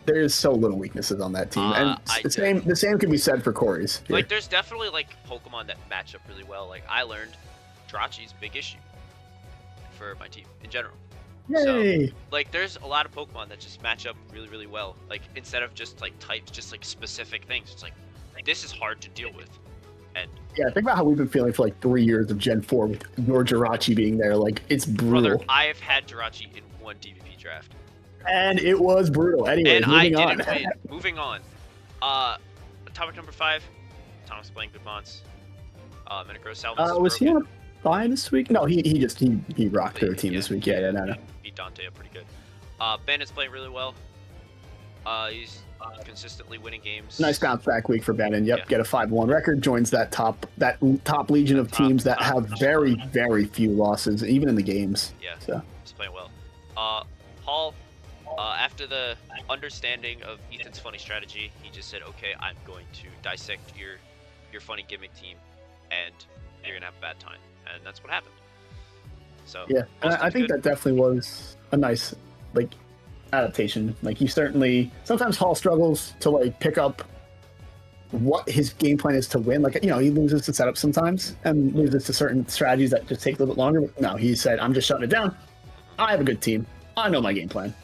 A: There's so little weaknesses on that team, and the same could be said for Corey's.
B: Here. Like, there's definitely like Pokemon that match up really well. Like I learned Jirachi's big issue for my team in general.
A: Yay!
B: So, like, there's a lot of Pokemon that just match up really, really well. Like, instead of just like types, just like specific things. It's like this is hard to deal with. And
A: yeah, think about how we've been feeling for like 3 years of Gen 4 with your Jirachi being there. Like, it's brutal.
B: Brother, I have had Jirachi in one DVP draft.
A: And it was brutal. Anyway,
B: and I didn't win. Moving on. Topic number 5. Thomas playing good mons. Metagross Salvin.
A: Was he on a bye this week? No, he rocked their team this week. Yeah, no.
B: Beat Dante up pretty good. Bandit's playing really well. He's consistently winning games.
A: Nice bounce back week for Bandit. Yep, get a 5-1 record. Joins that top legion of teams that have very, very few losses, even in the games.
B: Yeah,
A: so
B: he's playing well. Paul, after the understanding of Ethan's funny strategy, he just said, "Okay, I'm going to dissect your funny gimmick team, and you're gonna have a bad time," and that's what happened. So
A: yeah, and I think that definitely was a nice like adaptation. Like you sometimes Hall struggles to like pick up what his game plan is to win. Like he loses to setup sometimes and loses to certain strategies that just take a little bit longer. But no, he said, "I'm just shutting it down. I have a good team. I know my game plan."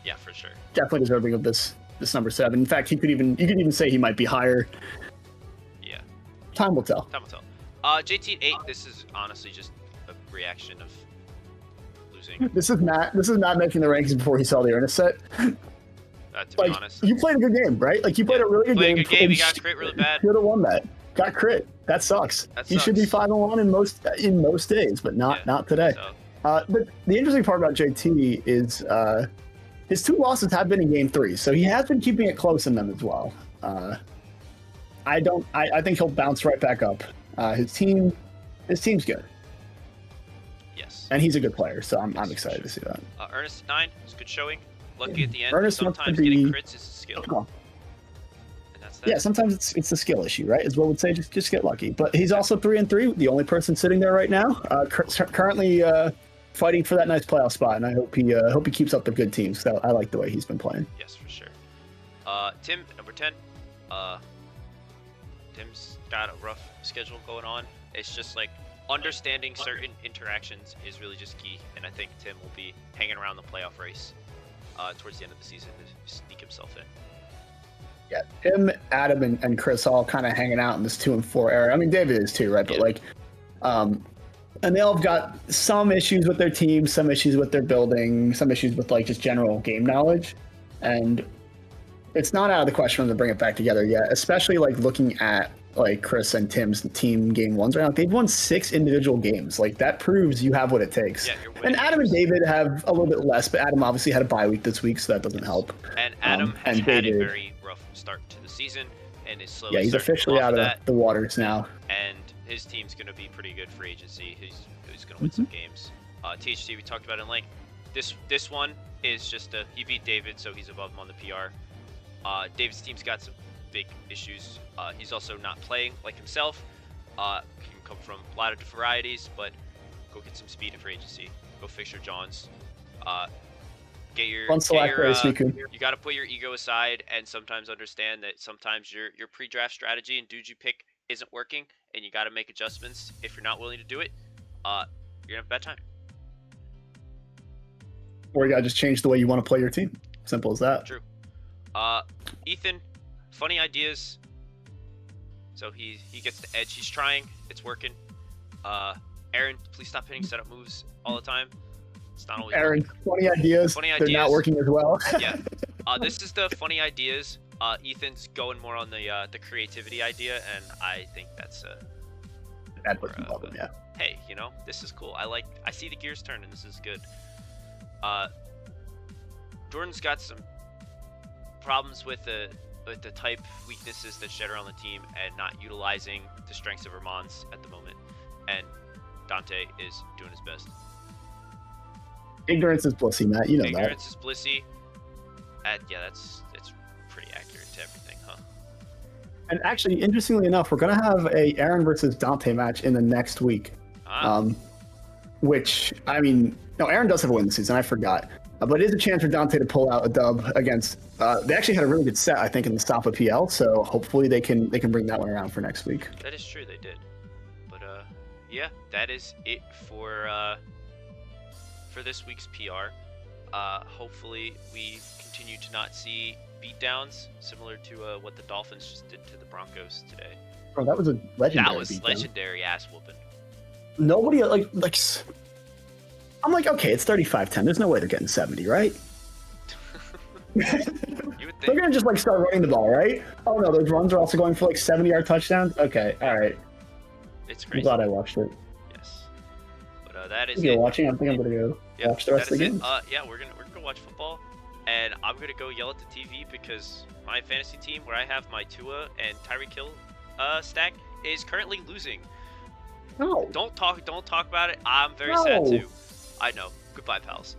B: Yeah, for sure.
A: Definitely deserving of this number 7. In fact, you could even say he might be higher.
B: Yeah.
A: Time will tell.
B: Time will tell. JT 8. This is honestly just a reaction of losing.
A: This is not making the rankings before he saw the Ernest set.
B: To be honest,
A: you played a good game, right? Like you played a really good game.
B: Played a good game. He got crit really bad.
A: Should have won that. Got crit. That sucks. He should be 5-1 in most days, but not today.
B: So.
A: But the interesting part about JT is his 2 losses have been in game 3, so he has been keeping it close in them as well. I think he'll bounce right back up. His team's good.
B: Yes.
A: And he's a good player, so I'm excited to see that.
B: Ernest 9 was good showing. Lucky at the end.
A: Ernest
B: sometimes getting crits is a skill.
A: Oh.
B: And that's that.
A: Yeah, sometimes it's a skill issue, right? As Will would say, just get lucky. But he's also 3-3, the only person sitting there right now. Currently fighting for that nice playoff spot, and I hope he keeps up the good teams. So I like the way he's been playing.
B: Yes, for sure. Tim, number 10. Tim's got a rough schedule going on. It's just like understanding certain interactions is really just key, and I think Tim will be hanging around the playoff race towards the end of the season to sneak himself in.
A: Yeah, him, Adam, and Chris all kind of hanging out in this 2 and 4 area. I mean, David is too, right? But and they all have got some issues with their team, some issues with their building, some issues with like just general game knowledge, and it's not out of the question to bring it back together yet. Especially like looking at like Chris and Tim's team game ones right now. They've won 6 individual games. Like that proves you have what it takes.
B: Yeah,
A: and Adam and David have a little bit less, but Adam obviously had a bye week this week, so that doesn't help.
B: And Adam has had a very rough start to the season and is slowly.
A: Yeah, he's officially out of the waters now.
B: And his team's going to be pretty good for agency. He's going to win some games. THC, we talked about in length. This one is just he beat David, so he's above him on the PR. David's team's got some big issues. He's also not playing like himself. Can come from a lot of different varieties, but go get some speed in free agency. Go fix your Johns. You got to put your ego aside and sometimes understand that sometimes your pre-draft strategy and dudes you pick isn't working, and you got to make adjustments. If you're not willing to do it, you're gonna have a bad time.
A: Or you gotta just change the way you want to play your team. Simple as that.
B: True. Ethan, funny ideas. So he gets the edge. He's trying. It's working. Aaron, please stop hitting setup moves all the time. It's not always
A: Aaron, funny ideas. They're not working as well.
B: Yeah. This is the funny ideas. Ethan's going more on the creativity idea, and I think that's
A: That puts him above him, yeah.
B: Hey, you know, this is cool. I see the gears turning. This is good. Jordan's got some problems with the type weaknesses that Shed are on the team and not utilizing the strengths of Vermonts at the moment. And Dante is doing his best.
A: Ignorance is blissy, Matt. You know that.
B: Ignorance is blissy. Yeah, it's pretty accurate to everything, huh?
A: And actually, interestingly enough, we're going to have a Aaron versus Dante match in the next week. Which, I mean, no, Aaron does have a win this season. I forgot. But it is a chance for Dante to pull out a dub against. They actually had a really good set, I think, in the SAPA PL. So hopefully they can bring that one around for next week.
B: That is true, they did. But yeah, that is it for this week's PR. Hopefully we continue to not see beatdowns similar to what the Dolphins just did to the Broncos today.
A: Oh, that was a legendary.
B: That was
A: beatdown.
B: Legendary ass whooping.
A: Nobody like. I'm like, okay, it's 35-10. There's no way they're getting 70, right?
B: You would think.
A: They're gonna just like start running the ball, right? Oh no, those runs are also going for like 70-yard touchdowns. Okay, all right.
B: It's crazy.
A: I'm glad I watched it.
B: Yes, but that is.
A: If you're watching, I think I'm gonna go watch the rest of the game.
B: Yeah, we're gonna watch football, and I'm gonna go yell at the TV because my fantasy team, where I have my Tua and Tyreek Hill stack, is currently losing.
A: No.
B: Don't talk about it. I'm very sad too. I know. Goodbye, pals.